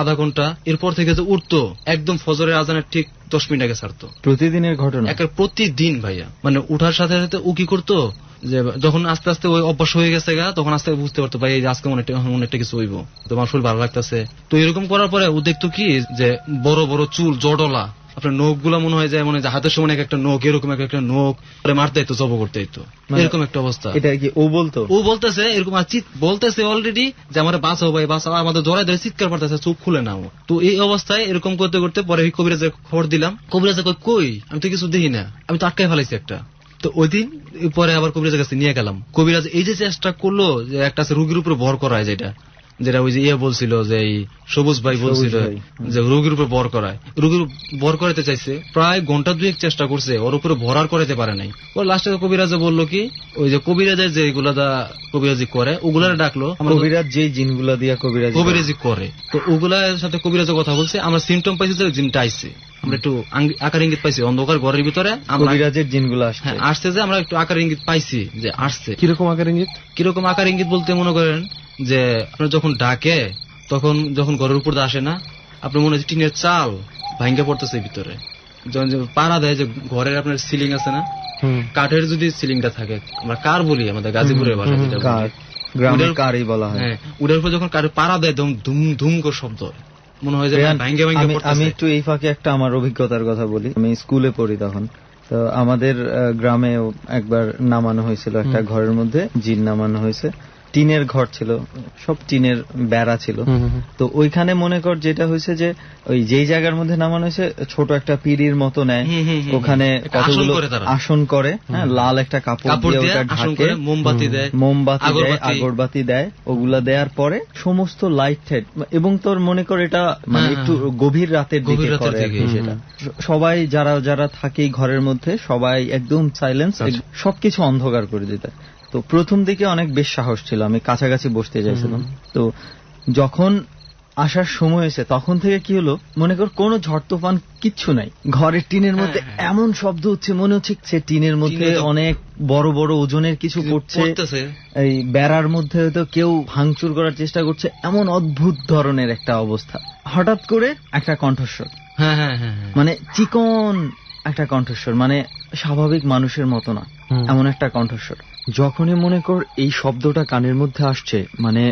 আধা ঘন্টা, এরপর থেকে যে উঠতো একদম ফজরের আজানের ঠিক 10 মিনিট আগে ছাড়তো। প্রতিদিনের ঘটনা? প্রতিদিন ভাইয়া, মানে উঠার সাথে সাথে ও কি করতো, যে যখন আস্তে আস্তে ওই অভ্যাস হয়ে গেছে গা, তখন আস্তে বুঝতে পারতো ভাই আজকে মনে একটা কিছু হইব, তোমার শরীর ভালো লাগতেছে। তো এরকম করার পরে ও দেখতো কি, যে বড় বড় চুল জড়লা আপনার নখ গুলা মনে হয় যায় হাতের সমান একটা নখ, এরকম একটা নখ মারতে হইতো, জব করতে হইতো, এরকম একটা অবস্থা। এটা কি ও বলতেছে এরকম বলতেছে অলরেডি যে আমার বাঁচাও ভাই বাঁচাও, আমাদের জড়াই ধরে চিৎকার করতেছে, চোখ খুলে নাও। তো এই অবস্থায় এরকম করতে করতে পরে কবিরাজে খবর দিলাম। কবিরাজে কই আমি তো কিছু দেখি না, আমি তো আটকাই ফেলাইছি একটা। তো ওই দিন পরে আবার কবিরাজের কাছে নিয়ে গেলাম। কবিরাজ এই যে চেষ্টা করলো যে একটা রোগীর উপরে ভর করায়, যেটা ওই যে বলছিল যে এই সবুজ ভাই বলছিল যে রোগীর উপরে ভর করায়, রোগীর ভর করাতে চাইছে, প্রায় ঘন্টা 2 চেষ্টা করছে, ওর উপরে ভর আর করাতে পারে নাই। ওর লাস্টে কবিরাজে বললো কি ওই যে কবিরাজের যে এগুলা কবিরাজি করে ওগুলার ডাকলো, কবিরাজ যে জিনগুলা দিয়া কবিরাজি করে, তো ওগুলার সাথে কবিরাজের কথা বলছে। আমরা সিমটম পাইছি যে জিনটা আইছে, আমরা একটু আকার ইঙ্গিত পাইছি অন্ধকার ঘরের ভিতরে কবিরাজের জিনগুলো আসছে, যে আমরা একটু আকার ইঙ্গিত পাইছি যে আসছে। কিরকম আকার ইঙ্গিত বলতে মনে করেন যে আপনার যখন ডাকে তখন যখন ঘরের উপর আসে না, আপনার মনে হচ্ছে টিনের চাল ভাঙ্গা পড়তেছে ভিতরে, যখন পাড়া দেয় যে ঘরের আপনার সিলিং আছে না, কাঠের যদি সিলিংটা থাকে, আমরা কার বলি আমাদের গাজীপুরের ভাষা, কারই বলা হয়, ওটার উপর যখন কাঠের পাড়া দেয় ধুম ধুম করে শব্দ মনে হয় যে ভাঙ্গে ভাঙ্গে পড়তেছে। আমি একটু এই ফাঁকে একটা আমার অভিজ্ঞতার কথা বলি। আমি স্কুলে পড়ি তখন, তো আমাদের গ্রামে একবার নামানো হয়েছিল, একটা ঘরের মধ্যে জিন নামানো হয়েছে। টিনের ঘর ছিল, সব টিনের বেড়া ছিল। তো ওইখানে মনে কর যেটা হয়েছে যে ওই যেই জায়গার মধ্যে নামানো হয়েছে ছোট একটা পিঁড়ির মতো নেয়, ওখানে কতগুলো আসন করে, হ্যাঁ, লাল একটা কাপড় দিয়ে ওটা ঢাকে, মোমবাতি দেয়, আগরবাতি দেয়, ওগুলা দেওয়ার পরে সমস্ত লাইট টাইট, এবং তোর মনে কর এটা মানে একটু গভীর রাতের দিকে করে সেটা। সবাই যারা যারা থাকে ঘরের মধ্যে সবাই একদম সাইলেন্স, সবকিছু অন্ধকার করে দিতে। তো প্রথম দিকে অনেক বেশ সাহস ছিল, আমি কাছাকাছি বসতে চাইছিলাম। তো যখন আসার সময় হয়েছে তখন থেকে কি হলো, মনে কর কোনো ঝড় তুফান কিচ্ছু নাই, ঘরের টিনের মধ্যে এমন শব্দ হচ্ছে মনে হচ্ছে সে টিনের মধ্যে অনেক বড় বড় ওজনের কিছু পড়ছে, এই বেড়ার মধ্যে হয়তো কেউ ভাঙচুর করার চেষ্টা করছে, এমন অদ্ভুত ধরনের একটা অবস্থা। হঠাৎ করে একটা কণ্ঠস্বর, মানে চিকন একটা কণ্ঠস্বর, মানে স্বাভাবিক মানুষের মতো না, এমন একটা কণ্ঠস্বর। যখনই মনে কর এই শব্দটা কানের মধ্যে আসছে, মানে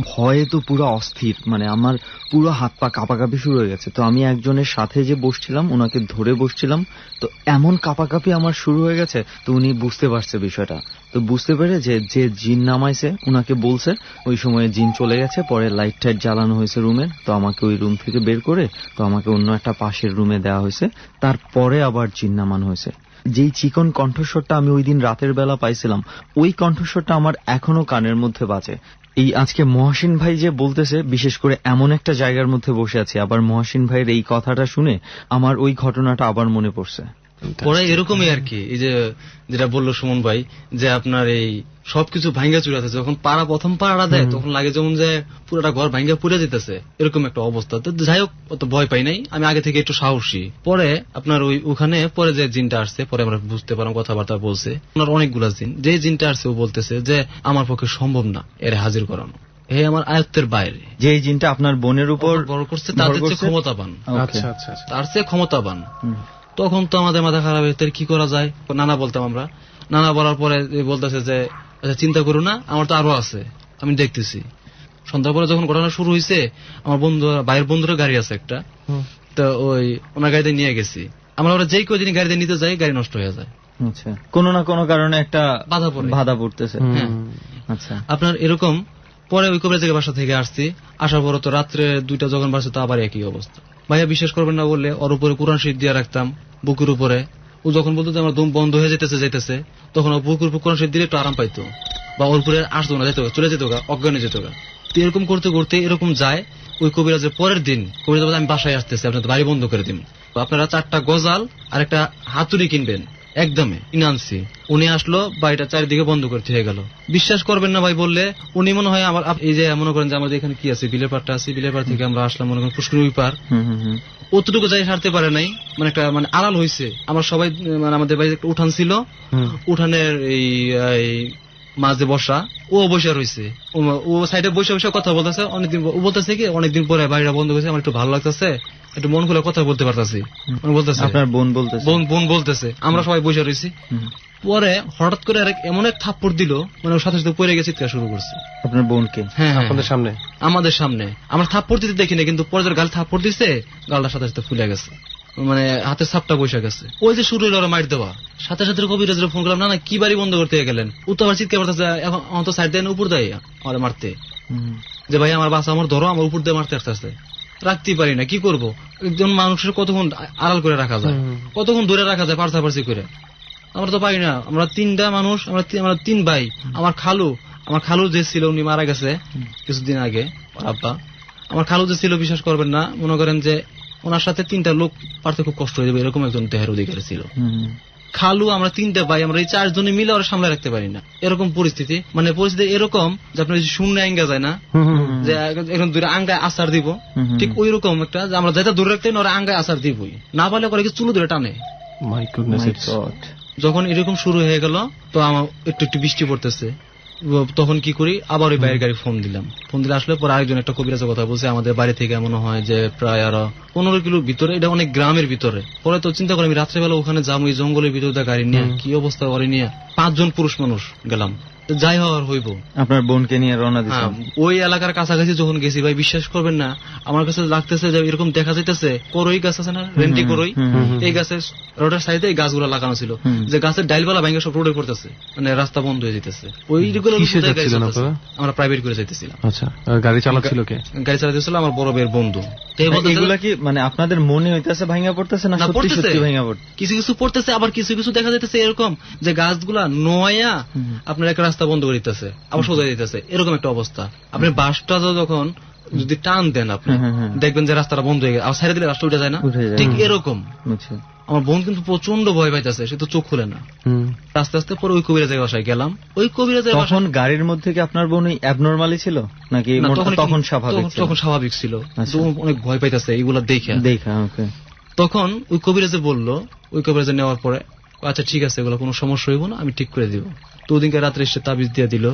ভয়ে তো পুরো অস্থির, মানে আমার পুরো হাত পা কাঁপাকাঁপি শুরু হয়ে গেছে। তো আমি একজনের সাথে যে বসছিলাম ওনাকে ধরে বসছিলাম, তো এমন কাঁপাকাঁপি আমার শুরু হয়ে গেছে। তো উনি বুঝতে পারছে বিষয়টা, তো বুঝতে পেরে যে জিন নামাইছে উনাকে বলছে, ওই সময়ে জিন চলে গেছে। পরে লাইট টাইট জ্বালানো হয়েছে রুমের, তো আমাকে ওই রুম থেকে বের করে তো আমাকে অন্য একটা পাশের রুমে দেওয়া হয়েছে। তারপরে আবার জিন নামানো হয়েছে। যেই চিকন কণ্ঠস্বরটা আমি ওই দিন রাতের বেলা পাইছিলাম, ওই কণ্ঠস্বরটা আমার এখনো কানের মধ্যে বাজে। এই আজকে মহসিন ভাই যে বলতেছে, বিশেষ করে এমন একটা জায়গার মধ্যে বসে আছি, আবার মহসিন ভাইয়ের এই কথাটা শুনে আমার ওই ঘটনাটা আবার মনে পড়ছে। পরে এরকমই আর কি, এই যে যেটা বললো সুমন ভাই, যে আপনার এই সবকিছু ভাঙ্গা চুরাতে যখন প্রথম পাড়া দেয় তখন লাগে যেমন যে পুরোটা ঘর ভাঙ্গা পুড়ে যেতেছে, এরকম একটা অবস্থা। তো যাই হোক, অত ভয় পাই নাই, আমি আগে থেকে একটু সাহসী। পরে আপনার ওখানে পরে যে জিনটা আসছে, পরে আমরা বুঝতে পারলাম, কথাবার্তা বলছে ওনার অনেকগুলা জিন। যে জিনটা আসছে ও বলতেছে যে আমার পক্ষে সম্ভব না এর হাজির করানো, এ আমার আয়ত্তের বাইরে। যে জিনটা আপনার বোনের উপর বড় করছে, তাদের চেয়ে ক্ষমতাবান, তার চেয়ে ক্ষমতাবান। তখন তো আমাদের মাথা খারাপ হয়েছে, কি করা যায়, নানা বলতাম আমরা। নানা বলার পরে বলতেছে যে আচ্ছা চিন্তা করো না, আমার তো আরো আছে, আমি দেখতেছি। সন্ধ্যার পরে যখন ঘটনা শুরু হয়েছে, আমার বন্ধু ভাইয়ের বন্ধুর গাড়ি আছে একটা, তো ওই ওনার গাড়িতে নিয়ে গেছি আমরা। ওরা যেই কদিন গাড়িতে নিতে যাই, গাড়ি নষ্ট হয়ে যায়, আচ্ছা, কোনো না কোনো কারণে একটা বাধা পড়তেছে। আচ্ছা, আপনার এরকম। পরে ওই কবিরাজ থেকে বাসা থেকে আসছি, আসার পর তো রাত্রে 2টা যখন বাজছে তো আবার একই অবস্থা। ভাইয়া বিশ্বাস করবেন না বললে, ওর উপরে কোরআন শরীফ দিয়ে রাখতাম বুকের উপরে। ও যখন বলতো যে আমার দম বন্ধ হয়ে যেতেছে, তখন ও বুকের উপর কোরআন শরীফ দিলে একটু আরাম পাইতো, বা ওর উপরে আসতো না, চলে যেত, অজ্ঞান হয়ে যেত। তো এরকম করতে করতে এরকম যায়। ওই কবিরাজের পরের দিন কবিরাজ বলে আমি বাসায় আসতেছি, আপনার বাড়ি বন্ধ করে দিন, আপনারা 4টা গজাল আর একটা হাতুড়ি কিনবেন, একদমে আনছি। উনি আসলো, বাড়িটা চারিদিকে বন্ধ করতে হয়ে গেল। বিশ্বাস করবেন না ভাই বললে, উনি মনে হয় আমার এই যে মনে করেন যে আমাদের এখানে কি আছে, বিলের পাড়টা আছে, বিলের পাড় থেকে আমরা আসলাম মনে করেন পুষ্করী পার, অতটুকু যাই হারতে পারে নাই, মানে একটা মানে আড়াল হয়েছে। আমরা সবাই মানে আমাদের বাড়িতে একটা উঠান ছিল, উঠানের এই মাঝে বসা, ও বসে রয়েছে, ও সাইডে বসে বসে কথা বলতেছে। অনেকদিন ও বলতেছে কি, অনেকদিন পরে বাড়িটা বন্ধ করেছে, আমার একটু ভালো লাগতেছে, একটু মন খুলে কথা বলতে পারতেছি। আপনার বোন বলতেছে, আমরা সবাই বসে রয়েছি। পরে হঠাৎ করে এমন এক থাপ্পড় দিল, মানে ওর সাথে সাথে পড়ে গেছে, চিৎকার শুরু করছে। আপনার বোনকে? হ্যাঁ, আমাদের সামনে। আমরা থাপ্পড় দিতে দেখি না, কিন্তু পরে যার গাল থাপ্পড় দিচ্ছে, গালটার সাথে সাথে ফুলে গেছে। মানে হাতের ছাপটা বসে গেছে। ওই যে শুরু হলো ওরা মাইট দেওয়া, সাথে সাথে কবিরাজের ফোন করলাম, না কি বাড়ি বন্ধ করতে গেলেন, ও তো আবার চিৎকার করতেছে, এখন তো সাইড দেন উপর দেয় আমার মারতে, যে ভাই আমার বাচ্চা আমার ধরো, আমার উপর দিয়ে মারতে আসতে রাখতেই পারি না, কি করবো। একজন মানুষের কতক্ষণ আড়াল করে রাখা যায়, কতক্ষণ দূরে রাখা যায় পারছি করে, আমরা তো পারি না। আমরা 3টা মানুষ, আমরা 3 ভাই। আমার খালু যে ছিল উনি মারা গেছে কিছুদিন আগে, আব্বা। আমার খালু যে ছিল বিশ্বাস করবেন না, মনে করেন যে ওনার সাথে 3টা লোক পারতে খুব কষ্ট হয়ে যাবে, এরকম একজন দেহের অধিকারী ছিল। খালু আমরা 3টা ভাই, আমরা এই 4 জনে মিলে ওরা সামলে রাখতে পারি না, এরকম পরিস্থিতি। মানে পরিস্থিতি এরকম যে আপনার শূন্য আঙ্গা যায় না, যে এখন দূরে আঙ্গায় আচার দিব, ঠিক ওই রকম একটা, যে আমরা যেটা দূরে রাখতে ওরা আঙ্গায় আচার দিবই, না পারলে করে চুলো ধরে টানে। যখন এরকম শুরু হয়ে গেল, তো আমার একটু বৃষ্টি পড়তেছে, তখন কি করি, আবার ওই বাইরের গাড়ি ফোন দিলাম। ফোন দিলে আসলে পরে আরেকজন একটা কবিরাজের কথা বলছে, আমাদের বাড়ি থেকে মনে হয় যে প্রায় আরো 15 কিলো ভিতরে, এটা অনেক গ্রামের ভিতরে। পরে তো চিন্তা করি আমি রাত্রেবেলা ওখানে যাবো, এই জঙ্গলের ভিতরে গাড়ি নিয়ে কি অবস্থা করে নিয়ে 5 জন পুরুষ মানুষ গেলাম, যাই হওয়ার হইব। আপনার বোনকে নিয়ে রওনা দিলাম। ওই এলাকার কাছাকাছি যখন গেছি ভাই, বিশ্বাস করবেন না, আমার কাছে লাগতেছে যে এরকম দেখা যাইতেছে, করই গাছ আছে না, রেন্টি করই, এই গাছের রোডের সাইডে এই গাছগুলো লাগানো ছিল, যে গাছের ডাইলবেলা ভেঙে সব রোডে পড়তেছে, মানে রাস্তা বন্ধ হয়ে যেতেছে। ওইগুলো আমরা প্রাইভেট করে যাইতেছিলাম। আচ্ছা, গাড়ি চালাচ্ছিল কে? গাড়ি চালাতেছিল আমার বড় ভাইয়ের বন্ধু। এগুলা কি মানে আপনাদের মনে হইতেছে ভাঙা পড়তেছে না সত্যি সত্যি ভাঙা পড়তেছে? কিছু কিছু পড়তেছে, আবার কিছু কিছু দেখা যাইতেছে এরকম যে গাছগুলা নয়া আপনার একটা রাস্তা বন্ধ করে দিতেছে, আবার সোজা দিতেছে, এরকম একটা অবস্থা। আপনি বাসটা যখন যদি টান দেন, আপনি দেখবেন যে রাস্তাটা বন্ধ হয়ে গেছে, আর ছেড়ে দিলে রাস্তা উঠে যায় না, ঠিক এরকম। আমার বোন কিন্তু প্রচন্ড ভয় পাইতেছে, সে তো চোখ খুলে না। আস্তে আস্তে পরে ওই কবিরাজের বাসায় গেলাম। ওই কবিরাজের তখন গাড়ির মধ্যে কি আপনার বোন অ্যাবনর্মালি ছিল নাকি তখন স্বাভাবিক? তখন স্বাভাবিক ছিল, অনেক ভয় পাইতেছে এইগুলা দেখা। তখন ওই কবিরাজে বললো, ওই কবিরাজে নেওয়ার পরে আচ্ছা ঠিক আছে, এগুলো কোনো সমস্যা হইব না, আমি ঠিক করে দিব। তো ওদিনকে রাত্রে সে তাবিজ দিয়ে দিল,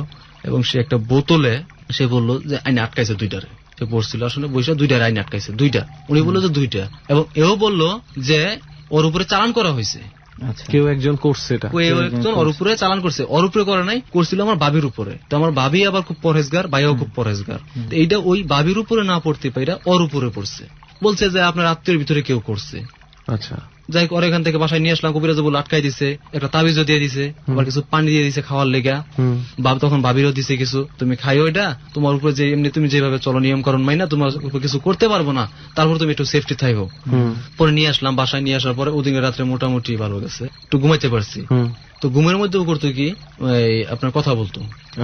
এবং সে একটা বোতলে সে বললো যে আইনে আটকাইছে 2টারে। সে পড়ছিল আসলে বৈশা 2টার আইনে আটকাইছে, 2টা। উনি বললো যে 2টা, এবং এও বললো যে ওর উপরে চালান করা হয়েছে। কেউ একজন করছে, ওর উপরে চালান করছে, ওর উপরে করে নাই, করছিল আমার বাবির উপরে। তো আমার বাবি আবার খুব পরহেজগার, ভাইও খুব পরহেজগার। এইটা ওই বাবির উপরে না পড়তে পাইরা ওর উপরে পড়ছে, বলছে যে আপনার আত্মীয়ের ভিতরে কেউ করছে। আচ্ছা, যাই ওর এখান থেকে বাসায় নিয়ে আসলাম, কবিরাজ বলে আটকাই দিছে, একটা তাবিজও দিয়ে দিছে, আবার কিছু পানি দিয়ে দিছে খাওয়ার লেগা। তখন ভাবিরও দিছে কিছু, তুমি খাইও এটা, তোমার উপরে যে এমনি তুমি যেভাবে চলো নিয়ম কারণ মাইনা, তোমার উপর কিছু করতে পারবো না, তারপর তুমি একটু সেফটি থাকো। পরে নিয়ে আসলাম, বাসায় নিয়ে আসার পরে ওদিকে রাত্রে মোটামুটি ভালো গেছে, একটু ঘুমাইতে পারছি। তো ঘুমের মধ্যেও করতো কি আপনার কথা বলতো।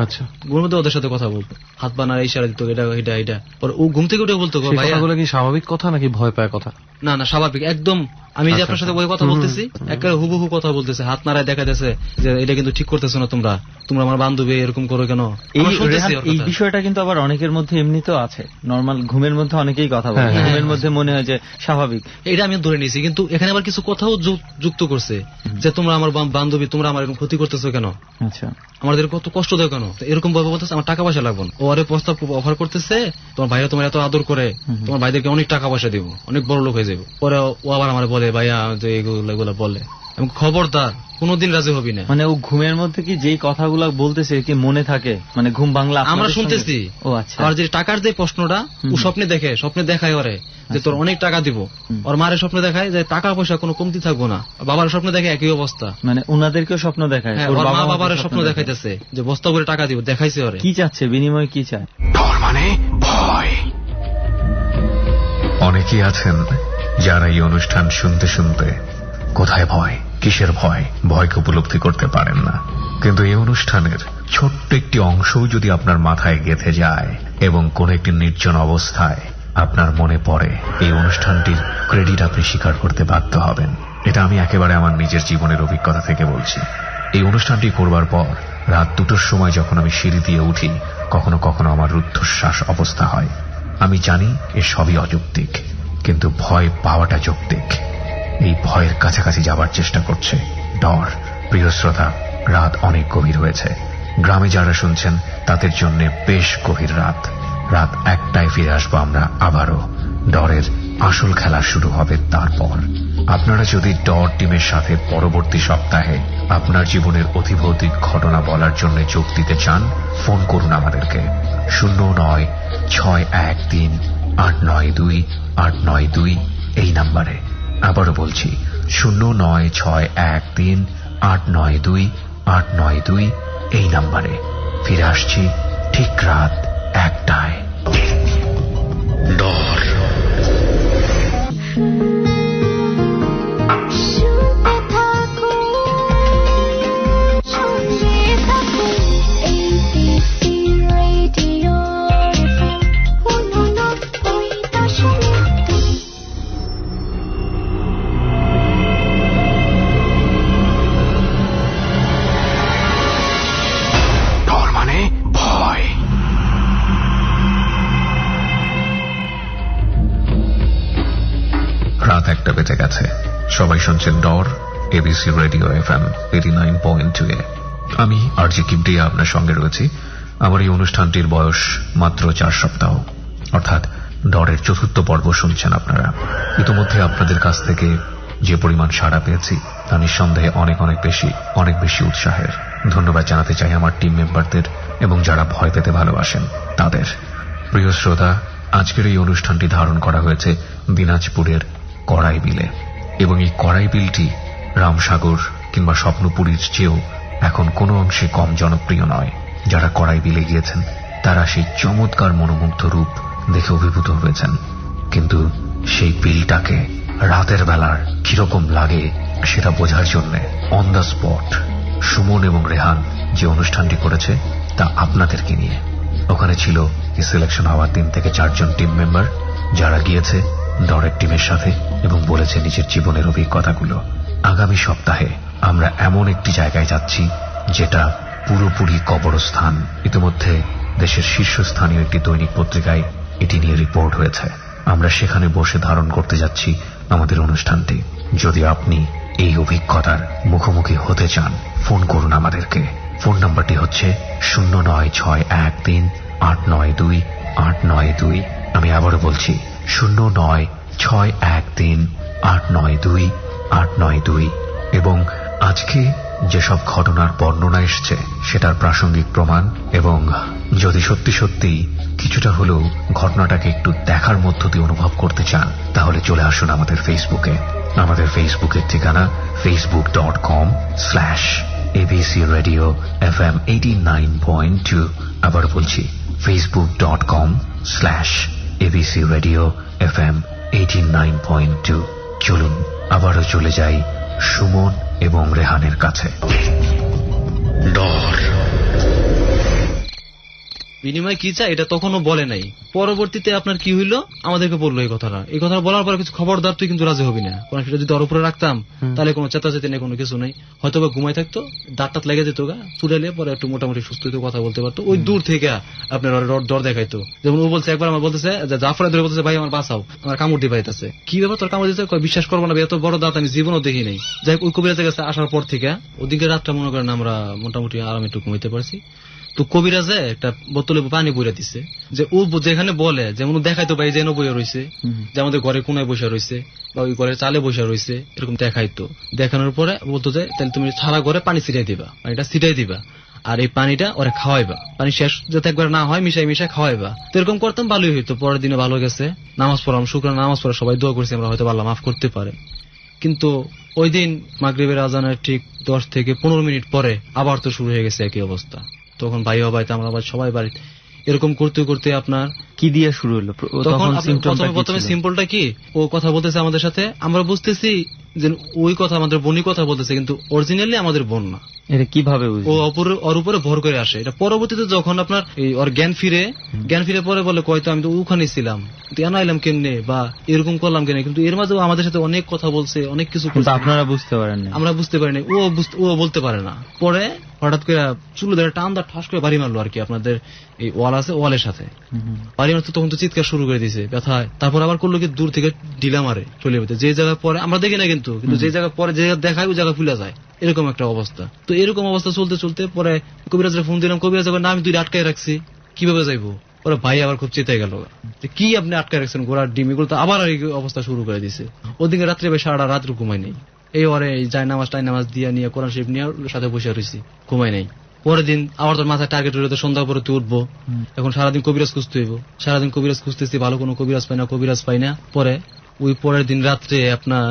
আচ্ছা, ঘুমের মধ্যে ওদের সাথে কথা বলতো, হাত বানার ইশারা দিত, এটা এটা এটা। পরে ও ঘুম থেকে উঠে বলতো, কথাগুলো কি স্বাভাবিক কথা নাকি ভয় পায় কথা? না না, স্বাভাবিক একদম। আমি যে আপনার সাথে ওই কথা বলতেছি, একেবারে হুবহু কথা বলতেছে, হাত নাড়ায় দেখা যাচ্ছে যে এটা কিন্তু ঠিক করতেছো না, তোমরা আমার বান্ধবী এরকম করো কেন। এই বিষয়টা কিন্তু আবার অনেকের মধ্যে এমনিতেও আছে, নর্মাল ঘুমের মধ্যে অনেকেই কথা বলে, ঘুমের মধ্যে মনে হয় যে স্বাভাবিক, এটা আমি ধরে নিয়েছি। কিন্তু এখানে আবার কিছু কথাও যুক্ত করছে, যে তোমরা আমার বান্ধবী, তোমরা আমার এরকম ক্ষতি করতেছো কেন, আচ্ছা আমাদের কত কষ্ট দেয় কেন, এরকম ভাবে বলতেছে। আমার টাকা পয়সা লাগবে না, ও আরে প্রস্তাব অফার করতেছে, তোমার ভাইরা তোমার এত আদর করে, তোমার ভাইদেরকে অনেক টাকা পয়সা দিব, অনেক বড় লোক হয়ে যাবে। পরে ও আবার আমার বলে ভাইয়া যে এগুলো বলে, খবরদার কোনদিন রাজি হবি না। মানে ও ঘুমের মধ্যে কি যেই কথাগুলো বলতেছে কি মনে থাকে, মানে ঘুম বাংলা আমরা শুনতেছি। ও আচ্ছা, আর যে টাকার যে প্রশ্নটা ও স্বপ্নে দেখে, স্বপ্নে দেখায় ওরে যে তোর অনেক টাকা দিব, ওর মারের স্বপ্নে দেখায় যে টাকা পয়সা কোনো কমতি থাকবো না, বাবার স্বপ্নে দেখে একই অবস্থা, মানে ওনাদেরকেও স্বপ্ন দেখায়, ওর মা বাবার স্বপ্ন দেখাইতেছে যে বস্তা করে টাকা দিব, দেখাইছে ওরে। কি চাচ্ছে, বিনিময় কি চায়? ডর মানে ভয়। অনেকেই আছেন যারা এই অনুষ্ঠান শুনতে শুনতে কোথায় ভয়, কিসের ভয়, ভয়কে উপলব্ধি করতে পারেন না। কিন্তু এই অনুষ্ঠানের ছোট্ট একটি অংশও যদি আপনার মাথায় গেঁথে যায় এবং কোন একটি নির্জন অবস্থায় আপনার মনে পড়ে, এই অনুষ্ঠানটির ক্রেডিট আপনি স্বীকার করতে বাধ্য হবেন। এটা আমি একেবারে আমার নিজের জীবনের অভিজ্ঞতা থেকে বলছি। এই অনুষ্ঠানটি করবার পর রাত 2টোর সময় যখন আমি সিঁড়ি দিয়ে উঠি, কখনো কখনো আমার রুদ্ধশ্বাস অবস্থা হয়। আমি জানি এ সবই অযৌক্তিক, কিন্তু ভয় পাওয়াটা যৌক্তিক। এই ভয়ের কাছাকাছি যাবার চেষ্টা করছে ডর। প্রিয় শ্রোতা, রাত অনেক গভীর হয়েছে। গ্রামে যারা শুনছেন তাদের জন্য বেশ গভীর রাত। রাত 1টায় ফিরে আসবো আমরা আবারও। ডরের আসল খেলা শুরু হবে তারপর। আপনারা যদি ডর টিমের সাথে পরবর্তী সপ্তাহে আপনার জীবনের অতিভৌতিক ঘটনা বলার জন্য যোগ দিতে চান, ফোন করুন আমাদেরকে 09613892 892 এই নাম্বারে। আবারও বলছি 09613892892 এই নাম্বারে। ফিরে আসছি ঠিক রাত 1টায়। ডর। ডর মানে ভয়। রাত 1টা বেজে গেছে। সবাই শুনছেন ডর, এবিসি রেডিও FM 89.2 এ। আমি আরজে কিবরিয়া আপনার সঙ্গে রয়েছি। আমার এই অনুষ্ঠানটির বয়স মাত্র 4 সপ্তাহ, অর্থাৎ ডরের 4র্থ পর্ব শুনছেন আপনারা। ইতিমধ্যে আপনাদের কাছ থেকে যে পরিমাণ সাড়া পেয়েছি তা নিঃসন্দেহে অনেক বেশি উৎসাহের। ধন্যবাদ জানাতে চাই আমার টিম মেম্বারদের এবং যারা ভয় পেতে ভালোবাসেন তাদের। প্রিয় শ্রোতা, আজকের এই অনুষ্ঠানটি ধারণ করা হয়েছে দিনাজপুরের কড়াই বিলে, এবং এই কড়াই বিলটি রামসাগর কিংবা স্বপ্নপুরীর চেয়েও এখন কোনো অংশে কম জনপ্রিয় নয়। যারা কড়াই বিলে গিয়েছেন তারা সেই চমৎকার মনোমুগ্ধ রূপ দেখে অভিভূত হয়েছেন, কিন্তু সেই বিলটাকে রাতের বেলার কিরকম লাগে সেটা বোঝার জন্য অন দ্য স্পট সুমন এবং রেহান যে অনুষ্ঠানটি করেছে তা আপনাদেরকে নিয়ে। ওখানে ছিল এই সিলেকশন হওয়া 3 থেকে 4 জন টিম মেম্বার, যারা গিয়েছে ডরের টিমের সাথে এবং বলেছে নিজের জীবনের অভিজ্ঞতাগুলো। আগামী সপ্তাহে আমরা এমন একটি জায়গায় যাচ্ছি যেটা পুরোপুরি কবরস্থান। ইতিমধ্যে দেশের শীর্ষস্থানীয় একটি দৈনিক পত্রিকায় এটি নিয়ে রিপোর্ট হয়েছে। আমরা সেখানে বসে ধারণ করতে যাচ্ছি আমাদের অনুষ্ঠানটি। যদি আপনি এই অভিজ্ঞতার মুখোমুখি হতে চান, ফোন করুন আমাদেরকে। ফোন নাম্বারটি হচ্ছে 09613892892। আমি আবারও বলছি 09613892892। এবং আজকে যেসব ঘটনার বর্ণনা এসছে সেটার প্রাসঙ্গিক প্রমাণ, এবং যদি সত্যি সত্যি কিছুটা হলেও ঘটনাটাকে একটু দেখার মধ্য দিয়ে অনুভব করতে চান, তাহলে চলে আসুন আমাদের ফেসবুকে। আমাদের ফেসবুকের ঠিকানা facebook.com/ABC Radio FM 89.2। আবার বলছি facebook.com/ABC Radio FM 89.2। চলুন আবারও চলে যাই সুমন এবং রেহানের কাছে। ডর। বিনিময় কি চাই এটা তখনও বলে নাই। পরবর্তীতে আপনার কি হইলো আমাদেরকে বললো এই কথাটা বলার পরে কিছু খবরদার তুই কিন্তু রাজি হবি না, কারণ সেটা যদি ওর উপরে রাখতাম তাহলে কোনো চেতাচেতি নেই, কোনো কিছু নেই, হয়তো বা ঘুমাই থাকতো, দাঁত লেগে যেত গা, চুড়ালে পরে একটু মোটামুটি সুস্থ হইতো, কথা বলতে পারতো। ওই দূর থেকে আপনার ডর দেখাইতো। যেমন ও বলছে একবার আমার বলতেছে, জাফরা ধরে বলতেছে ভাই আমার বাঁচাও, আমার কামড় দিয়ে পাইতেছে। কি ব্যাপার তোর কামড় দিতে? বিশ্বাস করবো না, এত বড় দাঁত আমি জীবনও দেখি নাই। যাই ওই কবিরাজের কাছে আসার পর থেকে ওদিকে রাতটা মনে করেন আমরা মোটামুটি আরাম একটু ঘুমাইতে পারছি। তো কবিরাজে একটা বোতলে পানি বইরা দিছে, যে ও যেখানে বলে, যেমন দেখাইতো ভাই যেন বইয়া রয়েছে, যে আমাদের ঘরে কোনায় বসে রয়েছে বা ওই ঘরের চালে বসে রয়েছে, এরকম দেখাইতো। দেখানোর পরে বলতো যে তাহলে তুমি সারা ঘরে পানি ছিটাই দিবা, পানিটা ছিটাই দিবা, আর এই পানিটা ওরা খাওয়াইবা, পানি শেষ যাতে একবার না হয় মিশাই খাওয়াইবা। তো এরকম করতাম, ভালোই হইতো। পরের দিনে ভালো গেছে, নামাজ পড়লাম, শুকরানা নামাজ পড়ে সবাই দোয়া করছি আমরা হয়তো আল্লাহ মাফ করতে পারে। কিন্তু ওই দিন মাগরিবের আজানের ঠিক 10 থেকে 15 মিনিট পরে আবার তো শুরু হয়ে গেছে একই অবস্থা। তখন ভাই বাড়িতে আমরা সবাই বাড়িতে এরকম করতে করতে আপনার কি দিয়ে শুরু হলো? তখন প্রথমে সিম্পলটা কি, ও কথা বলতেছে আমাদের সাথে, আমরা বুঝতেছি যে ওই কথা আমাদের বোনই কথা বলতেছে, কিন্তু অরিজিনালি আমাদের বোন না। এটা কিভাবে ও ওর উপরে ভর করে আসে। এটা পরবর্তীতে যখন আপনার ওর জ্ঞান ফিরে পরে বলে হয়তো আমি তো ওখানে ছিলাম, আনাইলাম কেমনে বা এরকম করলাম কেন, কিন্তু এর মাঝেও আমাদের সাথে অনেক কথা বলছে, অনেক কিছু আপনারা বুঝতে পারেন না, আমরা বুঝতে পারিনি, ও বলতে পারে না। পরে হঠাৎ করে চুলো ধরে টান দা ঠাস করে বাড়ি মারলো আর কি, আপনাদের এই ওয়াল আছে, ওয়ালের সাথে বাড়ি মারতে তখন তো চিৎকার শুরু করে দিয়েছে ব্যথায়। তারপর আবার করলো কি দূর থেকে ঢিলা মারে চলে যেতে, যে জায়গায় পরে আমরা দেখি না, কিন্তু যে জায়গায় পরে যে দেখায় ওই জায়গা ফুলে যায়, এরকম একটা অবস্থা। তো এরকম অবস্থা চলতে চলতে পরে কবিরাজের ফোন দিলাম, কবিরাজ না আমি 2 আটকায় রাখছি, কিভাবে যাইবো? পরে ভাই আবার খুব চেতাই গেল, কি আপনি আটকায় রাখছেন ঘোড়ার ডিম, এগুলো তো আবার এই অবস্থা শুরু করে দিছে। ওদিকে রাত্রে ভাই সারা রাত ঘুমাই নেই, এই ওরে যায় নামাজ দিয়ে নিয়ে কোরআন শরীফ নিয়ে সাথে বসে রয়েছি, ঘুমাই নেই। পরের দিন আবার তোর মাথায় টার্গেট হইলে সন্ধ্যা পরে তুই উঠবো, এখন সারাদিন কবিরাজ খুঁজতে হইব, সারাদিন কবিরাজ খুঁজতেছি, ভালো কোনো কবিরাজ পাই না। পরে ওই পরের দিন রাত্রে আপনার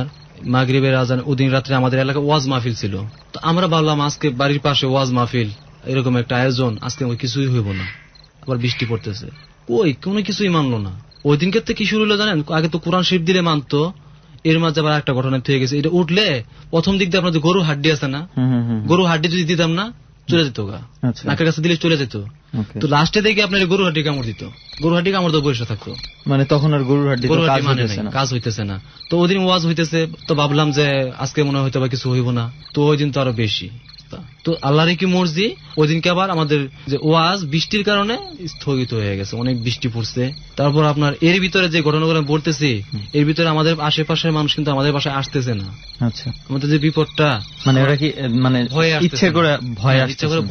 মাগরিবের আজান ওদিন রাত্রে আমাদের এলাকায় ওয়াজ মাহফিল ছিল। তো আমরা ভাবলাম আজকে বাড়ির পাশে ওয়াজ মাহফিল, এরকম একটা আয়োজন, আজকে কিছুই হইব না, আবার বৃষ্টি পড়তেছে, ওই কোনো কিছুই মানলো না। ওই দিনকে কি শুরু হলো জানেন, আগে তো কোরআন শরীফ দিলে মানতো, এর মাঝে আবার একটা ঘটনা থেকে গেছে। এটা উঠলে প্রথম দিক দিয়ে আপনার যে গরু হাড্ডি আছে না, গরু হাড্ডি যদি দিতাম না চলে যেত গা, নাকের কাছে দিলে চলে যেত। তো লাস্টে দেখে আপনার গরু হাড্ডি কামড় দিত, গরু হাড্ডি কামড় তো বসে থাকতো, মানে তখন আর গরুর হাড্ডি কাজ হইতেছে না। তো ওদিন ওয়াজ হইতেছে, তো ভাবলাম যে আজকে মনে হয়তো বা কিছু হইব না, তো ওই দিন তো আরো বেশি। তো আল্লাহর কি মর্জি, ওই দিনকে আবার আমাদের যে ওয়াজ বৃষ্টির কারণে স্থগিত হয়ে গেছে, অনেক বৃষ্টি পড়ছে। তারপর আপনার এর ভিতরে যে ঘটনাগুলো বলতেছি, এর ভিতরে আমাদের আশেপাশের মানুষ কিন্তু আমাদের বাসায় আসতেছে না। আচ্ছা, আমাদের যে বিপদটা, মানে ওরা কি মানে ইচ্ছে করে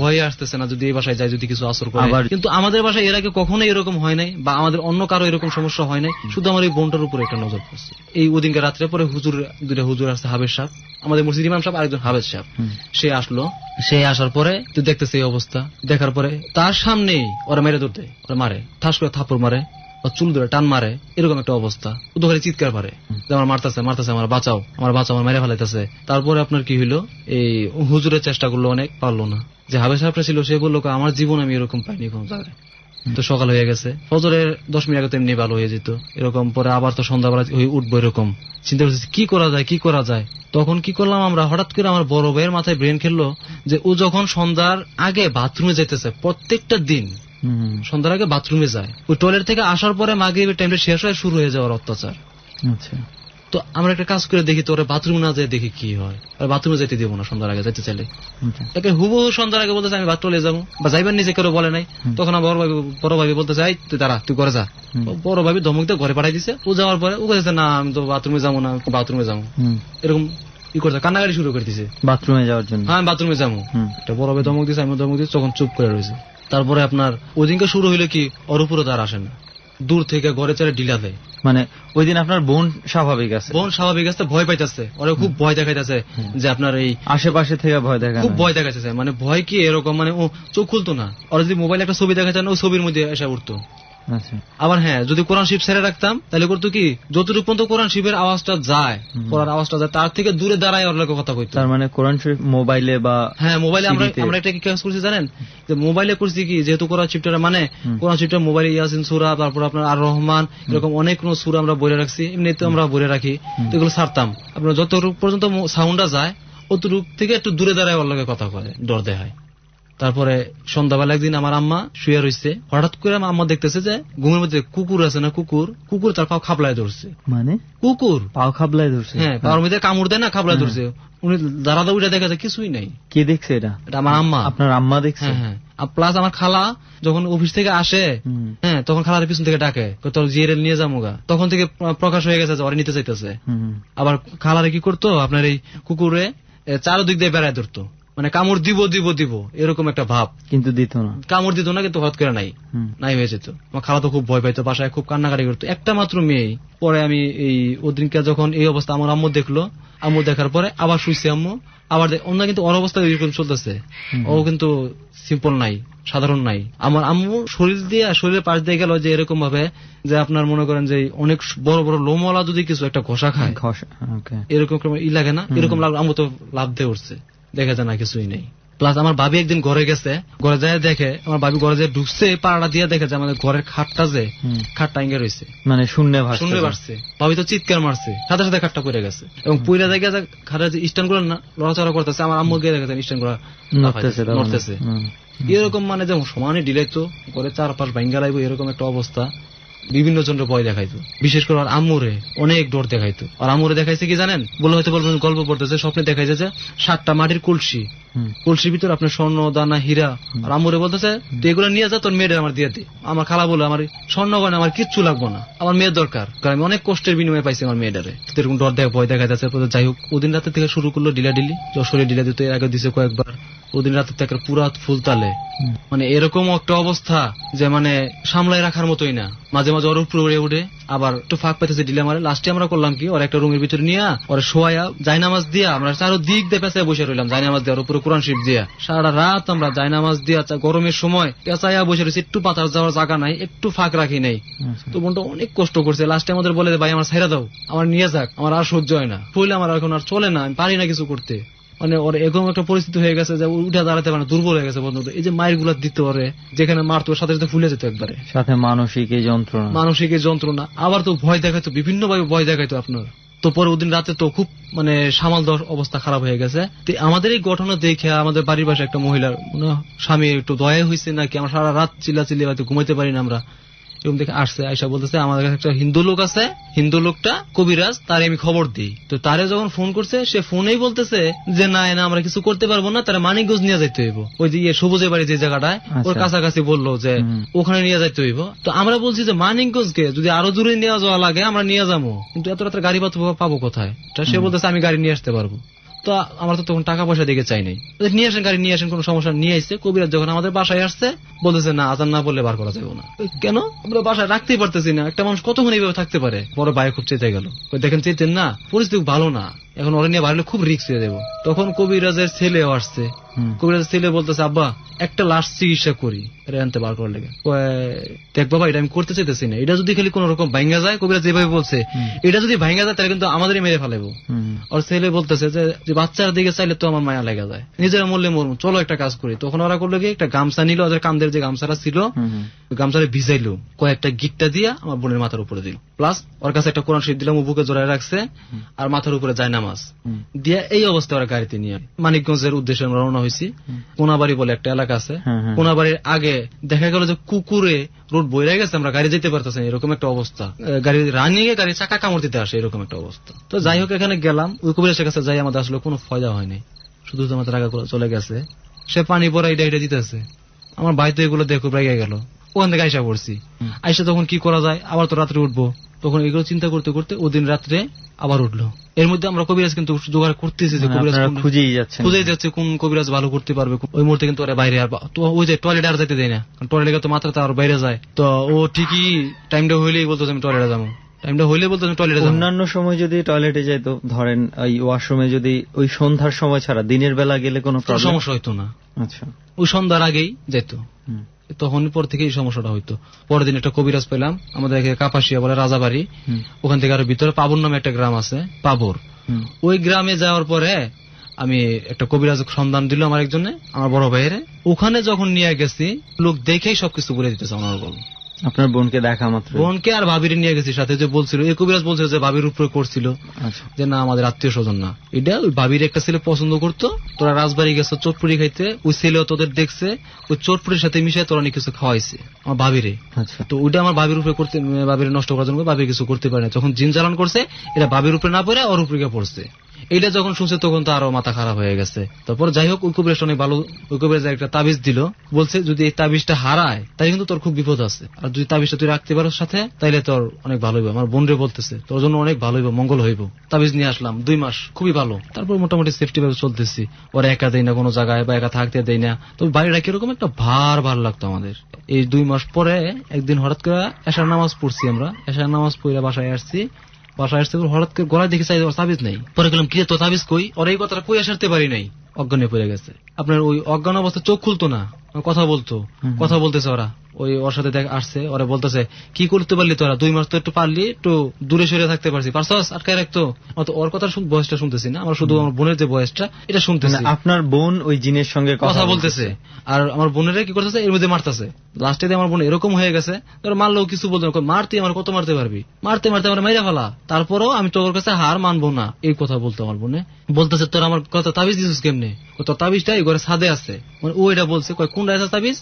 ভয়ে আসতেছে না, যদি এই বাসায় যায় যদি কিছু আসর করে। কিন্তু আমাদের বাসায় এর আগে কখনো এরকম হয় নাই, বা আমাদের অন্য কারো এরকম সমস্যা হয় নাই, শুধু আমার এই বোনটার উপরে একটা নজর পড়ছে। এই ওদিনকে রাত্রে পরে দুটা হুজুর আসছে, হাবেজ সাহেব, আমাদের মসজিদ ইমাম সাহেব, আরেকজন হাবেজ সাহেব। সে আসলো, সে আসার পরে তো দেখতেছে এই অবস্থা, দেখার পরে তার সামনেই ওরা মেরে ধরতে, ওরা মারে, ঠাস করে থাপ্পড় মারে, চুল ধরে টান মারে, এরকম একটা অবস্থা। ও তো খালি চিৎকার পারে যে আমার মারতেছে, আমার বাঁচাও, আমার মেরে ফেলাইতেছে। তারপরে আপনার কি হইলো, এই হুজুরের চেষ্টা করলো, অনেক পারলো না। যে হাবেজ সাহেবটা ছিল সে বললো আমার জীবন আমি এরকম পাইনি কোনো জায়গায়। তো সকাল হয়ে গেছে, ফজরের 10 মিনিট আগে তো এমনি ভালো হয়ে যেত, এরকম পরে আবার তো সন্ধ্যাবেলা উঠবো, এরকম চিন্তা করছি কি করা যায়। তখন কি করলাম আমরা, হঠাৎ করে আমার বড় ভাইয়ের মাথায় ব্রেন খেললো যে ও যখন সন্ধ্যার আগে বাথরুমে যেতেছে, প্রত্যেকটা দিন সন্ধ্যার আগে বাথরুমে যায়, ওই টয়লেট থেকে আসার পরে মাগরিবের টাইমটা শেষ হয়ে শুরু হয়ে যাওয়ার অত্যাচার। আচ্ছা, তো আমরা একটা কাজ করে দেখি, তো ওরা বাথরুমে না যায় দেখি কি হয়। আর বাথরুমে যেতে দেবো না সন্ধ্যার আগে, যেতে চাইলে তাকে হুবহু সন্ধ্যার আগে বলতেছে আমি বাথরুমে যাবো, বা যাইবার নিজে কেউ বলে নাই। তখন আমার বড় ভাবি বলতে চাই তুই দাঁড়া, তুই ঘরে যা। বড় ভাবি ধমক দিয়ে ঘরে পাঠাই দিছে। ও যাওয়ার পরে ও বলতেছে না আমি তো বাথরুমে যাবো না, বাথরুমে যাবো, এরকম ই করছে, কান্নাকাটি শুরু করে দিছে বাথরুমে যাওয়ার জন্য। হ্যাঁ বাথরুমে যাবো, একটা বড় ভাই ধমক দিছে, আমি ধমক দিচ্ছি, তখন চুপ করে রয়েছে। তারপরে আপনার ওদিনকে শুরু হইলো কি, ওর উপরে তার আসে না, দূর থেকে ঘরে চারে ঢিলা দেয়। মানে ওই দিন আপনার বোন স্বাভাবিক আছে, ভয় পাইতেছে, ওরা খুব ভয় দেখাইতেছে যে আপনার এই আশেপাশে থেকে ভয় দেখা, খুব ভয় দেখাইতেছে। মানে ভয় কি এরকম, মানে ও চোখ খুলতো না, ওরা যদি মোবাইলে একটা ছবি দেখাচ্ছে না, ও ছবির মধ্যে এসে উঠতো। আবার হ্যাঁ, যদি কোরআন শরীফ ছেড়ে রাখতাম তাহলে করতো কি, যতটুকু পর্যন্ত কোরআন শরীফের আওয়াজটা যায়, পড়ার আওয়াজটা যায়, তার থেকে দূরে দাঁড়ায় ওর লোকের কথা কইতো। তার মানে কোরআন শরীফ মোবাইলে বা হ্যাঁ মোবাইলে আমরা একটা কি কাজ করছি জানেন, যে মোবাইলে করছি কি, যেহেতু কোরআন শরীফটা মানে কোরআন শরীফটা মোবাইলে ইয়াসিন সূরা, তারপর আপনার আর রহমান, এরকম অনেক কোন সূরা আমরা বলে রাখছি, এমনিতে আমরা বলে রাখি, এগুলো ছাড়তাম। আপনার যতটুকু পর্যন্ত সাউন্ডটা যায় অতটুকু থেকে একটু দূরে দাঁড়ায় ওর লোকের কথা করে, ডর দেখায়। তারপরে সন্ধ্যাবেলা একদিন আমার আম্মা শুয়ে রয়েছে, হঠাৎ করে আমার আম্মা দেখতেছে যে ঘুমের মধ্যে কুকুর আছে না, কুকুর তার পাও খাবলায় ধরছে। মানে কুকুর পাও খাবলায় ধরছে? হ্যাঁ, পাওয়ার মধ্যে কামড় দেয় না, খাবলায় ধরছে। উনি দাঁড়াদা উঠে দেখা যায় কিছুই নাই। কে দেখছে এটা? এটা আমার আম্মা। আপনার আম্মা দেখছে? হ্যাঁ, প্লাস আমার খালা যখন অফিস থেকে আসে, হ্যাঁ তখন খালার পিছন থেকে ডাকে তোর জিয়ারে নিয়ে যাবো গা, তখন থেকে প্রকাশ হয়ে গেছে যে ওরা নিতে চাইতেছে। আবার খালারে কি করতো, আপনার এই কুকুরে চারদিক দিয়ে বেড়ায় ধরতো, মানে কামড় দিব এরকম একটা ভাব, কিন্তু দিত না, কামড় দিত না, কিন্তু হঠাৎ করে নাই হয়ে যেত। আমার খালা তো খুব ভয় পাইতো, বাসায় খুব কান্নাকাটি করতো, একটা মাত্র মেয়ে। পরে আমি এই ওদিনকে যখন এই অবস্থা আমার আম্মু দেখলো, আম্মু দেখার পরে আবার শুইছে আম্মু, আবার অন্য কিন্তু ওর অবস্থা এরকম চলতেছে, ও কিন্তু সিম্পল নাই, সাধারণ নাই। আমার আম্মু শরীরের পাশ দিয়ে গেল যে এরকম ভাবে যে আপনার মনে করেন যে অনেক বড় বড় লোমওয়ালা যদি কিছু একটা ঘষা খায়, এরকম ই লাগে না, এরকম লাগলো। আম্মু তো লাভ দিয়ে উঠছে, দেখা যায় না কিছুই নেই। প্লাস আমার ভাবি একদিন ঘরে গেছে, ঘরে যায় দেখে, আমার ভাবি ঘরে যায় ঢুকছে, পাড়া দিয়ে দেখে যে আমাদের ঘরের খাটটা ইঙ্গে রয়েছে, মানে শূন্য ভাসছে। ভাবি তো চিৎকার মারছে, সাথে সাথে খাটটা পড়ে গেছে, এবং পুইরা দেখে খাটের যে স্ট্যান্ড গুলো লড়াচড়া করতেছে, আমার আম্মু গিয়ে দেখেছে স্ট্যান্ড গুলো নড়তেছে। এরকম মানে যেমন সমানে ডিলাইতো, ঘরে চারপাশ ভাঙ্গা লাগবে, এরকম একটা অবস্থা। বিভিন্ন জনের ভয় দেখাইতো, বিশেষ করে আর আম্মুরে অনেক ডর দেখাইতো। আর আম্মুরে দেখাইছে কি জানেন, বলে হয়তো বলবেন গল্প পড়তেছে, স্বপ্নে দেখাইছে যে 7টা মাটির কলসির ভিতরে আপনার স্বর্ণ দানা হীরা, আর আম্মুরে বলতেছে তুই এগুলো নিয়ে যা, তোর মেয়েদের আমার দিয়ে দে। আমার খালা বলে আমার স্বর্ণ গয়না আমার কিচ্ছু লাগবো না, আমার মেয়ের দরকার, কারণ আমি অনেক কষ্টের বিনিময়ে পাইছি আমার মেয়েটারে। এরকম ডর ভয় দেখা যাচ্ছে। যাই হোক, ওদিন রাতে থেকে শুরু করলো ডিলাডিলি, যশোরে ডিলা দিতে, এর আগে দিছে কয়েকবার। ওদিন রাতে থেকে পুরা ফুল তালে, মানে এরকম একটা অবস্থা যে মানে সামলাই রাখার মতোই না। মাঝে মাঝে ওর উপরে উঠে আবার একটু ফাঁক পাইতেছে ডিলে মারে। লাস্টে আমরা করলাম কি, ওর একটা রুমের ভিতরে নিয়ে ওরা শোয়া জায়নামাজ দিয়া আমরা চারো দিক দিয়ে পেঁচায় বসে রইলাম, জায়নামাজ দিয়া, ওর উপরে কোরআন শরীফ দিয়া সারা রাত আমরা জায়নামাজ দিয়া গরমের সময় পেঁচাইয়া বসে রয়েছি, একটু পাতার যাওয়ার জায়গা নাই, একটু ফাঁক রাখি নাই। তো বোনটা অনেক কষ্ট করছে। লাস্টে আমাদের বলে ভাই আমার ছেড়ে দাও, আমার নিয়ে যাক, আমার আর সহ্য হয় না, হইলে আমার এখন আর চলে না, আমি পারি না কিছু করতে। মানে ওর এরকম একটা পরিস্থিতি হয়ে গেছে যে উঠে দাঁড়াতে পারে, দুর্বল হয়ে গেছে বন্ধু। এই যে মায়ের গুলা দিতে পারে, যেখানে মারতো সাথে সাথে ফুলে যেত একবারে, সাথে মানসিক এই যন্ত্রণা, আবার তো ভয় দেখাইতো, বিভিন্ন ভাবে ভয় দেখাইতো আপনার। তো পরে ওদিন রাতে তো খুব মানে সামাল দেওয়ার অবস্থা খারাপ হয়ে গেছে। আমাদের এই ঘটনা দেখে আমাদের বাড়ির পাশে একটা মহিলার স্বামী একটু দয়া হয়েছে নাকি, আমরা সারা রাত চিল্লাচিল্লি হয়তো ঘুমাইতে পারি না আমরা, এরকম দেখে আসছে, আয়সা বলতেছে আমাদের কাছে একটা হিন্দু লোক আছে, হিন্দু লোকটা কবিরাজ, তারে আমি খবর দিই। তো তারে যখন ফোন করছে, সে ফোনেই বলতেছে যে না আমরা কিছু করতে পারবো না, তারা মানিকগঞ্জ নিয়ে যাইতে হইব, ওই যে সবুজের বাড়ি যে জায়গাটায়, ওর কাছাকাছি বললো যে ওখানে নিয়ে যাইতে হইব। তো আমরা বলছি যে মানিকগঞ্জকে যদি আরো দূরে নিয়ে যাওয়া লাগে আমরা নিয়ে যাবো, কিন্তু এত রাত্রে গাড়ি পাবো কোথায়? সে বলতেছে আমি গাড়ি নিয়ে আসতে পারবো। তো আমরা তো তখন টাকা পয়সা দিকে চাই নাই, নিয়ে আসেন গাড়ি নিয়ে আসেন, কোনো সমস্যা নিয়ে আসছে। কবিরাজ যখন আমাদের বাসায় আসছে বলতেছে না আজান না বললে বার করা যাবে না। কেন? আমরা বাসায় রাখতেই পারতেছি না, একটা মানুষ কতক্ষণ এইভাবে থাকতে পারে? বড় ভাই খুব চেতে গেল, দেখেন চেতেন না, পরিস্থিতি ভালো না, এখন ওরা নিয়ে বাড়লে খুব রিস্ক হয়ে যাবো। তখন কবিরাজের ছেলেও আসছে, কবিরাজের ছেলে বলতেছে আব্বা একটা লাশ চিকিৎসা করি, এটা আনতে বার করার লেগে। দেখ বাবা এটা আমি করতে চাইতেছি না, এটা যদি খালি কোন রকম ভাঙ্গা যায়, কবিরাজ যেভাবে বলছে এটা যদি ভাঙ্গা যায় তাহলে কিন্তু আমাদেরই মেরে ফেলাবো। ওর ছেলে বলতেছে যে বাচ্চার দিকে চাইলে তো আমার মায়া লেগে যায়, নিজেরা মরলে মরবো, চলো একটা কাজ করি। তখন ওরা করলো কি, একটা গামছা নিল, ওদের কান্দের যে গামছাটা ছিল গামছাটা ভিজাইলো, কয়েকটা গিটটা দিয়া আমার বোনের মাথার উপরে দিল, প্লাস ওর কাছে একটা কোরআন শরীফ দিলাম, বুকে জড়ায় রাখছে, আর মাথার উপরে যায় নামাজ দিয়া এই অবস্থায় ওরা গাড়িতে নিয়ে মানিকগঞ্জের উদ্দেশ্যে আমরা রওনা হয়েছি। কোনাবাড়ি বলে একটা এলাকা আছে, কোনাবাড়ির আগে দেখা গেল যে কুকুরে রোড বইরা গেছে, আমরা গাড়ি যেতে পারতেছি না, এরকম একটা অবস্থা, গাড়ি রানিয়ে গাড়ির চাকা কামড় দিতে আসে, এরকম একটা অবস্থা। তো যাই হোক এখানে গেলাম, ওই কবিরাজের কাছে যাই, আমাদের আসলে কোনো ফায়দা হয়নি, শুধু আমাদের টাকা চলে গেছে। সে পানি পড়া এটা এটা দিতেছে, আমার ভাই তো এগুলো দেখো রেগে গেল, ওখান থেকে আইসা পড়ছি। আইসা তখন কি করা যায়, আবার তো রাত্রে উঠবো, তখন এগুলো চিন্তা করতে করতে ওদিন রাত্রে আবার উঠলো। এর মধ্যে আমরা কবিরাজ কিন্তু জোগাড় করতেছি যে কবিরাজ খুঁজেই যাচ্ছে কোন কবিরাজ ভালো করতে পারবে। ওই মুহূর্তে কিন্তু ওরা বাইরে, আর ওই যে টয়লেট আর যেতে দেয় না, টয়লেটে তো মাত্রাতে আর বাইরে যায়। তো ও ঠিকই টাইমটা হইলেই বলতো আমি টয়লেটে যাবো, টাইমটা হইলে বলতো আমি টয়লেটে যাবো। অন্যান্য সময় যদি টয়লেটে যাইতো, ধরেন ওই ওয়াশরুমে যদি ওই সন্ধ্যার সময় ছাড়া দিনের বেলা গেলে কোনো সমস্যা হইতো না। আচ্ছা, ওই সন্ধ্যার আগেই যেত, তখন পর থেকে এই সমস্যাটা হইতো। পরের দিন একটা কবিরাজ পেলাম আমাদের কাপাসিয়া বলে রাজাবাড়ি, ওখান থেকে আরো ভিতরে পাবর নামে একটা গ্রাম আছে, পাবর। ওই গ্রামে যাওয়ার পরে আমি একটা কবিরাজ সন্ধান দিল আমার একজনে, আমার বড় ভাইয়ের। ওখানে যখন নিয়ে গেছি, লোক দেখেই সবকিছু বলে দিতেছে আমার বল। আপনার বোনকে দেখা মাত্র? বোনকে আর ভাবিরে নিয়ে গেছি সাথে, যে বলছিল এই কবিরাজ বলছিল যে ভাবির উপরে করছিল, যে না আমাদের আত্মীয় স্বজন না এটা, ওই ভাবির একটা ছেলে পছন্দ করতো, তোরা রাজবাড়ি গেছো চটপুরি খাইতে, ওই ছেলেও তোদের দেখছে, ওই চটপুরির সাথে মিশিয়ে তোরা কিছু খাওয়াইছে আমার ভাবিরে। তো ওইটা আমার ভাবির উপরে করতে, ভাবির নষ্ট করার জন্য ভাবি কিছু করতে পারে না, যখন জিন জ্বালান করছে এটা ভাবির উপরে না পড়ে ওর উপরে পড়ছে। এইটা যখন শুনছে তখন তো আরো মাথা খারাপ হয়ে গেছে। তারপর যাই হোক ওই কবিরাজ অনেক ভালো, ওই কবিরাজ একটা তাবিজ দিল, বলছে যদি এই তাবিজটা হারায় তাই কিন্তু তোর খুব বিপদ আছে, আর যদি তাবিজটা তুই রাখতে পারো সাথে তাইলে তোর অনেক ভালো হইব। আমার বোনরে বলতেছে তোর জন্য অনেক ভালো হইব, মঙ্গল হইব। তাবিজ নিয়ে আসলাম 2 মাস খুবই ভালো, তারপর মোটামুটি সেফটি ভাবে চলতেছি। ওরা একা দেয় না কোনো জায়গায়, বা একা থাকতে দেয় না, তো বাইরে কিরকম একটা ভার লাগতো আমাদের। এই 2 মাস পরে একদিন হঠাৎ করে এশার নামাজ পড়ছি, আমরা এশার নামাজ পড়ে বাসায় আসছি, বাসায় আসতে হঠাৎ করে গলায় দেখি চাই তাবিজ নেই। পরে গেলাম কি তো তাবিজ কই, ওর এই কথাটা কই আসারতে পারি নাই, অজ্ঞানে পড়ে গেছে। আপনার ওই অজ্ঞান অবস্থা চোখ খুলতো না, কথা বলতো, কথা বলতেছে ওরা, ওই ওর সাথে আসছে, ওরা বলতেছে কি করতে পারলি তোরা 2 মাস তো একটু পারলি, একটু দূরে সরে থাকতে পারছি, পারছস আটকায় রাখতো। ওর কথা বয়সটা শুনতেছি না, আমার শুধু আমার বোনের যে বয়সটা এটা শুনতেছি। আপনার বোন ওই জিনের সঙ্গে কথা বলতেছে, আর আমার বোনেরা কি করতেছে এর মধ্যে মারতেছে। লাস্টে আমার বোন এরকম হয়ে গেছে, তোর মারলেও কিছু বলতো না, মারতে আমার কত মারতে পারবি, মারতে মারতে আমার মাইরা ফেলা, তারপরেও আমি তোর কাছে হার মানবো না, এই কথা বলতো আমার বোনে। বলতেছে তোর আমার কথা তাবিজ দিছিস কেমনে, তোর তাবিজটা এই ঘরে ছাদে আছে, মানে ও এটা বলছে কোন আছে তাবিজ,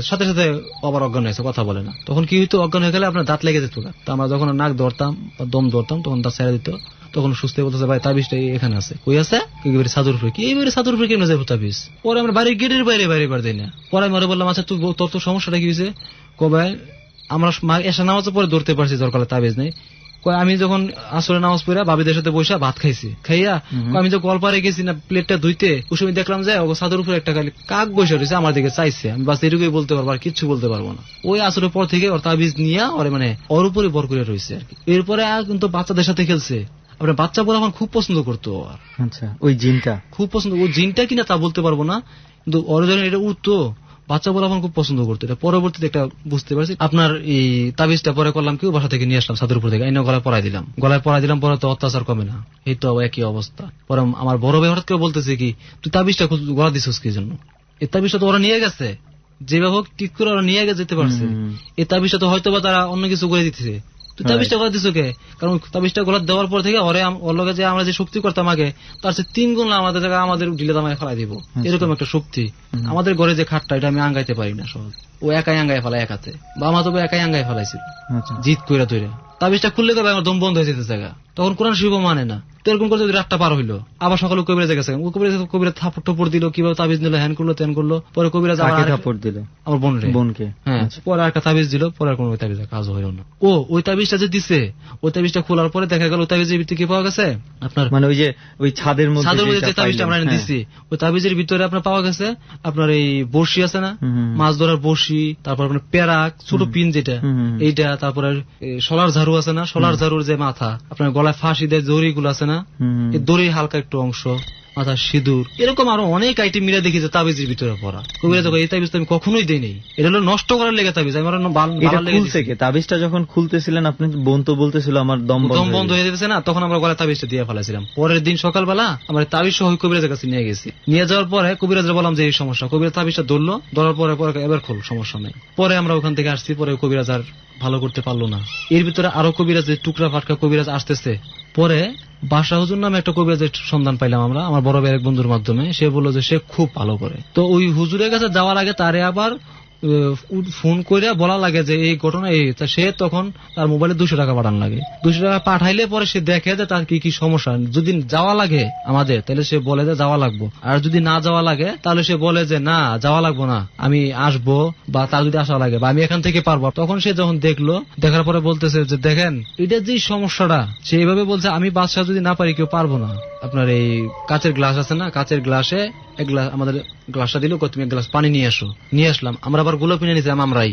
সাথে সাথে আবার অজ্ঞান হয়েছে, কথা বলে না। তখন কি হইতো, অজ্ঞান হয়ে গেলে আপনার দাঁত লেগে যেত। তো আমরা যখন নাক ধরতাম বা দম ধরতাম তখন দাঁত ছেড়ে দিত, তখন সুস্থ বলতেছে ভাই তাবিজটা এখানে আছে, কই আছে, সাদুর উপরে, কি এইবারে সাদুর উপরে কেন যাবো তাবিজ, পরে আমরা বাড়ির গেটের বাইরে বাইরে বার দিই না। পরে মরে বললাম আচ্ছা তুই তোর তো সমস্যাটা কি হয়েছে, কবে আমরা এসে নামাজ পরে ধরতে পারছি তোর কালে তাবিজ নেই, আমি যখন আসলে নামাজ পড়া ভাবিদের সাথে বসে ভাত খাইছি, খাইয়া আমি যে গল্পারে গেছি না প্লেটটা ধুইতে, ওই সময় দেখলাম যে ছাদের উপরে একটা খালি কাক বসে রয়েছে, আমার দিকে চাইছে। আমি বাস এটুকুই বলতে পারবো, আর কিচ্ছু বলতে পারবো না। ওই আসরের পর থেকে ওর তাবিজ নিয়ে ওর মানে ওর উপরে বর করে রয়েছে আর কি। এরপরে কিন্তু বাচ্চাদের সাথে খেলছে, আপনার বাচ্চা বলে আমার খুব পছন্দ করতো। আর আচ্ছা, ওই জিনটা খুব পছন্দ, ওই জিনটা কিনা তা বলতে পারবো না, কিন্তু ওর যখন এটা উঠতো বাচ্চা বলে আমার খুব পছন্দ করতো। এটা পরবর্তীতে একটা বুঝতে পারছি। আপনার এই তাবিজটা পরে করলাম কি, বাসা থেকে নিয়ে আসলাম ছাদের উপর থেকে, গলায় পরাই দিলাম, পরে তো অত্যাচার কমে না, এই তো একই অবস্থা। পরে আমার বড় ভাই হঠাৎ করে বলতেছে কি, তুই তাবিজটা গলা দিছিস কি জন্য? এই তাবিজটা তো ওরা নিয়ে গেছে, যেভাবে হোক ঠিক করে ওরা নিয়ে যেতে পারছে। এই তাবিজটা তো হয়তো বা তারা অন্য কিছু করে দিতেছে, তুই তাবিজটা গলা দিস কে? কারণ তাবিজটা গলা দেওয়ার পর থেকে ওর লগে যে আমরা যে শক্তি করতাম আগে, তার চেয়ে 3 গুণ আমাদের জায়গায় আমাদের ঢিলে দামায় ফেলাই দিব, এরকম একটা শক্তি। আমাদের ঘরে যে খাটটা, এটা আমি আঙ্গাইতে পারি না সহজ, ও একাই আঙ্গাই ফেলাই একাতে, বা আমার তো একাই আঙ্গাই ফেলাইছিল জিত কইরা তৈরি। তাবিজটা খুললে তবে আমার দম বন্ধ হয়ে যেতে জায়গা, তখন কোরআন শরীফ মানে না। তো এরকম করতে রাতটা পার হইলো, আবার সকালে কবিরাজ গেছে, কবিরাজ থাপড় টপড় দিল, কিভাবে তাবিজ নিল, হ্যান করলো তেন করলো। পরে কবিরাজ থাপড় দিল আমার বোনকে, হ্যাঁ। পরে একটা তাবিজ দিল, পরে আর কোনো তাবিজ কাজ হইল না। ওই তাবিজটা যে দিছে, ওই তাবিজটা খোলার পরে দেখা গেল ওই তাবিজের ভিতরে কি পাওয়া গেছে, আপনার মানে ওই যে ওই ছাদের মধ্যে যে তাবিজটা আমরা দিছি, ওই তাবিজের ভিতরে আপনার পাওয়া গেছে আপনার এই বর্ষি আছে না, মাছ ধরার বর্ষি, তারপর আপনার পেরাক, ছোট পিন যেটা এইটা, তারপরে সোলার ঝাড়ু আছে না, সোলার ঝাড়ুর যে মাথা, আপনার গলায় ফাঁসি দেয় দড়ি গুলো আছে না, এই দড়ির হালকা একটু অংশ, মাথার সিঁদুর, এরকম আরো অনেক আইটেম মিলে দেখি যে তাবিজের ভিতরে পড়া। কবিরাজ এই তাবিজ আমি কখনোই দিইনি, এটা হলো নষ্ট করার লেগে তাবিজ। তাবিজটা যখন খুলতেছিলেন আপনি বোন তো বলতেছিল আমার দম বন্ধ হয়ে যেতেছে না, তখন আমরা গলায় তাবিজটা দিয়ে ফেলাইছিলাম। পরের দিন সকালবেলা আমরা তাবিজ সহ কবিরাজের কাছে নিয়ে গেছি, নিয়ে যাওয়ার পরে কবিরাজরা বললাম যে এই সমস্যা, কবিরাজ তাবিজটা ধরলো, ধরার পরে এবার খোল, সমস্যা নেই। পরে আমরা ওখান থেকে আসছি, পরে কবিরাজ আর ভালো করতে পারলো না। এর ভিতরে আরো কবিরাজ টুকরা ফাটকা কবিরাজ আসতেছে। পরে বাসা হুজুর নামে একটা কবিরাজের সন্ধান পাইলাম আমরা, আমার বড় ভাইয়ের এক বন্ধুর মাধ্যমে। সে বললো যে সে খুব ভালো করে। তো ওই হুজুরের কাছে যাওয়ার আগে তারে আবার ফোন করে বলা লাগে যে এই ঘটনা এই, সে তখন তার মোবাইলে 200 টাকা পাঠান লাগে। 200 টাকা পাঠাইলে পরে সে দেখে যে তার কি কি সমস্যা। যদি যাওয়া লাগে আমাদের, তাহলে সে বলে যে যাওয়া লাগবো, আর যদি না যাওয়া লাগে তাহলে সে বলে যে না যাওয়া লাগবো না, আমি আসবো, বা তার যদি আসা লাগে বা আমি এখান থেকে পারবো। তখন সে যখন দেখলো, দেখার পরে বলতেছে যে দেখেন এটা যে সমস্যাটা, সে এইভাবে বলছে আমি বাদশা যদি না পারি কেউ পারবো না। আপনার এই কাচের গ্লাস আছে না, কাচের গ্লাসে এক গ্লাস আমাদের গ্লাসটা দিল, তুমি এক গ্লাস পানি নিয়ে আসো। নিয়ে আসলাম, আমরা আবার গোলাপ কিনে নিয়েছিলাম আমরাই।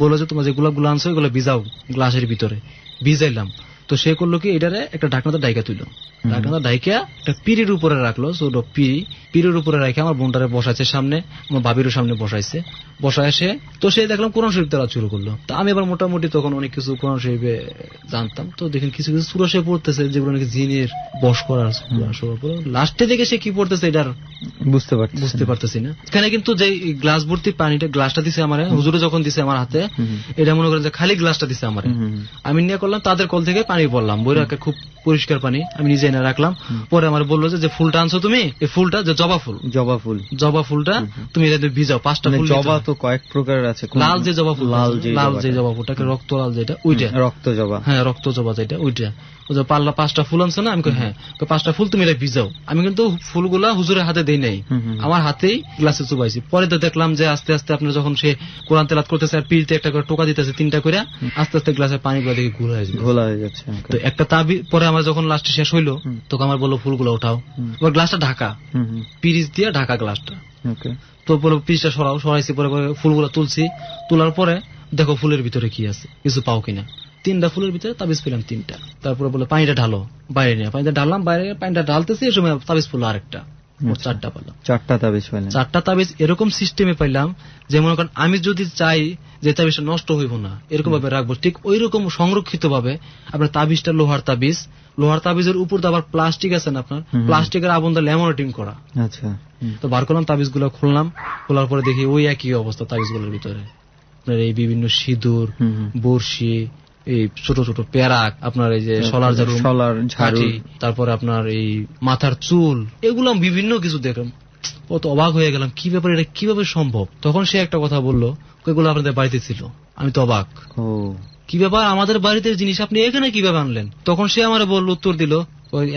বললো যে তোমার যে গোলাপ গুলো আনছো ওগুলো ভিজাও গ্লাসের ভিতরে। ভিজাইলাম, তো সে করলো কি এটারে একটা ঢাকনাতে ডাইকা তুইল, ঢাকনাটা ডাইকা একটা পিড়ির উপরে রাখলো, ছোট পিড়ির উপরে রাখে আমার বোনটারে বসাইছে সামনে, আমার ভাবিরও সামনে বসাইছে। বসায় সে তো সে দেখলাম কোরআন শরীফ তারা শুরু করলো। তা আমি আবার মোটামুটি তখন অনেক কিছু কোরআন শরীফে জানতাম, তো দেখেন কিছু কিছু সূরা সে পড়তেছে যেগুলো নাকি জিনের বশ করার। লাস্টে দেখে সে কি পড়তেছে এটার বুঝতে পারতেছি না। এখানে কিন্তু যে গ্লাস ভর্তি পানিটা গ্লাসটা দিছে আমার হুজুরে যখন দিছে আমার হাতে, এটা মনে করেন যে খালি গ্লাসটা দিছে আমার, আমি নিয়ে করলাম তাদের কল থেকে পানি পড়লাম, বইরাকে খুব পরিষ্কার পানি আমি নিজে এনে রাখলাম। পরে আমার বললো যে ফুলটা আনছো তুমি, এই ফুলটা যে জবা ফুলটা তুমি ভিজাও 5টা ফুল। জবা তো কয়েক প্রকারের আছে, লাল যে জবা ফুল, লাল যে জবা ফুলটাকে রক্ত লাল যেটা, ওইটা রক্ত জবা, হ্যাঁ রক্ত জবা যেটা ওইটা। পারলা 5টা ফুল আনছো না, আমি হ্যাঁ 5টা ফুল তুমি এটা ভিজাও। আমি কিন্তু ফুলগুলা হুজুরের হাতে দেই নাই, আমার হাতেই গ্লাসে চুবাইছি। পরে তো দেখলাম যে আস্তে আস্তে আপনার যখন সে কোরআন তেলাওয়াত করতেছে আর পিড়িতে একটা করে টোকা দিতেছে 3টা করে, আস্তে আস্তে গ্লাসের পানি গুলা দেখে ঘোলা হয়ে যাচ্ছে। তো একটা তাবি পরে আমার যখন লাস্টে শেষ হইলো, তখন আমার বললো ফুলগুলো উঠাও, এবার গ্লাসটা ঢাকা, পিরিচ দিয়ে ঢাকা গ্লাসটা। তো বলো পিরিচটা সরাইছি, পরে ফুলগুলো তুলছি, তোলার পরে দেখো ফুলের ভিতরে কি আছে, কিছু পাও কিনা। 3টা ফুলের ভিতরে তাবিজ পেলাম 3টা। তারপরে বলে পানিটা ঢালো, বাইরে নিয়ে পানিটা ঢাললাম, বাইরে পানিটা ঢালতেছি, এই সময় তাবিজ ফুল আরেকটা, 4টা পেলাম। 4টা তাবিজ পাইলাম, 4টা তাবিজ এরকম সিস্টেমে পাইলাম যে মনে করেন আমি যদি চাই যে তাবিজটা নষ্ট হইব না, এরকম ভাবে রাখবো, ঠিক ওই রকম সংরক্ষিত ভাবে আপনার তাবিজটা লোহার তাবিজের উপর তো আবার প্লাস্টিক আছে না, আপনার প্লাস্টিকের আবন্ধ ল্যামিনেটিং করা। আচ্ছা, তো বার করলাম তাবিজ গুলো, খুললাম, খোলার পরে দেখি ওই একই অবস্থা তাবিজ গুলোর ভিতরে। আপনার এই বিভিন্ন সিঁদুর, বর্ষি, এই ছোট ছোট পেরাক, আপনার এই যে সোলার ঝাড়ু, তারপরে আপনার এই মাথার চুল, এগুলো বিভিন্ন কিছু দেখলাম। কত অবাক হয়ে গেলাম, কি ব্যাপার, এটা কিভাবে সম্ভব। তখন সে একটা কথা বললো, এগুলো আপনাদের বাড়িতে ছিল। আমি তো অবাক, কি ব্যাপার আমাদের বাড়িতে জিনিস আপনি এখানে কিভাবে আনলেন। তখন সে আমার উত্তর দিল,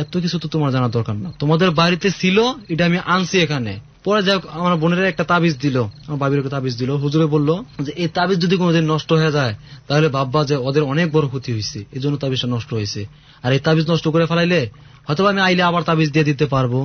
এত কিছু তো তোমার জানার দরকার না, তোমাদের বাড়িতে ছিল, এটা আমি আনছি এখানে, পরে যাই হোক আমার বোনের একটা তাবিজ দিল, আমার ভাবির একটা তাবিজ দিল। হুজুরে বলল যে এই তাবিজ যদি কোনোদিন নষ্ট হয়ে যায় তাহলে ভাববা যে ওদের অনেক বড় ক্ষতি হয়েছে, এই জন্য তাবিজটা নষ্ট হয়েছে। আর এই তাবিজ নষ্ট করে ফেলাইলে হয়তো আমি আইলে আবার তাবিজ দিয়ে দিতে পারবো,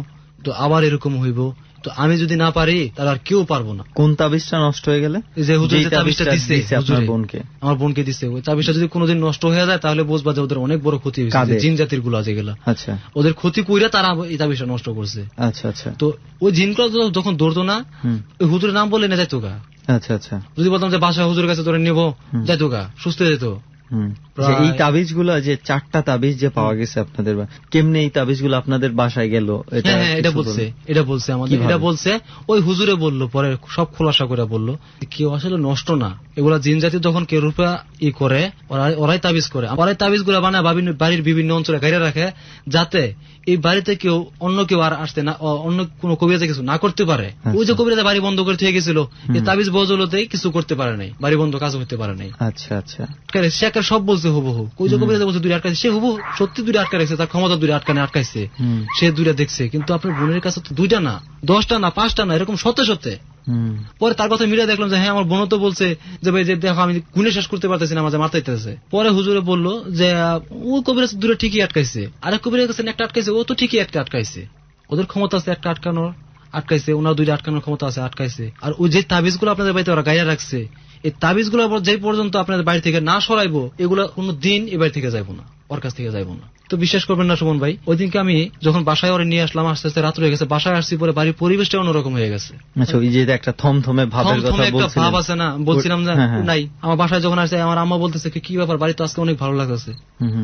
তো আবার এরকম হইব। তো আমি যদি না পারি তাহলে আর কেউ পারবো না। কোন তাবিজটা নষ্ট হয়ে গেলে? যে হুজুর যে তাবিজটা দিচ্ছে আপনার বোনকে, আমার বোনকে দিচ্ছে, ওই তাবিজটা যদি কোনোদিন নষ্ট হয়ে যায় তাহলে বুঝবা যে ওদের অনেক বড় ক্ষতি হয়েছে। জিন জাতির গুলা যেগুলা, আচ্ছা, ওদের ক্ষতি কইরা তারা এই তাবিজটা নষ্ট করছে। আচ্ছা আচ্ছা। তো ওই জিনগুলো যখন ধরতো না, ওই হুজুরের নাম বলে না যাইতো গা। আচ্ছা আচ্ছা। যদি বলতাম যে বাসায় হুজুরের কাছে ধরে নেবো, যাইতো গা, সুস্থ যেত। এই তাবিজ গুলো যে 4টা তাবিজ যে পাওয়া গেছে আপনাদের, কেমনে এই তাবিজ গুলো আপনাদের বাসায় গেল? এটা বলছে আমাদের, এটা বলছে ওই হুজুরে বললো, পরে সব খোলাসা করে বললো কেউ আসলে নষ্ট না, এগুলা জিন জাতি যখন কেউ রূপা করে ওরাই তাবিজ করে, ওরাই তাবিজ গুলা বানায় বাড়ির বিভিন্ন অঞ্চলে গাইরে রাখে, যাতে এই বাড়িতে কেউ অন্য কেউ আর আসতে না, অন্য কোন কবিরাজে কিছু না করতে পারে। ওই যে কবিরাজে বাড়ি বন্ধ করে থেকে গেছিল, এই তাবিজ বজলতেই কিছু করতে পারে নাই, বাড়ি বন্ধ কাজ করতে পারে নাই। আচ্ছা আচ্ছা। সে একটা সব বলছে হুবহু, ওই যে কবিরাজে বলছে দুইটা আটকাইছে, সে হুবহু সত্যি দুইটা আটকা রেখেছে, তার ক্ষমতা দুইটা আটকাইছে, সে দুইটা দেখছে। কিন্তু আপনার বোনের কাছে তো 2টা না, 10টা না, 5টা না, এরকম শত শতে। পরে তার কথা মিলে দেখলাম যে হ্যাঁ আমার বোনও তো বলছে যে ভাই যে দেখো আমি গুণে শেষ করতে পারতেছি না, মাঝে মারতেছে। পরে হুজুরে বললো যে ও কবিরাজ দুটো ঠিকই আটকাইছে, আরেক কবিরাজ কাছে একটা আটকাইছে, ও তো ঠিকই একটা আটকাইছে, ওদের ক্ষমতা আছে একটা আটকানোর, আটকাইছে, ওনার 2টা আটকানোর ক্ষমতা আছে, আটকাইছে। আর ওই যে তাবিজ গুলো আপনাদের বাড়িতে ওরা গাইয়া রাখছে, এই তাবিজ গুলো যে পর্যন্ত আপনাদের বাড়ি থেকে না সরাইবো, এগুলো কোনো দিন এ বাড়ি থেকে যাইবো না, ওর কাছ থেকে যাইবো না। তো বিশ্বাস করবেন না সুমন ভাই, ওই দিনকে আমি যখন বাসায় ওরে নিয়ে আসলাম, আস্তে আস্তে রাত হয়ে গেছে, বাসায় আসছি পরে বাড়ির পরিবেশটা অন্যরকম হয়ে গেছে। আচ্ছা, ওই যে একটা থমথমে ভাবের কথা বলছিলেন, ভাব আছে না, বলছিলাম যে নাই। আমার বাসায় যখন আসছে আমার আম্মা বলতেছে কি ব্যাপার, বাড়ি তো আজকে অনেক ভালো লাগতেছে,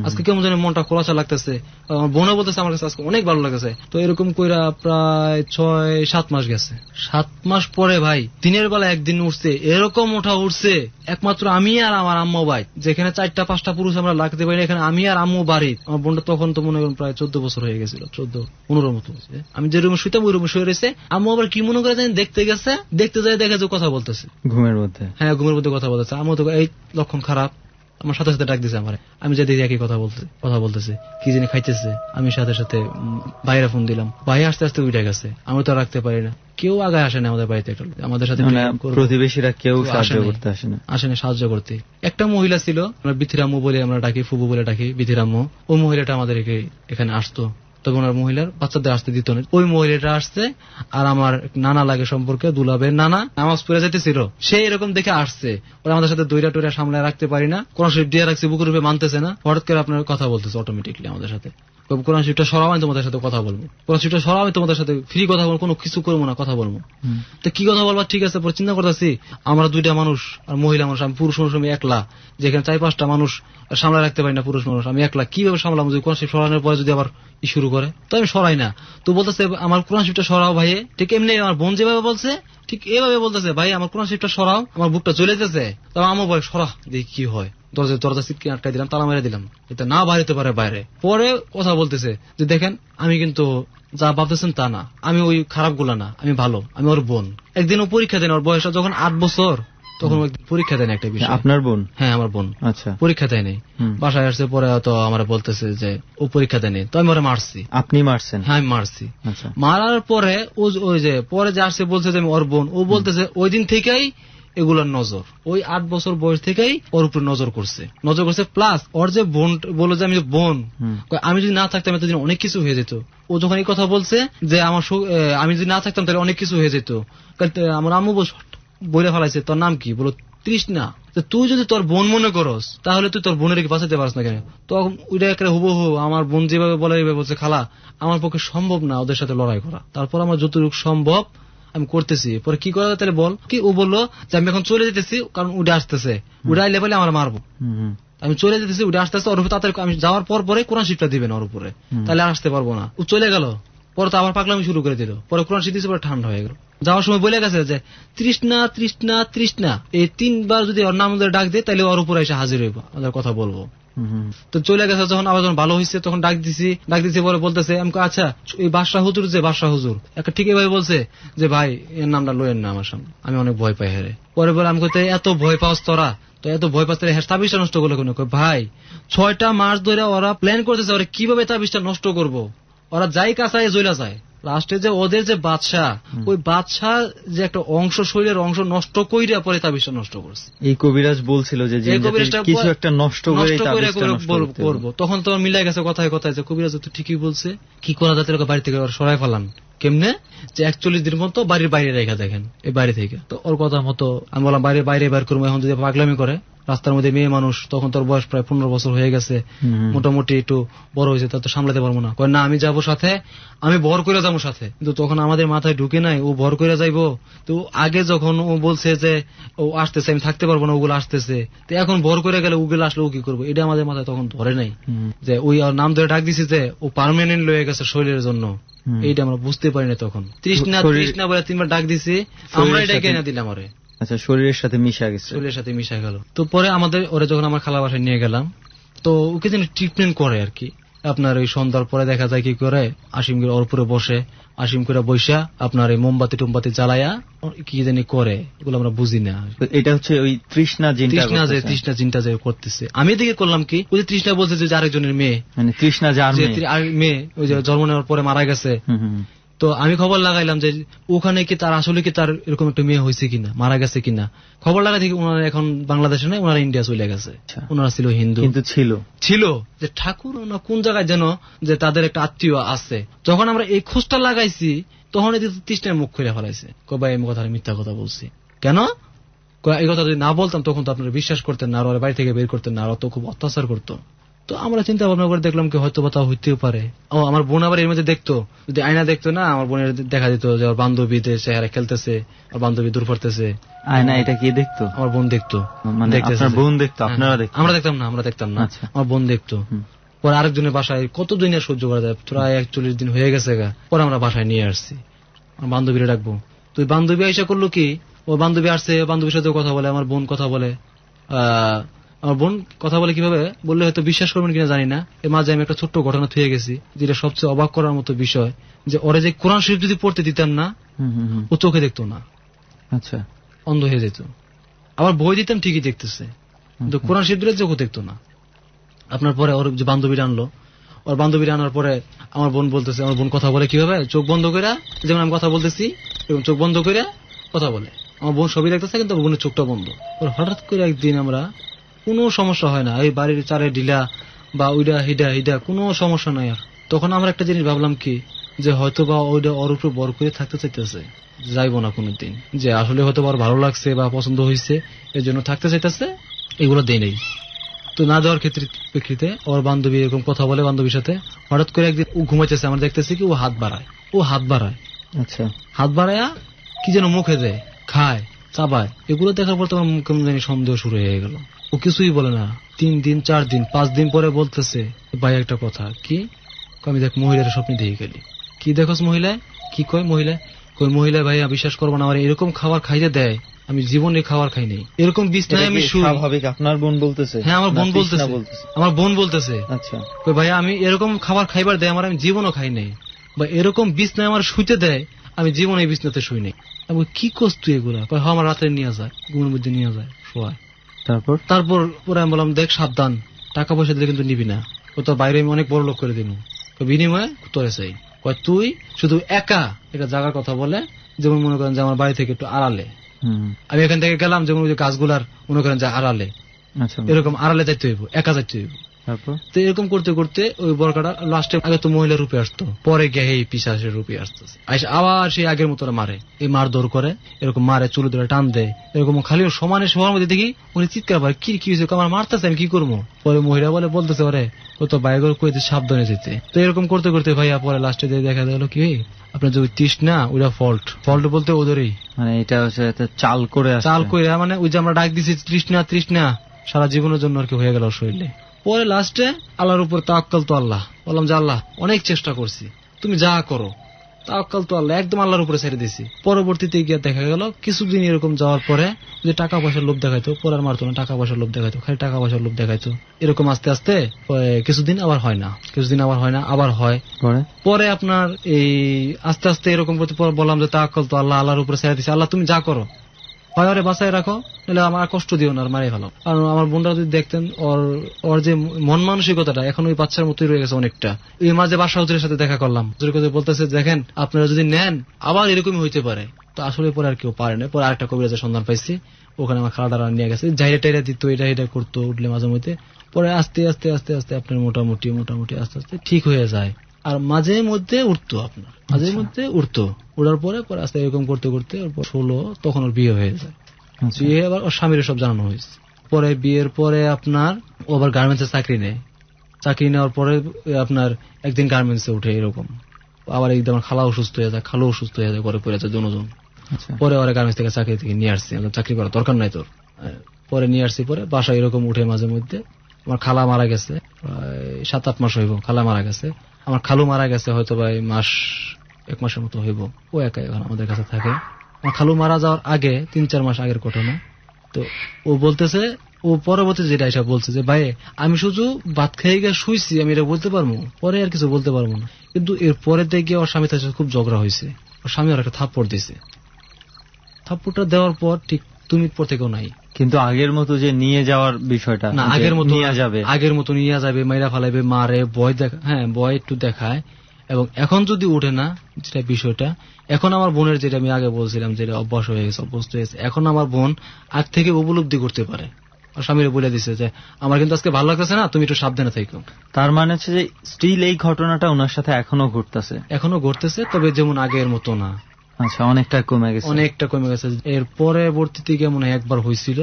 আজকে কেমন যেন মনটা খোলাসা লাগতেছে। আমার বোনও বলতেছে আমার কাছে আজকে অনেক ভালো লাগতেছে। তো এরকম কইরা প্রায় 6-7 মাস গেছে। 7 মাস পরে ভাই দিনের বেলা একদিন উঠছে, এরকম ওঠা উঠছে একমাত্র আমি আর আমার আম্মু ভাই, যেখানে 4টা-5টা পুরুষ আমরা লাগতে পারি, এখানে আমি আর আম্মু বাড়ি। আমার বোনটা তখন তো মনে করেন প্রায় 14 বছর হয়ে গেছিল, 14-15 মতো। আমি যে রুমে শুইতাম ওই রুমে শুয়ে রয়েছে, আম্মু আবার কি মনে করে জানি দেখতে গেছে, দেখতে যায় দেখা যায় কথা বলতেছে ঘুমের মধ্যে। হ্যাঁ, ঘুমের মধ্যে কথা বলতেছে। আম্মু তো এই লক্ষণ খারাপ, আমার সাথে সাথে ডাক দিছে আমার, আমি যে দেখি একই কথা বলতেছে, কি জানি খাইতেছে। আমি সাথে সাথে বাইরে ফোন দিলাম, ভাই আস্তে আস্তে উঠে গেছে। আমি তো রাখতে পারি না, কেউ আগায় আসে না আমাদের বাড়িতে, আমাদের সাথে প্রতিবেশীরা কেউ সাহায্য করতে আসেনি সাহায্য করতে। একটা মহিলা ছিল, আমরা বিথিরাম্মু বলে আমরা ডাকি, ফুবু বলে ডাকি, বিথিরাম্মু। ওই মহিলাটা আমাদের এখানে আসতো, তখন ওনার মহিলার বাচ্চাদের আসতে দিত না। ওই মহিলাটা আসছে, আর আমার নানা লাগে সম্পর্কে, দুলাবের নানা, নামাজ পড়ে যেতেছিল, সে এরকম দেখে আসছে। ওরা আমাদের সাথে দইরা টইরা সামলায় রাখতে পারি না, কোরআন শরীফ দিয়ে রাখছে, বুকের রূপে মানতেছে না, হঠাৎ করে আপনার কথা বলতেছে অটোমেটিকলি আমাদের সাথে। কোরআন শরীফটা সরাও, আমি তোমাদের সাথে কথা বলবো, কোরআন শরীফটা সরাও, আমি তোমাদের সাথে ফ্রি কথা বলবো, কোনো কিছু করবো না, কথা বলবো। তো কি কথা বলবো, ঠিক আছে। পরে চিন্তা করতেছি, আমরা 2টা মানুষ আর মহিলা মানুষ, আমি পুরুষ মানুষ, আমি একলা, যেখানে 4-5টা মানুষ সামলায় রাখতে পারি না পুরুষ মানুষ, আমি একলা কিভাবে সামলাম? যদি কোরআন শরীফ সরানোর পরে যদি আবার শুরু করে, তো আমি সরাই না। তো বলতেছে আমার কোরআন শরীফটা সরাও ভাই, ঠিক এমনি আমার বোন যেভাবে বলছে ঠিক এভাবে বলতেছে, ভাই আমার কোরআন শরীফটা সরাও, আমার বুকটা চলে যেতেছে। তবে আমার ভাই সরা, দেখি কি হয়। দরজা সিটকে আটকাই দিলাম, তালা মেরে দিলাম, এটা না বাইরেতে পারে বাইরে। পরে কথা বলতেছে যে দেখেন আমি কিন্তু যা ভাবতেছেন তা না, আমি ওই খারাপ গুলা না, আমি ভালো, আমি ওর বোন। একদিন ও পরীক্ষা দেন, ওর বয়সটা যখন 8 বছর, তখন পরীক্ষা দেন একটা বিষয়। আপনার বোন? হ্যাঁ, আমার বোন। আচ্ছা, পরীক্ষা দেয় নাই, বাসায় আসছে। পরে তো আমার বলতেছে যে ও পরীক্ষা দেয়নি, তো আমি ওরা মারছি। আপনি মারছেন? হ্যাঁ, আমি মারছি। মারার পরে ওই যে পরে যে আসছে বলছে যে আমি ওর বোন, ও বলতেছে ওই দিন থেকেই এগুলোর নজর, ওই 8 বছর বয়স থেকেই ওর উপর নজর করছে। প্লাস ওর যে বোন বললো যে আমি বোন, আমি যদি না থাকতাম এতদিন অনেক কিছু হয়ে যেত। ও যখন এই কথা বলছে যে আমি যদি না থাকতাম তাহলে অনেক কিছু হয়ে যেত। আমার আম্মু বলে ফেলাইছে, তোর নাম কি? বলো তৃষ্ণা। তুই যদি তোর বোন মনে করস তাহলে তুই তোর বোনের বাঁচাতে পারস না কেন? তখন ওইটা একটা হুবহু আমার বোন যেভাবে বলে এইভাবে বলছে, খালা আমার পক্ষে সম্ভব না ওদের সাথে লড়াই করা, তারপর আমার যতটুকু সম্ভব আমি করতেছি। পরে কি করা যায় তাহলে বল? কি ও বললো যে আমি এখন চলে যেতেছি, কারণ উঠে আসতেছে, উঠে আইলে বলে আমার মারবো, আমি চলে যেতেছি, উঠে আসতেছে, ওর উপরে তাড়াতাড়ি আমি যাওয়ার পরে কোরআন শরীফটা দিবেন ওর উপরে, তাহলে আসতে পারবো না। ও চলে গেল, পরে তো আবার পাগলামি শুরু করে দিল। পরে কোরআন শরীফ দিয়েছে, পরে ঠান্ডা হয়ে গেল। যাওয়ার সময় বলে গেছে যে তৃষ্ণা তৃষ্ণা তৃষ্ণা, এই 3বার যদি ওর নাম ডাক দেয় তাহলে ওর উপরে এসে হাজির হইব, আমাদের কথা বলবো। তো চলে গেছে। যখন আবার যখন ভালো হয়েছে তখন ডাক দিছি পরে বলতেছে আমি আচ্ছা এই বাদশাহ হুজুর, যে বাদশাহ হুজুর একটা ঠিক এভাবে বলছে যে ভাই এর নামটা লয়েন না আমার সামনে, আমি অনেক ভয় পাই। হেরে পরে বলে আমি কইতে এত ভয় পাওস তোরা, তো এত ভয় পাস হ্যাঁ তাবিজটা নষ্ট করলো কেন? ভাই 6টা মাস ধরে ওরা প্ল্যান করতেছে ওরা কিভাবে তাবিজটা নষ্ট করবো, ওরা যাই কাছায় জইলা যায়, লাস্টে যে ওদের যে বাদশাহ, ওই বাদশাহ যে একটা অংশ, শরীরের অংশ নষ্ট কইরা পরে তাবিজটা নষ্ট করছে। এই কবিরাজ বলছিল যে কিছু একটা নষ্ট করে করবো, তখন তো মিলাই গেছে কথায় কথায় যে কবিরাজ তো ঠিকই বলছে, কি করা যাতে বাড়ি থেকে সরাই ফেলান। কেমনে? যে 41 দিন মতো বাড়ির বাইরে রেখা দেখেন, এই বাড়ি থেকে। তো ওর কথা মতো আমি বললাম বাড়ির বাইরে বের করবো। এখন যদি পাগলামি করে রাস্তার মধ্যে মেয়ে মানুষ, তখন তোর বয়স প্রায় 15 বছর হয়ে গেছে, মোটামুটি একটু বড় হয়েছে, তা তো সামলাতে পারবো না। না আমি যাবো সাথে, আমি ভর করে যাবো সাথে। কিন্তু তখন আমাদের মাথায় ঢুকে নাই ও ভর করে যাইবো। তো আগে যখন ও বলছে যে ও আসতেছে, আমি থাকতে পারবো না, ওগুলো আসতেছে, তো এখন ভর করে গেলে ওগুলো আসলে ও কি করবো, এটা আমাদের মাথায় তখন ধরে নাই। যে ওই নাম ধরে ডাক দিছি যে ও পার্মানেন্ট লয়ে গেছে শরীরের জন্য, এইটা আমরা বুঝতে পারি না তখন। তৃষ্ণা তৃষ্ণা বলে 3বার ডাক দিছি, আমরা এটা কেনা দিলাম আরে। আচ্ছা, শরীরের সাথে মিশা গেছে, শরীরের সাথে মিশা গেল। তো পরে আমাদের ওরা যখন আমার খালা বাসায় নিয়ে গেলাম, তো ওকে যেন ট্রিটমেন্ট করে আর কি। আপনার ওই সন্ধ্যার পরে দেখা যায় কি করে, আসিম করে ওর উপরে বসে, আসিম করে বৈশা আপনার এই মোমবাতি টোমবাতি জ্বালায়া কি জানি করে, এগুলো আমরা বুঝি না। এটা হচ্ছে ওই তৃষ্ণা জিনটা যে করতেছে। আমি এদিকে করলাম কি, ওই যে তৃষ্ণা বলছে যে আরেকজনের মেয়ে, মানে তৃষ্ণা যার মেয়ে ওই যে জন্ম নেওয়ার পরে মারা গেছে। তো আমি খবর লাগাইলাম যে ওখানে কি তার আসলে কি তার এরকম একটা মেয়ে হয়েছে কিনা, মারা গেছে কিনা। খবর লাগাই থেকে ওনারা এখন বাংলাদেশে নয়, ওনারা ইন্ডিয়া চলে গেছে। ওনারা ছিল হিন্দু, কিন্তু ছিল যে ঠাকুর না কোন জায়গায় যেন যে তাদের একটা আত্মীয় আছে। যখন আমরা এই খোঁজটা লাগাইছি, তখন তৃষ্ণার মুখ খুলে ফেলাইছে, কবাই আমি কথা মিথ্যা কথা বলছি। কেন এই কথা যদি না বলতাম তখন তো আপনারা বিশ্বাস করতেন না, আর ওরা বাড়ি থেকে বের করতেন না, আর তো খুব অত্যাচার করতো। তো আমরা চিন্তা ভাবনা করে দেখলাম কি হয়তো বা তা হইতেও পারে। ও আমার বোন আবার এর মধ্যে দেখতো, যদি আয়না দেখতো না, আমার বোনের দেখা দিত যে ওর বান্ধবীদের চেহারা খেলতেছে, ওর বান্ধবী দূর পড়তেছে। আয়না এটা কি দেখতো? আমার বোন দেখতো। বোন দেখতো, আপনারা দেখতেন? আমরা দেখতাম না, আমার বোন দেখতো। পরে আরেকজনের বাসায় কতদিন আর সহ্য করা যায়, প্রায় 41 দিন হয়ে গেছে গা। পরে আমরা বাসায় নিয়ে আসছি, আমার বান্ধবীরা ডাকবো। তো বান্ধবী আইসা করলো কি, ও বান্ধবী আসছে, বান্ধবীর সাথে কথা বলে, আমার বোন কথা বলে। আমার বোন কথা বলে কিভাবে বললে হয়তো বিশ্বাস করবেন কিনা জানি না। এর মাঝে আমি একটা ছোট্ট ঘটনা থুয়ে গেছি, যেটা সবচেয়ে অবাক করার মতো বিষয়, যে ওরা যে কোরআন শরীফ যদি পড়তে দিতাম না, ও চোখে দেখতো না। আচ্ছা, অন্ধ হয়ে যেত। আবার বই দিতাম ঠিকই দেখতেছে, কিন্তু কোরআন শরীফ দিলে চোখে দেখতো না। আপনার পরে ওর যে বান্ধবীরা আনলো, ওর বান্ধবীরা আনার পরে আমার বোন বলতেছে, আমার বোন কথা বলে কিভাবে, চোখ বন্ধ করে, যেমন আমি কথা বলতেছি এবং চোখ বন্ধ করে কথা বলে। আমার বোন সবই দেখতেছে, কিন্তু বোনের চোখটা বন্ধ। ওর হঠাৎ করে একদিন আমরা, কোনো সমস্যা হয় না, এই বাড়ির চারে ঢিলা বা ওইটা হিডা কোনো সমস্যা নাই। আর তখন আমরা একটা জিনিস ভাবলাম কি, যে হয়তো বা ওইটা ওর উপর বর করে থাকতে চাইতেছে, যাইবো না কোনোদিন, যে আসলে হয়তো আর ভালো লাগছে বা পছন্দ হয়েছে এর জন্য থাকতে চাইতেছে, এগুলো দেয় নেই। তো না দেওয়ার প্রেক্ষিতে ওর বান্ধবী এরকম কথা বলে বান্ধবীর সাথে। হঠাৎ করে একদিন ও ঘুমাইতেছে, আমরা দেখতেছি কি ও হাত বাড়ায়। আচ্ছা, হাত বাড়ায়া কি যেন মুখে দেয়, খায়, চাবায়। এগুলো দেখার পর তোমার কেমন জানি সন্দেহ শুরু হয়ে গেল। ও কিছুই বলে না। 3 দিন 4 দিন 5 দিন পরে বলতেছে, ভাই একটা কথা কি, আমি দেখ মহিলার স্বপ্নে দেখে গেলি। কি দেখোস মহিলায়? কি কয় মহিলা ভাইয়া বিশ্বাস করবো না, আমার এরকম খাবার খাইতে দেয়, আমি জীবনে খাবার খাই নাই, এরকম বিছনায় আমি শুই। স্বাভাবিক? আপনার বোন বলতেছে? হ্যাঁ, আমার বোন বলতেছে। আচ্ছা, ভাইয়া আমি এরকম খাবার খাইবার দেয়, আমার আমি জীবনও খাই নাই, বা এরকম বিছনায় আমার শুইতে দেয়, আমি জীবনে এই বিছনাতে শুই নাই। আমি কি করছ তুই এগুলা? আমার রাত্রে নিয়ে যায়, ঘুমের মধ্যে নিয়ে যায়, শোয়ায়। তারপর পরে আমি বললাম, দেখ সাবধান, টাকা পয়সা দিলে কিন্তু নিবি না, ও তো বাইরে আমি অনেক বড় লোক করে দিব, বিনিময়ে তোরে চাই। তুই শুধু একা একটা জায়গার কথা বলে, যেমন মনে করেন যে আমার বাড়ি থেকে একটু আড়ালে, আমি এখান থেকে গেলাম, যেমন ওই গাছগুলার মনে করেন যে আড়ালে, এরকম আড়ালে যাইতে হইব, একা যাইতে হইব। তো এরকম করতে করতে ওই বরকাটা লাস্টে আগে তো মহিলার রূপে আসতো, পরে গিয়ে এই পিশাচের রূপে আসতেছে। আবার সেই আগের মতো মারে, এই মার দৌড় করে, এরকম মারে, চুলে ধরে টান দেয়, এরকম খালি সমানে সবার মধ্যে দেখি উনি চিৎকার পারে, কি হয়েছে, আমার মারতেছে, আমি কি করবো? পরে মহিলা বলতেছে, ওরে ও তো বাইরে কইতে সাবধানে যেতে। তো এরকম করতে করতে ভাইয়া পরে লাস্টে দেখা গেল কি, আপনার যে তৃষ্ণা ওইটা ফল্ট বলতে ওদেরই, মানে এটা হচ্ছে চাল করে মানে ওই যে আমরা ডাক দিছি তৃষ্ণা সারা জীবনের জন্য আর কি হয়ে গেল শরীরে। পরে লাস্টে আল্লাহর উপর তাওয়াক্কাল তো আল্লাহ, বললাম যে আল্লাহ অনেক চেষ্টা করছি, তুমি যা করো, তাওয়াক্কাল তো আল্লাহ, একদম আল্লাহর উপরে ছেড়ে দিছি। পরবর্তীতে গিয়ে দেখা গেল কিছুদিন এরকম যাওয়ার পরে যে টাকা পয়সার লোভ দেখাইতো, পরে মারতো না, টাকা পয়সার লোভ দেখাইতো, খালি টাকা পয়সার লোভ দেখাইতো। এরকম আস্তে আস্তে কিছুদিন আবার হয় না, আবার হয়। পরে আপনার এই আস্তে আস্তে এরকম বললাম যে তাওয়াক্কাল তো আল্লাহ, আল্লাহর উপরে ছেড়ে দিছি, আল্লাহ তুমি যা করো। হয় ওরে বাঁচায় রাখো, নাহলে আমার কষ্ট দিও না, আর মারে ফেলো। কারণ আমার বোনরা যদি দেখতেন ওর যে মন মানসিকতাটা এখন ওই বাচ্চার মতোই রয়ে গেছে অনেকটা। এই মাঝে বাসা হুজুরের সাথে দেখা করলাম, হুজুর কথা বলতেছে দেখেন আপনারা যদি নেন আবার এরকমই হইতে পারে। তো আসলে পরে আর কেউ পারে না। পরে আরেকটা কবিরাজের সন্ধান পাইছি, ওখানে আমার খালাটারা নিয়ে গেছে, জাইরা টাইরা দিত, এটা করতো উঠলে মাঝে মধ্যে। পরে আস্তে আস্তে আস্তে আস্তে আপনার মোটামুটি আস্তে আস্তে ঠিক হয়ে যায়। আর মাঝে মধ্যে উঠতো, আপনার মাঝে মধ্যে উঠতো, উঠার পরে আস্তে এরকম করতে করতে 16 তখন ওর বিয়ে হয়ে যায়। বিয়ে আবার ওর স্বামীর সব জানানো হয়েছে। পরে বিয়ের পরে আপনার ও আবার গার্মেন্টসে চাকরি নেয়। চাকরি নেওয়ার পরে আপনার একদিন গার্মেন্টসে উঠে এরকম, আবার একদিন আমার খালা অসুস্থ হয়ে যায়, খালো অসুস্থ হয়ে যায়, ঘরে পড়ে যায় দুজন। পরে ওরা গার্মেন্টস থেকে চাকরি থেকে নিয়ে আসছি, চাকরি করার দরকার নাই তোর। পরে নিয়ে আসছি, পরে বাসায় এরকম উঠে মাঝে মধ্যে। আমার খালা মারা গেছে, 7-8 মাস হইব খালা মারা গেছে। আমার খালু মারা গেছে হয়তো বা 1 মাসের মতো হইব। ও একাই এখন আমাদের কাছে থাকে। আমার খালু মারা যাওয়ার আগে 3-4 মাস আগের ঘটনা। তো ও বলতেছে, ও পরবর্তী যেটা এসব বলছে যে ভাই আমি শুধু ভাত খেয়ে গিয়ে শুইছি, আমি এটা বলতে পারবো, পরে আর কিছু বলতে পারবো না। কিন্তু এর পরে দেখে ওর স্বামী তার সাথে খুব ঝগড়া হয়েছে। ওর স্বামী ওর একটা থাপ্পড় দিছে। থাপ্পড়টা দেওয়ার পর ঠিক 2 মিনিট পর থেকেও নাই। কিন্তু আগের মতো যে নিয়ে যাওয়ার বিষয়টা না, আগের মতো নিয়ে যাবে, মাইরা ফালাইবে, মারে, ভয় দেখা, হ্যাঁ ভয় একটু দেখায়। এবং এখন যদি উঠে না, যেটা বিষয়টা এখন আমার বোনের, যেটা আমি আগে বলছিলাম, যেটা অভ্যাস হয়ে গেছে, অভ্যস্ত হয়েছে, এখন আমার বোন আগ থেকে উপলব্ধি করতে পারে। স্বামীরে বলে দিছে যে আমার কিন্তু আজকে ভালো লাগতেছে না, তুমি একটু সাবধানে থাকো। তার মানে হচ্ছে যে স্টিল এই ঘটনাটা ওনার সাথে এখনো ঘটতেছে, তবে যেমন আগের মতো না। আচ্ছা, অনেকটা কমে গেছে। এর পরবর্তীতে গিয়ে মনে হয় একবার হয়েছিল,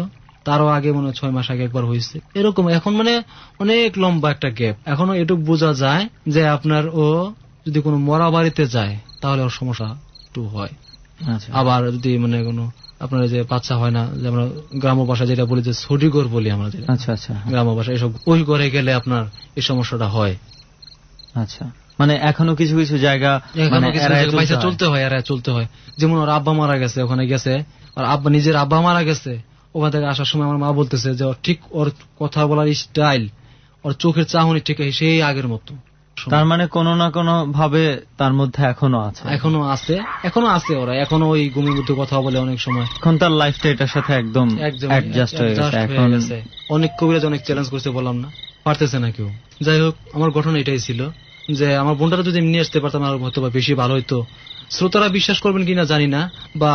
তারও আগে মনে হয় 6 মাস আগে একবার হয়েছে এরকম। এখন মানে অনেক লম্বা একটা গ্যাপ। এখনো এটুকু বোঝা যায় যে আপনার ও যদি কোনো মরা বাড়িতে যায় তাহলে ওর সমস্যা একটু হয়। আবার যদি মানে কোনো আপনার যে বাচ্চা হয় না, যে আমরা গ্রাম্য ভাষা যেটা বলি যে ছড়িঘর বলি আমরা, যেটা গ্রাম্য ভাষা, এসব ওই ঘরে গেলে আপনার এই সমস্যাটা হয়। আচ্ছা, মানে এখনো কিছু কিছু জায়গা চলতে হয়। যেমন ওর আব্বা মারা গেছে, ওখানে গেছে, আর আব্বা নিজের আব্বা মারা গেছে, ওখান থেকে আসার সময় আমার মা বলতেছে যে ঠিক ওর কথা বলার স্টাইল, ওর চোখের চাহনি ঠিক সেই আগের মতো। তার মানে কোনো না কোনো ভাবে তার মধ্যে এখনো আছে ওরা এখনো ওই ঘুমের মধ্যে কথা বলে অনেক সময়। এখন তার লাইফটা এটার সাথে একদম অ্যাডজাস্ট হয়ে গেছে। এখন অনেক কবিরাজ অনেক চ্যালেঞ্জ করতে বললাম না, পারতেছে না কেউ। যাই হোক, আমার ঘটনা এটাই ছিল যে আমার বোনটা যদি নিয়ে আসতে পারতাম আর হয়তো বেশি ভালো হইতো। শ্রোতারা বিশ্বাস করবেন কিনা জানি না, বা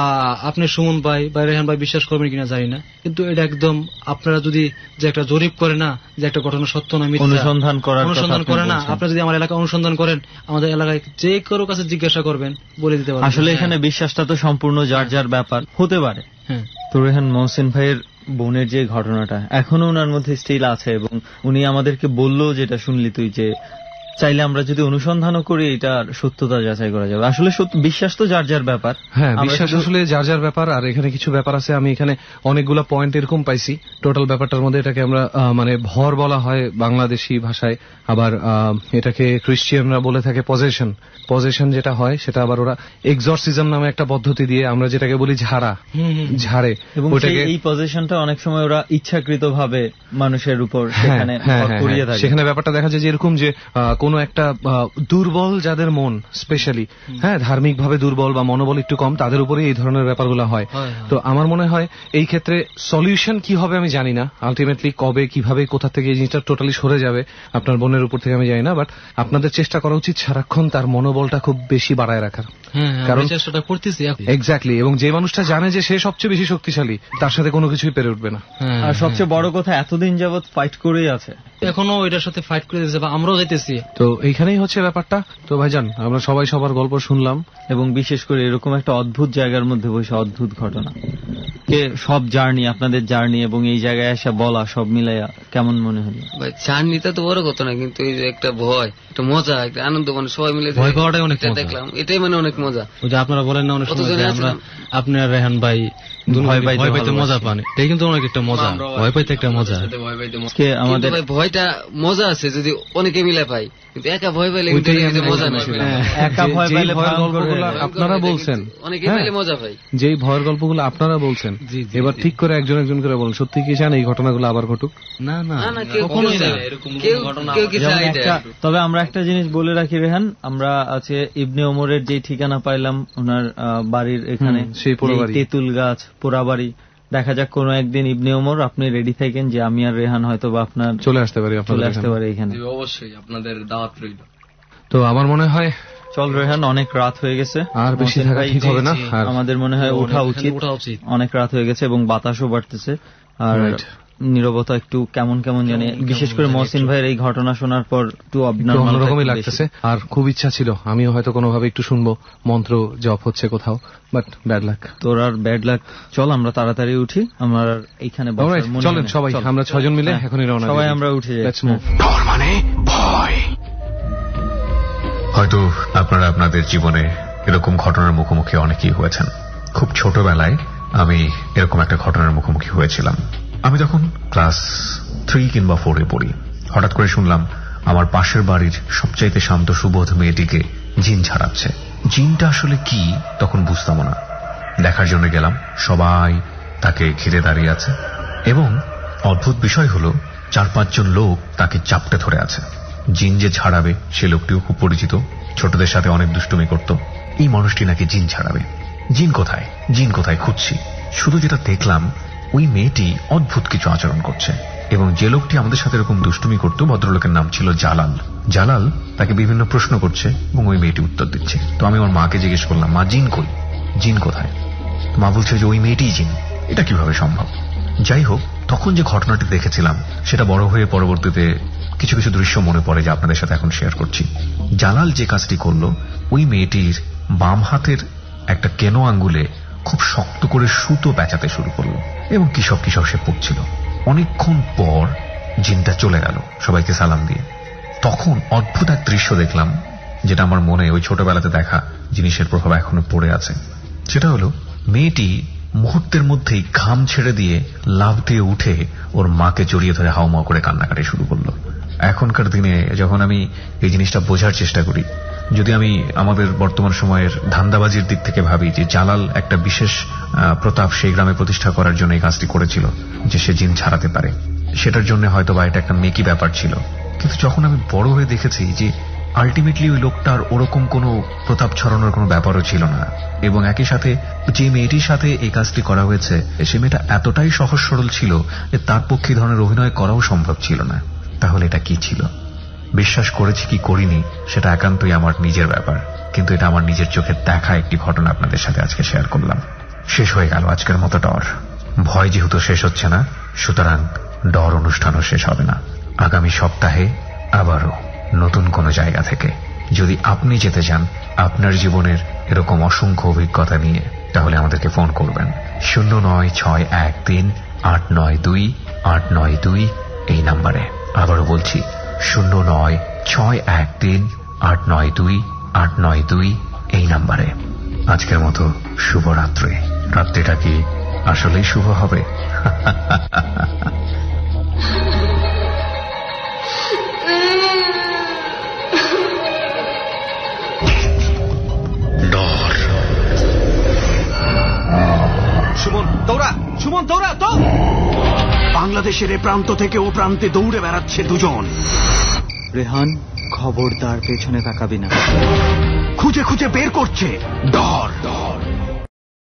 আপনি সুমন ভাই বা রেহান ভাই বিশ্বাস করবেন কিনা জানি না, কিন্তু এটা একদম আপনারা যদি যে একটা জরিপ করে না, যে একটা ঘটনা সত্য না মিথ্যা অনুসন্ধান করে না, আপনারা যদি আমার এলাকা অনুসন্ধান করেন, আমাদের এলাকায় যে কারো কাছে জিজ্ঞাসা করবেন বলে দিতে পারবেন। আসলে এখানে বিশ্বাসটা তো সম্পূর্ণ যার যার ব্যাপার হতে পারে। হ্যাঁ, তো রেহান মহসিন ভাইয়ের বোনের যে ঘটনাটা এখনো ওনার মধ্যে স্টিল আছে, এবং উনি আমাদেরকে বললো, যেটা শুনলি তুই, যে চাইলে আমরা যদি অনুসন্ধানও করি এটার সত্যতা যাচাই করা যাবে। আসলে বিশ্বাস তো যার যার ব্যাপার। হ্যাঁ, বিশ্বাস আসলে যার যার ব্যাপার। আর এখানে কিছু ব্যাপার আছে, আমি এখানে অনেকগুলো পয়েন্ট এরকম পাইছি। টোটাল ব্যাপারটার মধ্যে এটাকে আমরা মানে ভর বলা হয় বাংলাদেশি ভাষায়, আবার এটাকে খ্রিস্টিয়ানরা বলে থাকে পজেশন যেটা হয়, সেটা আবার ওরা এক্সরসিজম নামে একটা পদ্ধতি দিয়ে, আমরা যেটাকে বলি ঝাড়ে, এবং এই পজেশনটা অনেক সময় ওরা ইচ্ছাকৃতভাবে মানুষের উপর সেখানে করিয়ে থাকে। সেখানে ব্যাপারটা দেখা যায় যে এরকম যে কোন একটা দুর্বল যাদের মন, স্পেশালি হ্যাঁ ধার্মিক ভাবে দুর্বল বা মনোবল একটু কম, তাদের উপরে এই ধরনের ব্যাপারগুলো হয়। তো আমার মনে হয় এই ক্ষেত্রে সলিউশন কি হবে আমি জানি না, আলটিমেটলি কবে কিভাবে কোথা থেকে এই জিনিসটা টোটালি সরে যাবে আপনার বোনের উপর থেকে আমি জানি না, বাট আপনাদের চেষ্টা করা উচিত সারাক্ষণ তার মনোবলটা খুব বেশি বাড়ায় রাখার। কারণ চেষ্টাটা করতেছি এক্স্যাক্টলি, এবং যে মানুষটা জানে যে সে সবচেয়ে বেশি শক্তিশালী, তার সাথে কোনো কিছুই পেরে উঠবে না। আর সবচেয়ে বড় কথা, এতদিন যাবৎ ফাইট করেই আছে, এখনো এটার সাথে ফাইট করে দিয়েছে, বা আমরাও যাইতেছি। তো এইখানেই হচ্ছে ব্যাপারটা। তো ভাইজান, আমরা সবাই সবার গল্প শুনলাম, এবং বিশেষ করে এরকম একটা অদ্ভুত জায়গার মধ্যে বসে অদ্ভুত ঘটনা, সব জার্নি, আপনাদের জার্নি এবং এই জায়গায় এসে বলা, সব মিলাইয়া কেমন মনে হলো? জার্নিটা তো বড় কথা না, কিন্তু এই যে একটা ভয়, একটা মজা, একটা আনন্দ, মানে সবাই মিলে ভয় পাওয়াটাই অনেক দেখলাম, এটাই মানে অনেক মজা। ওই যে আপনারা বলেন না অনেক সময় আমরা, আপনার রেহান ভাই ভয় পাইতে মজা পান, এটাই কিন্তু অনেক একটা মজা, ভয় পাইতে একটা মজা। আমাদের ভাইটা মজা আছে যদি অনেকে মিলে পাই, কিন্তু একা ভয় পাইলে মজা নাই। একা ভয় পাইলে আপনারা বলছেন, অনেকে মিলে মজা পাই। যেই ভয়ের গল্পগুলো আপনারা বলছেন, এবার ঠিক করে একজন একজন করে বলেন, সত্যি কি চান এই ঘটনাগুলো আবার ঘটুক? না না, কখনোই না। তবে আমরা একটা জিনিস বলে রাখি রেহান, আমরা আছে ইবনে ওমরের যে ঠিকানা পাইলাম ওনার বাড়ির এখানে, সেই পোড়াবাড়ি, তেঁতুল গাছ পোড়াবাড়ি, দেখা যাক কোনো একদিন ইবনে ওমর আপনি রেডি থাকেন যে আমি আর রেহান হয়তো বা আপনার চলে আসতে পারি এখানে। অবশ্যই আপনাদের দাওয়াত রইল। তো আমার মনে হয় চল রেহান, অনেক রাত হয়ে গেছে, আর বেশি থাকা ঠিক হবে না, আমাদের মনে হয় ওঠা উচিত, অনেক রাত হয়ে গেছে এবং বাতাসও বাড়তেছে, আর নীরবতা একটু কেমন কেমন জানি, বিশেষ করে মহসিন ভাইয়ের এই ঘটনা শোনার পর একটু অন্যরকমই লাগতেছে। আর খুব ইচ্ছা ছিল আমিও হয়তো কোনোভাবে একটু শুনবো মন্ত্র জপ হচ্ছে কোথাও, বাট ব্যাড লাক। তোর আর ব্যাড লাক। চল আমরা তাড়াতাড়ি উঠি, আমার এইখানে চলেন সবাই, আমরা 6 জন মিলে এখনই রওনা, সবাই আমরা উঠে যাই। ডর মানে ভয়। হয়তো আপনারা আপনাদের জীবনে এরকম ঘটনার মুখোমুখি অনেকেই হয়েছেন। খুব ছোটবেলায় আমি এরকম একটা ঘটনার মুখোমুখি হয়েছিলাম। আমি তখন ক্লাস 3 কিংবা 4 পড়ি। হঠাৎ করে শুনলাম আমার পাশের বাড়ির সবচাইতে শান্ত সুবোধ মেয়েটিকে জিন ছাড়াচ্ছে। জিনটা আসলে কি তখন বুঝতাম না। দেখার জন্য গেলাম, সবাই তাকে ঘিরে দাঁড়িয়ে আছে এবং অদ্ভুত বিষয় হলো 4-5 জন লোক তাকে চাপটে ধরে আছে। জিন যে ছাড়াবে সে লোকটিও খুব পরিচিত, ছোটদের সাথে অনেক দুষ্টুমি করত। এই মানুষটি নাকি জিন ছাড়াবে। জিন কোথায় খুঁজছি। শুধু যেটা দেখলাম ওই মেয়েটি অদ্ভুত কিছু আচরণ করছে এবং যে লোকটি আমাদের সাথে এরকম দুষ্টুমি করত ভদ্রলোকের নাম ছিল জালাল তাকে বিভিন্ন প্রশ্ন করছে এবং ওই মেয়েটি উত্তর দিচ্ছে। তো আমি আমার মাকে জিজ্ঞেস করলাম, মা জিন কোথায়? মা বলছে যে ওই মেয়েটিই জিন। এটা কিভাবে সম্ভব? যাই হোক, তখন যে ঘটনাটি দেখেছিলাম সেটা বড় হয়ে পরবর্তীতে কিছু কিছু দৃশ্য মনে পড়ে যা আপনাদের সাথে এখন শেয়ার করছি। জালাল যে কাজটি করলো, ওই মেয়েটির বাম হাতের একটা কেনো আঙ্গুলে খুব শক্ত করে সুতো পেঁচাতে শুরু করলো এবং কিসব সে পড়ছিল। অনেকক্ষণ পর জিনটা চলে গেল সবাইকে সালাম দিয়ে। তখন অদ্ভুত এক দৃশ্য দেখলাম যেটা আমার মনে ওই ছোটবেলাতে দেখা জিনিসের প্রভাব এখনো পড়ে আছে। সেটা হলো মেয়েটি মুহূর্তের মধ্যেই ঘাম ছেড়ে দিয়ে লাফ দিয়ে উঠে ওর মাকে জড়িয়ে ধরে হাউমাউ করে কান্নাকাটি শুরু করলো। এখনকার দিনে যখন আমি এই জিনিসটা বোঝার চেষ্টা করি, যদি আমি আমাদের বর্তমান সময়ের ধান্দাবাজির দিক থেকে ভাবি যে জালাল একটা বিশেষ প্রতাপ সেই গ্রামে প্রতিষ্ঠা করার জন্য এই কাজটি করেছিল যে সে জিন ছাড়াতে পারে, সেটার জন্য হয়তো বা এটা একটা মেকি ব্যাপার ছিল। কিন্তু যখন আমি বড় হয়ে দেখেছি যে আলটিমেটলি ওই লোকটার ওরকম কোনো প্রতাপ ছড়ানোর কোনো ব্যাপারও ছিল না এবং একই সাথে যে মেয়েটির সাথে এই কাজটি করা হয়েছে সে মেয়েটা এতটাই সহজ সরল ছিল যে তার পক্ষে এই ধরনের অভিনয় করাও সম্ভব ছিল না। তাহলে এটা কি ছিল? বিশ্বাস করেছি কি করিনি সেটা একান্তই আমার নিজের ব্যাপার, কিন্তু এটা আমার নিজের চোখে দেখা একটি ঘটনা আপনাদের সাথে আজকে শেয়ার করলাম। শেষ হয়ে গেল আজকের মতো ডর। ভয় যেহেতু শেষ হচ্ছে না, সুতরাং ডর অনুষ্ঠানও শেষ হবে না। আগামী সপ্তাহে আবারও নতুন কোনো জায়গা থেকে। যদি আপনি যেতে চান আপনার জীবনের এরকম অসংখ্য অভিজ্ঞতা নিয়ে, তাহলে আমাদেরকে ফোন করবেন 09613892892 এই নাম্বারে। আবারও বলছি 09613892892 এই নাম্বারে। আজকের মতো শুভরাত্রি। রাত্রিটা কি আসলেই শুভ হবে? সুমন দৌড়া তো। বাংলাদেশের এ প্রান্ত থেকে ও প্রান্তে দৌড়ে বেড়াচ্ছে দুজন। রেহান, খবরদার পেছনে তাকাবি না। খুঁজে খুঁজে বের করছে ডর।